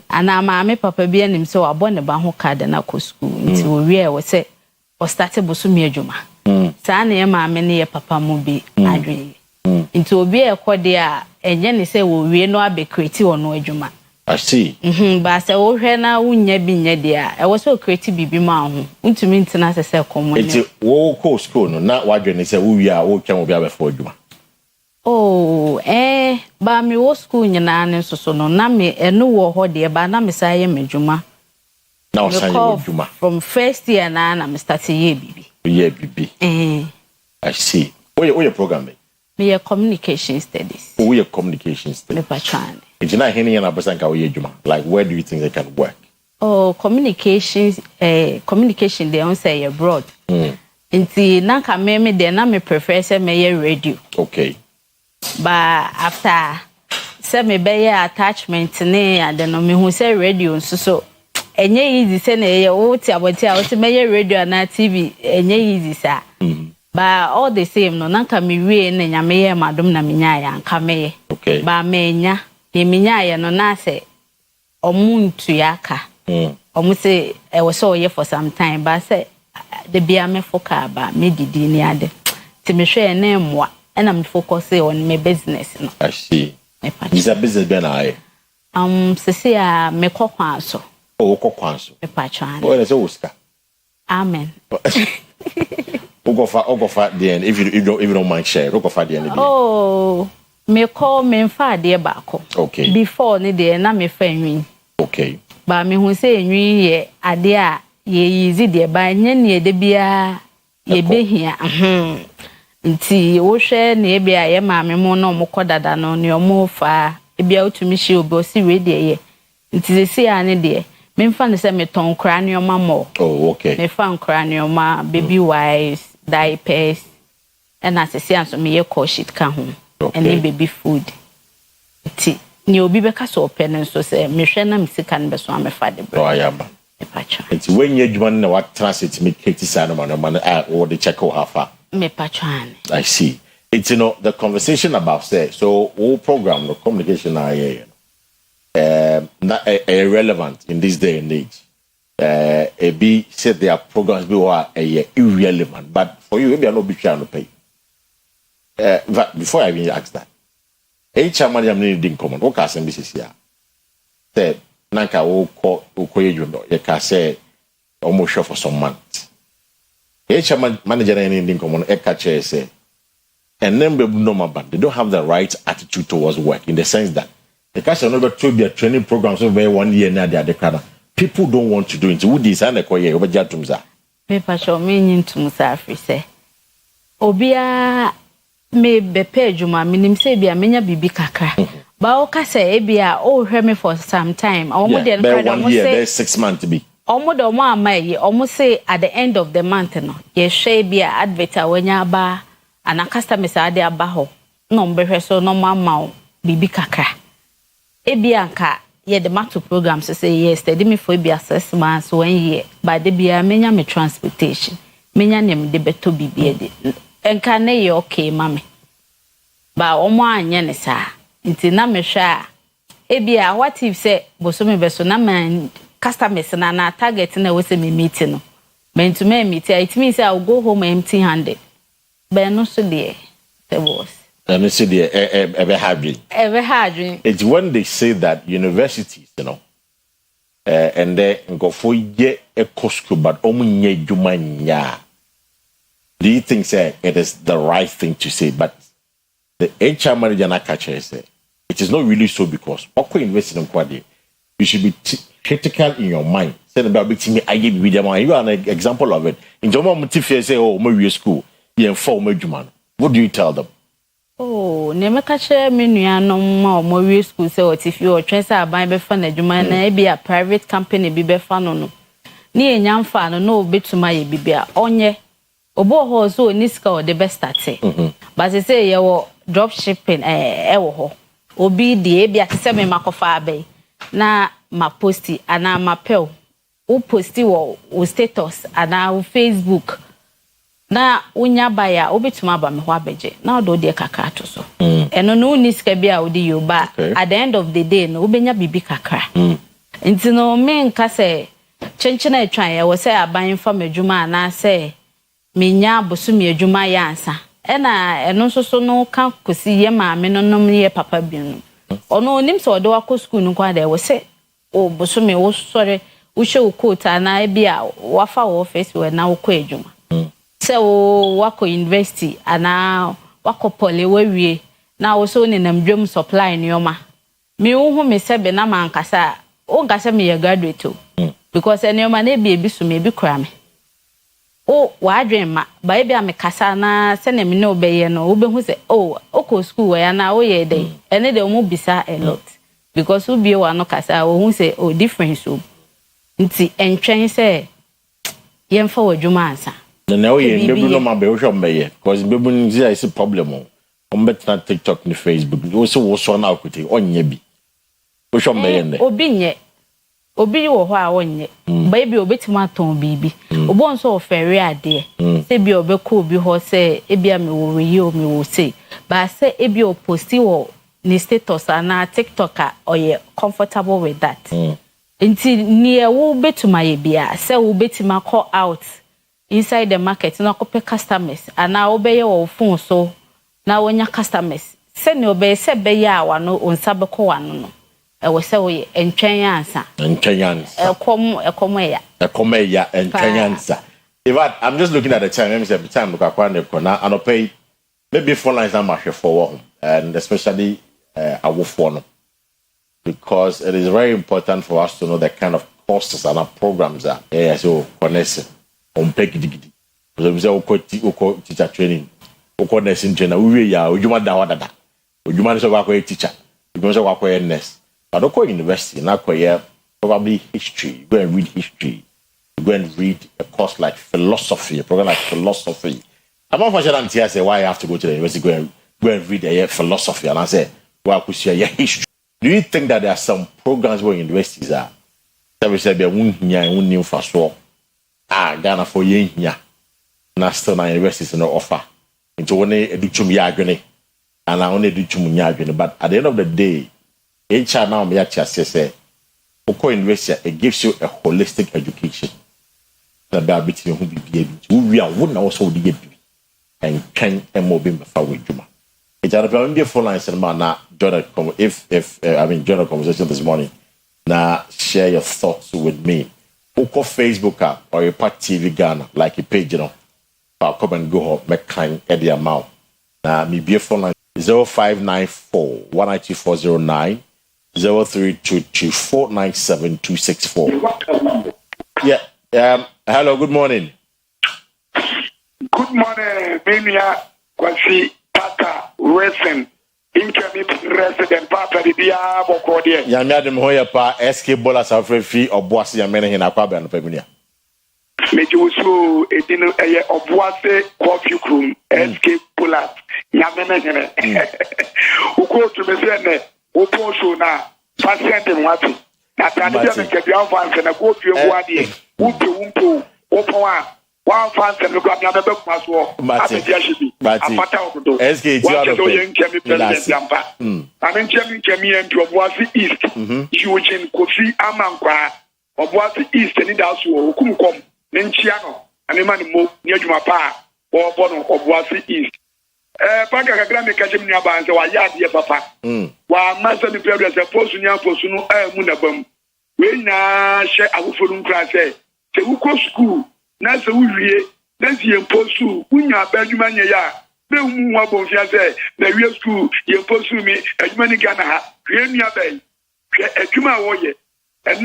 Speaker 15: Ana maame papa bia nim se wabọ ne ba ho card na ko school. Nti owi e we say o start bosome adwuma. Sa na ye maame ne ye papa mu bi adwe. Nti obi e kode a enye ne se wo wie no abecreate wono adwuma.
Speaker 2: I see.
Speaker 15: Ba se wo hwe na wunya bi nya dia e wo so create bibi ma ho. Untumi ntina se komo ne.
Speaker 2: Nti wo ko school no na wadwe ne se wo wie a wo twan obi abefo adwuma.
Speaker 15: Oh, ba mi wo school nyina ne so no na me eno wo ho de ba na me sa ye medwuma.
Speaker 2: Na o san ye medwuma.
Speaker 15: From first year na me start ye bibi.
Speaker 2: Ye bibi. I see. What your program be?
Speaker 15: Me communication studies.
Speaker 2: Oh, your communication studies.
Speaker 15: Me patron.
Speaker 2: It's not any other person can we juma. Like where do you think they can work?
Speaker 15: Oh, communication they don't say abroad. Inti na ka me de na me prefer say me radio.
Speaker 2: Okay.
Speaker 15: But after say me be attachment ne and no me hu say radio so enye easy say na ye o ti aboti a o ti me radio na TV enye easy sa. But all the same no na ka me wie na nya me ye madom na me nya ya nka me.
Speaker 2: Okay.
Speaker 15: Ba me nya me nya ya no na say omuntu yaka. Omu say e was so here for some time but say the bia me foka ba me didi ni ade. Ti me hwe na emwa and I'm focusing on my business. No.
Speaker 2: I see. Is a business ben I?
Speaker 15: Sisi a me kokwanso.
Speaker 2: Oh, kokwanso.
Speaker 15: Me patron.
Speaker 2: Oh, let's Oscar.
Speaker 15: Amen.
Speaker 2: Ogofa the end if you don't mind share. Ogofa the end.
Speaker 15: Oh, me call me fa de baako.
Speaker 2: Okay.
Speaker 15: Before ni de na me fa nwin.
Speaker 2: Okay.
Speaker 15: Ba me hu say nwin ye ade a ye easy de ba nya ne de bia ye behia. Nti wo hwe na e bia ye maame mo no mo kodada no ne omo fa e bia otumi hye obi o si we de ye nti sesi a ne de me mfa ne se me ton kra ne oma mo.
Speaker 2: Oh, okay.
Speaker 15: Me fa kra ne oma baby wipes, diapers and asesi anso me ye call sheet ka ho and baby food. Nti ni obi be ka so open so se me hwe na me sika ne be so amefa de bro.
Speaker 2: Oh, ayaba. It's when you dwan na what transit me kiti sana man or the check or hafa.
Speaker 15: Me patron.
Speaker 2: I see. It's the conversation about say so all program the communication are not irrelevant in this day and age. A B said their programs be irrelevant, but for you maybe I no be trying to pay. But before I even ask that, chairman am needing common. What can be here? Said Nanka will call you can say almost sure for some months. Manager anything common catcher say and then they don't have the right attitude towards work in the sense that the cash number 2 be a training programs over 1 year now they are the people don't want to do it. Would design a coyer over Jatumza? Paper show
Speaker 15: meaning to Musafri say Obia may be page my minim say be a menya bibi kakra. But okay say ebia oh hear me for some time. Almost
Speaker 2: 1 year, there's 6 months to be.
Speaker 15: Almost the one may almost say at the end of the month no ye share be advert when ya ba and a customer say dey abaho no be so no mama bibi kakra e bia nka ye the matter program say yes steady me for be 6 months 1 year but the bia menya me transportation menya nem de beto bibi de enka na ye okay mame ba omo anya ne sa nti na me hwa e bia what if say boso me beso na man customers na target na we say me meeting no men to me meet it means I will go home empty handed but no so there was
Speaker 2: and so there ever hardly it's when they say that universities and they go for ye a school but only jumanya. Do you think say it is the right thing to say? But the HR manager na catcher say it is not really so because Akua investing in Kwadi, you should be critical in your mind. Say about big team, I give you you are an example of it. In Joma Mutifia say, oh, my school, you inform Juman. What do you tell them?
Speaker 15: Oh, never catch me no more school say what if you are transfer buy be fan Juman na be a private company be fan no. Ni enyam fan no be to my bibia onye. Obo ho so niska o the best start. But they say you drop shipping ewo ho. Obi di e bia se me makofa abai na ma posti ana ma pel o posti wo status ana o Facebook na unya baya obetuma ba me ho abeje na odo de kakra to so eno no niska bia odi yoba at the end of the day no obenya bibi kakra nti no me nka se chenchena etwan ye wo se aban fa madwuma na se menya bosumi adwuma ya ansa ena eno so no ka kosi ye maame no nom ye papa bienu ono onim so odo akọ school no kwa da we se o bosumi wo sore wo hwe wo quota na bia wafa wo office we na wo kọ adwuma se wo wako university ana wako pole wawie na wo so ni namdwam supply nioma me wo me se be na mankasa o nkasa me ye graduate because nioma na bia bi so me bi kra me o wadwen ma ba bia me kasa na se na me no be ye no wo be hu se oko school we na wo ye dey ene de mo bisa a lot because wo bia wa no kasa wo hu se difference o nti entwen se ye mfa wadwuma ansa
Speaker 2: na we bebu no ma be wo hwe mbeye because bebu nzi is a problem on better TikTok ni Facebook wo so na akuti onye bi wo hwe mbeye ne obi wo ho a wonye ba bi obetima ton bibi obo nso ofere ade se bi obekọ obi ho se ebia me wo yi o me wo se ba se ebi o posti wo ni status na TikTok oye comfortable with that nti ni wo betuma ye bia se wo betima call out inside the market na kope customers ana obeye wo phone so na wonya customers se ni obeye se be ya wa no onsa be ko wa no we say we entwen ansa ekomeya entwen ansa. I'm just looking at the time. Let me say the time look at the corner and pay maybe 4 lines I'm actually for and especially our phone because it is very important for us to know the kind of courses and our programs are so connect on pay gidi so we say oko teacher training oko nursing training we ya ojuma da wadada ojuma so kwa teacher ojuma so kwa nurse. But Akua University, now probably history. Go and read history. Go and read a course like philosophy, a program like philosophy. I'm not sure until I say why I have to go to the university. Go and read a philosophy, and I say, well, I could see a history. Do you think that there are some programs where universities are? That we say be new for sure. Ghana for year. Now still na universities no offer. Into one educhum yagene, and I only educhum yagene. But at the end of the day. HR now me actually say Akua University it gives you a holistic education. Na ba biti hu bibia bi. We are one also the bi. And can MOB me fa wadwuma. It are be be phone lines na join join a conversation this morning. Now share your thoughts with me. Oko Facebook app or your Part TV Ghana like a page I'll come and go home make kind at the amount. Now me be phone line 0594 192409 0322497264. Yeah. Hello. Good morning.
Speaker 16: Good morning, Minia Kwesi Tata Resin. Incoming resident Papa the Bia Bokodia.
Speaker 2: Yamiadem Hoyapa SK Bola Safrefi or Boissy and Menahin Aquaba and Peminia.
Speaker 16: Mejusu Edino of Boise Coffee Room SK Bola Yamena. Who go to the Opo show na patient and what na tradition ke bi fans na go fie go ade umpo opo one fans no go bia be kwa so abedia shibi afata odo
Speaker 2: SK ti ado
Speaker 16: pe president yampa and nchemi ntu obuasi east Eugene Kofi Amankwa Obuasi East ni da so okumkom ne nchia no ane ma ne mo ne adwuma pa bo no Obuasi East panga kakra me kajem ni aba nse wa ya de papa wa masa ni period se posu ni aposu no mu na bam we na hye agofo no nkra se wuko school na se wuwie na si emposu unya ba adwuma nya ya be mu wa bo fia se na wie school ye posu mi adwuma ni Ghana ha hwe nua bai adwuma wo ye and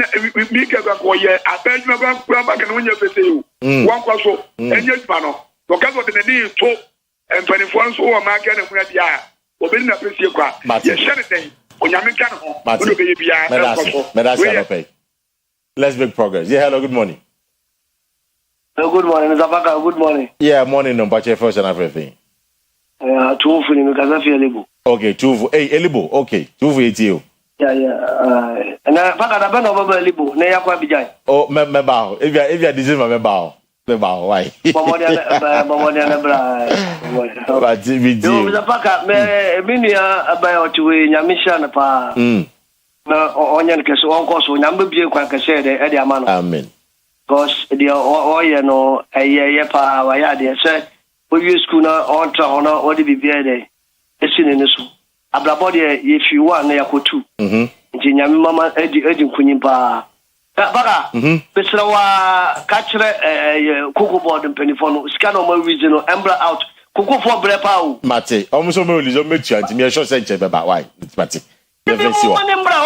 Speaker 16: mi ka ko ye abadwuma ba kura ba kana wonya fete yo wan kwa so enye adwuma no to ka so de ni to empanifoɔ nso wɔ maa kɛ ne ho adi a obɛni na pɛsie kwa yɛhyɛ ne dɛn onyame ka ne ho wode bɛyɛ biara
Speaker 2: let's make progress. Yeah, hello, good morning.
Speaker 17: Good morning, Mr. Baka, good morning.
Speaker 2: Yeah, morning, no, but first and everything.
Speaker 17: Tuufu ni mikasafi Elibo.
Speaker 2: Okay, Tuufu. Hey, Elibo, okay. Tuufu eti.
Speaker 17: Yeah. Na Baka na bana baba Elibo, na yakwa bijai.
Speaker 2: Oh, me bao. If you disease me bao. Me bao, why?
Speaker 17: Bomodi na bra.
Speaker 2: But we do.
Speaker 17: Yo, Mr. Baka, me ni abayo tuwe nyamisha na pa. Na onye nkeso onkoso nyambe bie kwa kese de e de amano.
Speaker 2: Amen.
Speaker 17: Because the oye no ye pa wa ya de se we school na on tra ona odi bibia de esine ne so ablabo de ye fi one na yakotu nti nyame mama edi nkunyimpa baka besra wa kachre kuku board mpenifo no scan o ma region no embra out kuku for brepa o
Speaker 2: mate omuso me olizo metu anti me sure say nche beba why mate
Speaker 17: ye fancy wa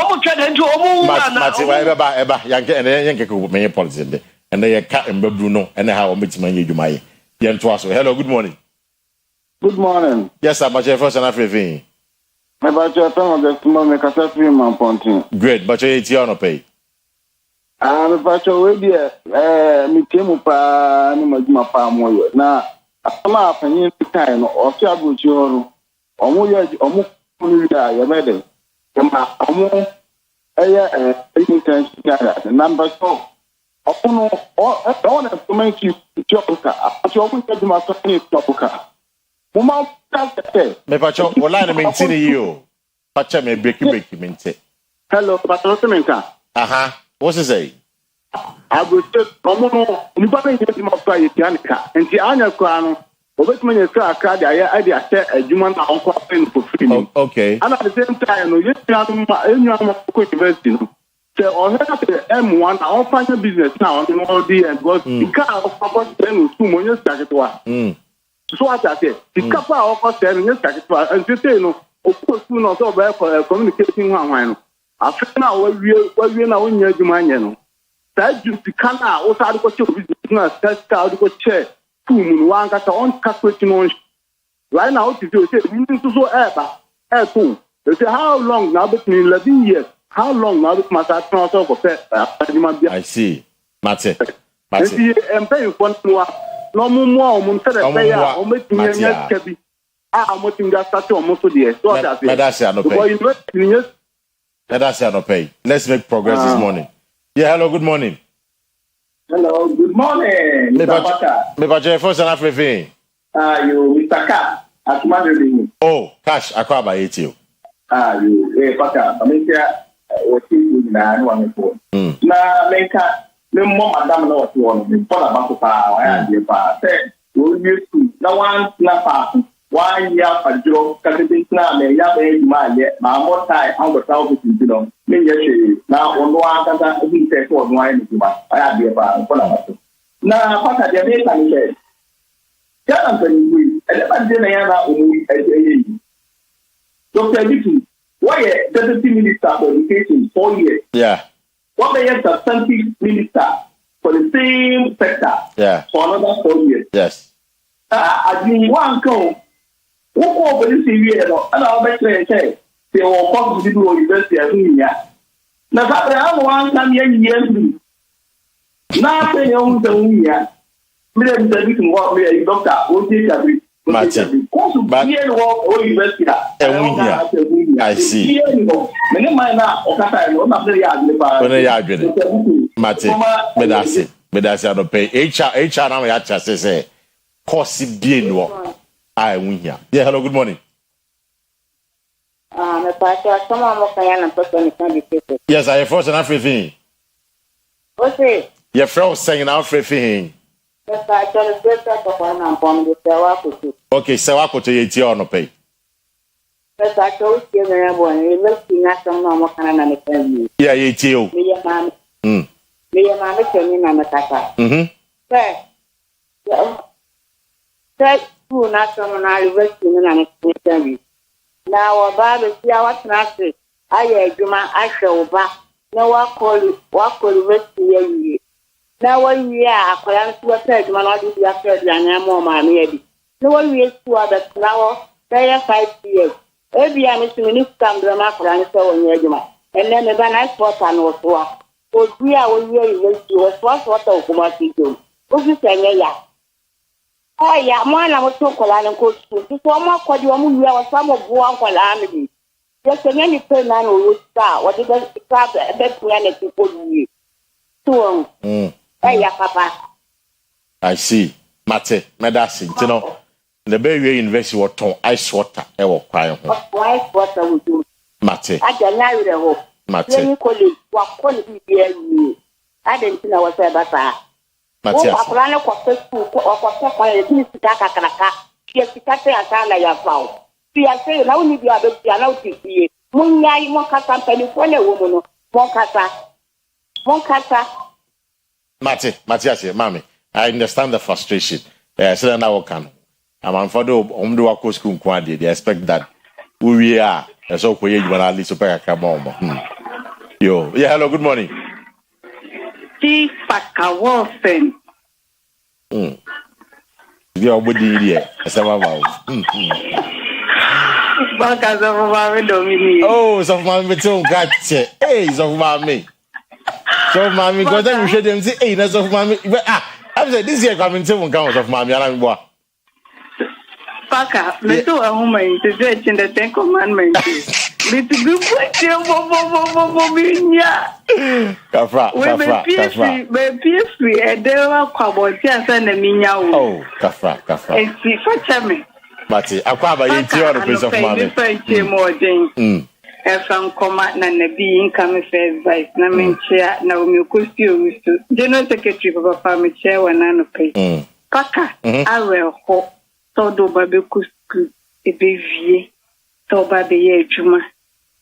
Speaker 17: omu twede nti omu wa na
Speaker 2: mate wa eba yanke yenke kuku me policy de and then you cat and Bruno and how much money you may. Hello, good morning.
Speaker 18: Good morning.
Speaker 2: Yes, sir, but you're first and everything.
Speaker 18: About your tongue of the small make a selfie man ponting.
Speaker 2: Great, but you're 80 on a pay.
Speaker 18: About your way, me came up my palm. Now, I'm up and you time or travel to your or more die, madam. Number 4. Opuno ona komenti choka acho kunja juma sokni choka muma kate
Speaker 2: me pacho wala na mentini hiyo pacha me break mente
Speaker 18: hello pacho menta
Speaker 2: aha what is say
Speaker 18: agote omuno nipa na yeti mafa yeti anika enti anya kwa no obetuma nyesa aka dia ya ade ate adwuma na onko afen for free
Speaker 2: okay
Speaker 18: and at the same time no yeti anu ma enyu am ko university no on M1 our final business now on all the and was the car of purpose then to money started one. So what I said, the couple of us then started and to say no, of course, no so bad for communicating one. After now, we now in your demand. That you can now also out of your business, test out of chair, 2 moon, one got on calculating on. Right now, to do it, we need to so ever, 2. They say, how long now between 11 years? How long now this matter transfer for
Speaker 2: I see. Mate.
Speaker 18: I'm paying for no more mun said that o make me yes kebi. I'm watching that start almost there. So that's it.
Speaker 2: That's no pay. Let's make progress this morning. Yeah, hello, good morning.
Speaker 19: Hello, good morning. Mr. Baka.
Speaker 2: Me baje first and everything.
Speaker 19: You Mr. Ka.
Speaker 2: Oh, cash Akua Asiedua.
Speaker 19: You Baka. I mean na no one for na menka me mo madam na what one me for about pa wa ya pa say we use na one na pa 1 year fajro ka te na me ya be ma ye ma mo tai an go tawo ti no me ye she na ono aka ta bi te ko no ai ni ma ya pa for na pa ka de me ka ni le ya an ka ni wi ele ba de na ya na o mu e Dr. Bitu, why a deputy minister for education 4 years?
Speaker 2: Yeah.
Speaker 19: What a substantive minister for the same sector?
Speaker 2: Yeah.
Speaker 19: For another 4 years.
Speaker 2: Yes.
Speaker 19: I mean, one go. What over this year? And I'll bet you say they will come to the university as we are. Now, I want some young years. Nothing else than we are. Million David walk me a doctor, what did I do?
Speaker 2: I see. Medasi no pay HR na ya cha say course bien wo I win here. Yeah, hello, good morning.
Speaker 20: Me pacha someone mo kaya na person can be.
Speaker 2: Yes, I first and everything.
Speaker 20: Okay.
Speaker 2: Your friend was saying out for him.
Speaker 20: Yes, I tell you, better to find out from the Sawaku.
Speaker 2: Okay, so I could take you on a pay.
Speaker 20: Yes, I told you, you're looking at some normal kind of family.
Speaker 2: Yeah, you.
Speaker 20: Me and mammy. Me and mammy came in and attack. Say, say, who not someone I investing in an family. Now, about the see what's not it. I show back. No, what call you? Now, 1 year, I can't see a third man, I did after the animal, mammy. No one years to other flower, they are 5 years. Every year, Mr. Minister, drama for an so on your and then the nice spot and was walk. For 3 hours, you was first water of Kumasi. What you say, yeah? Oh, yeah, mine, I was so cold and coach. This one more quad, you are some of one for army. Just any pen man will start. What did I start a best planet before you? So, hey, Papa.
Speaker 2: I see. Mate, medicine, you know. The Bay University was ton ice water, ever crying.
Speaker 20: Ice water would do.
Speaker 2: Mate.
Speaker 20: I can marry the hope.
Speaker 2: Mate.
Speaker 20: Let me call it what quality be. I didn't know what I was about.
Speaker 2: Matias.
Speaker 20: Oh, I ran a quarter school or quarter for a piece to Kaka. Yes, to cut a sound like your foul. See, I say, now need you to be allowed to see. Munya, Moncasa, California woman, Moncasa.
Speaker 2: Mate, Matias, Mammy, I understand the frustration. So now can. I'm for the Omduako school quantity. They expect that who we are, and so we will at least pay a camom. Yo, yeah, hello, good morning.
Speaker 20: See, Paka
Speaker 2: You're with the idiot. Oh, so mammy, too, gotcha. Hey, so mammy. So mammy, because then we should them say, hey, that's of mammy. I'm saying this year coming to one count of mammy, and I'm what.
Speaker 20: Paka, me do a woman to judge in the 10 Commandments. Me to do what you
Speaker 2: Kafra.
Speaker 20: free, and there are quabbles, yes, and a minya.
Speaker 2: Oh, Kafra.
Speaker 20: And see for me.
Speaker 2: Mati, Aquaba, you tell the place of mammy.
Speaker 20: More things. And from command and the being coming first vice, Namin chair, Naomi Costume, General Secretary of a family chair, when I pay. Paka, I will hope. So do baby kusku e bevie so baby ejuma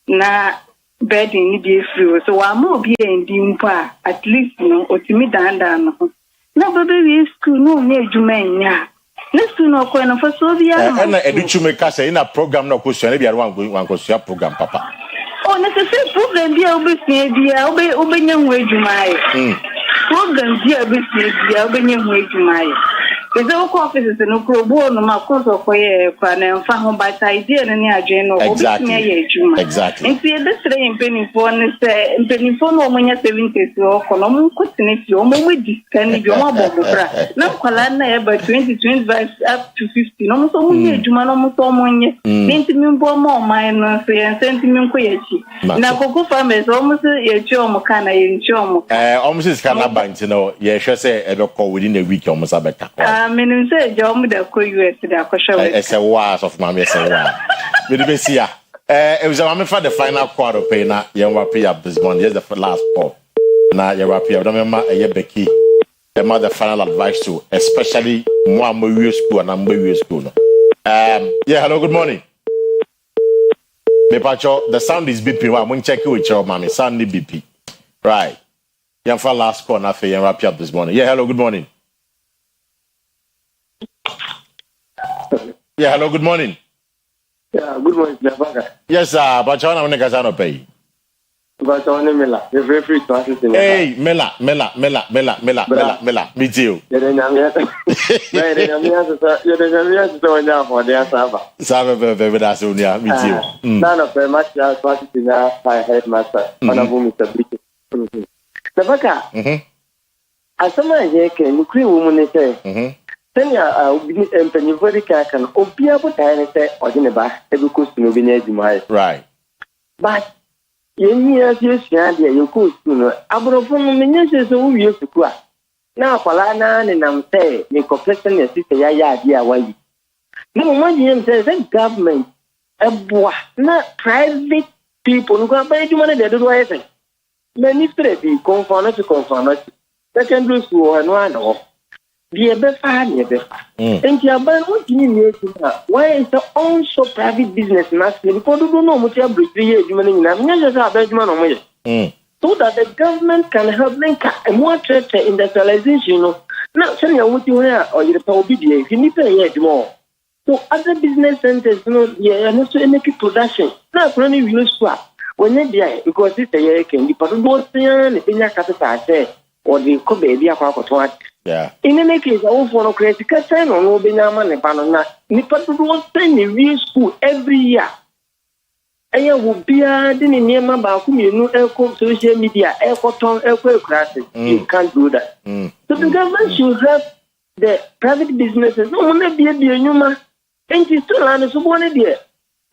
Speaker 20: na bed ni be free so wa mo bi endi mpa at least no otimi danda no na baby school no me ejuma nya na school no ko na for so bia no
Speaker 2: na educhume ka say na program na ko so na bia wan ko so program papa
Speaker 20: oh na say program bia obesia bia obenya ho ejuma e program bia obesia bia obenya ho ejuma e is the offices in Okrobo, no, my course of fire, and found by idea and near Jane.
Speaker 2: Exactly.
Speaker 20: And see this day in penny phone is penny phone when you're 70 or Colombo, if you almost discount your mobile. Now, Colana, but 2025 up to 50, almost only Juman almost almost sentiment more minus and sentiment quality. Now, Coco farmers almost a chom can I in chom.
Speaker 2: Almost is kind of bank, you know, yeah, she say ever call within a week almost a better.
Speaker 20: I say, John, the US,
Speaker 2: it's a was of mammy, it's a war. Maybe see ya. It was a mammy for the final quarter pay now. You will pay up this month. Here's the last call. Now you're up here. Remember, Becky, the mother final advice to, especially one more school and number school. Yeah, hello, good morning. Me pacho, the sound is BP. I'm going to check you with your mommy. Sound is BP. Right. Yeah, for last call, nothing. You're up this morning. Yeah, hello, good morning. Yeah, hello, good morning.
Speaker 18: Yeah, good morning, Nabaka.
Speaker 2: Yes, sir, but I want to get on pay.
Speaker 18: But on Mela, you're very free to assist in
Speaker 2: Hey, Mela, me too.
Speaker 18: You're the Saba,
Speaker 2: me too.
Speaker 18: None of them much as what is in our headmaster, Honorable Mr. Bridget. Nabaka, as someone here can, you create woman say. Senya ubini empeni very kakan obia botane say odineba ebuko sunu bi na adwuma
Speaker 2: right
Speaker 18: but yemi asiesia de yeko sunu abrofo no menye so wo wie suku a na akwala na ne nam say me corporation na sister ya ade a wayi na mo yem say government eboa na private people no ba adwuma na de do wa yese
Speaker 19: many straight confound secondary school and one off. The befa. And you are what you need to why is the also private business master because you don't know what you have 3 years you so that the government can help link a more trade industrialization. Now, send you what you wear or you're obedient. You need to pay more. So, other business centers, and also make production. Now, only use swap when they because it's a year can be part of both in your capital or the Kobe, the
Speaker 2: yeah.
Speaker 19: In any case, I also want to create a time on Obinama and Banana. Nipa to do spend in real school every year. And you will be a near my social media, classes. You can't do that. So the government should help the private businesses. No one be a human. And you still learn so one idea.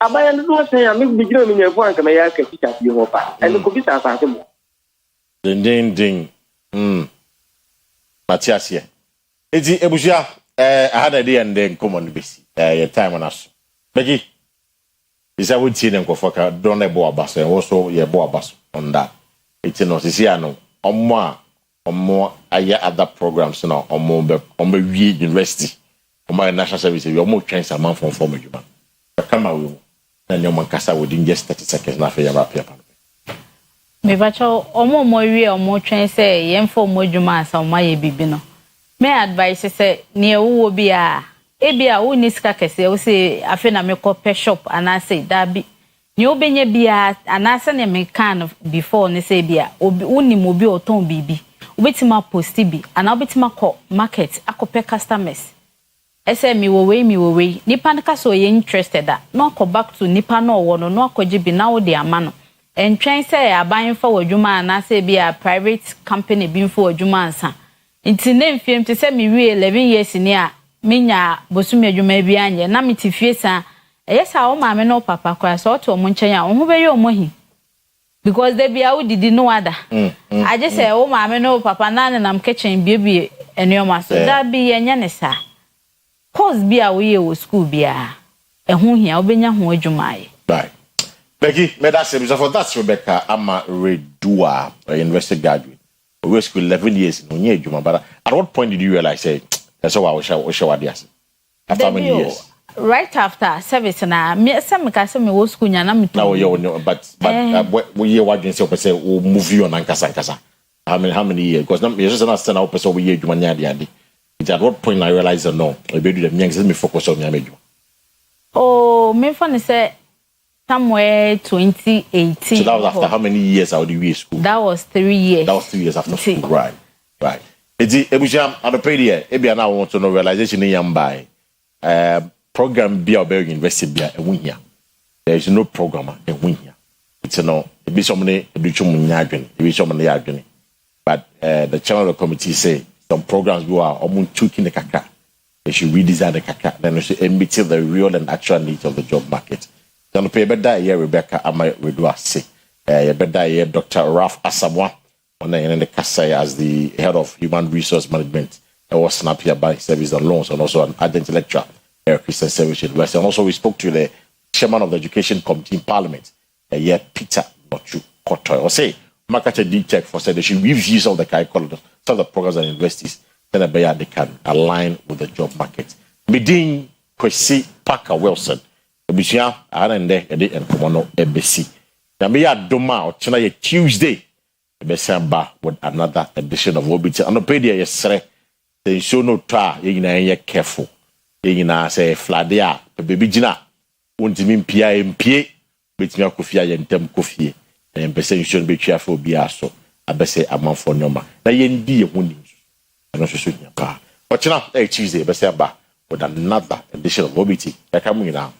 Speaker 19: I buy a little say I make the in your phone and I can teach you and the computer.
Speaker 2: Ding. Matthias here. Ezi ebusia I had a day and then come on base. Your time on us. Becky. Is I would see them go for don't a boa bass and also your boa bass on that. It's no Siciano or more other programs now or more on the university or my national service. You're more chance a month from former human. But come out and your mancasa within just 30 seconds now for your rap paper.
Speaker 15: Me vacho omo mowie omo twen say yemfo modwuma asa omaye bibino me advice say ne wo bia ebia wo ni sika kese wo say afi na me kope shop ana say dabi ne obenya bia ana say ne me kan before ne say bia woni mo bi oton bibi obetima post bi ana obetima ko market akope customers ese mi wo we nipa nka so ye interested da no ko back to nipa no wo no akoje bi na wo de ama no and train say aban for adwuma na say be a private company bin for adwuma ansa nti ne mfiem te say me we 11 years ni a menya bosumi adwuma bi anye na me tifie sa eyesa wo maame no papa kwa so to mo nchen a wo ho be ye omo hi because they be a wo didi no ada I just say wo maame no papa na nam kitchen bie enioma so da bi yenya ne sa course bi a wo ye wo school bia ehun hia obenya ho adwuma ye
Speaker 2: right. Becky, for that's Rebecca. I'm a Redua, a university graduate. We were school 11 years in Oyerepa. But at what point did you realize, that's how I wish after how many years?
Speaker 15: Right after service, na me some because me was school na me.
Speaker 2: Now you but we hear what you say we move you on Ankasa. How many years? Because you just understand how person we hear you mania. At what point I realized no, I be do the me focus on me.
Speaker 15: Oh, me funny say. Somewhere 2018.
Speaker 2: So that was after how many years out of the school?
Speaker 15: That was 3 years.
Speaker 2: That was 3 years after school. Right. It's Ebusham at the period. Ebia now want to know realization in Yambai. Program be our university be a win here. There is no programmer a win here. It's no be somebody a bit somebody but the channel committee say some programs go are almost choking the kaka. They should redesign the kaka. Then they should meet the real and actual needs of the job market. Then pay better year Rebecca Ama Redua say. Better year Dr. Ralph Asamoah on the Kasai as the head of human resource management. I was Snappier Bank Service and Loans and also an adjunct lecturer at Christian Service University. And also we spoke to the chairman of the Education Committee in Parliament, Peter Nochu Kotoy. Or say Makacha did check for said they should review some of the curriculum, some of the programs and universities, then they can align with the job market. Medin Kwesi Parker Wilson. Bishia Arende Edi and Komono Embassy. Namia Doma or China Tuesday. Besamba with another edition of Obit. And the pedia yesterday. They show no tra, ye careful. Ye say Fladia, the baby Jina. Won't mean PIMPA, which me Kofia and Tem Kofi. And Bessie you should be careful, be aso. I best say a month for number. Now yen be a wounding. And also shoot your car. But China Tuesday, Besamba with another edition of Obit. They're coming now.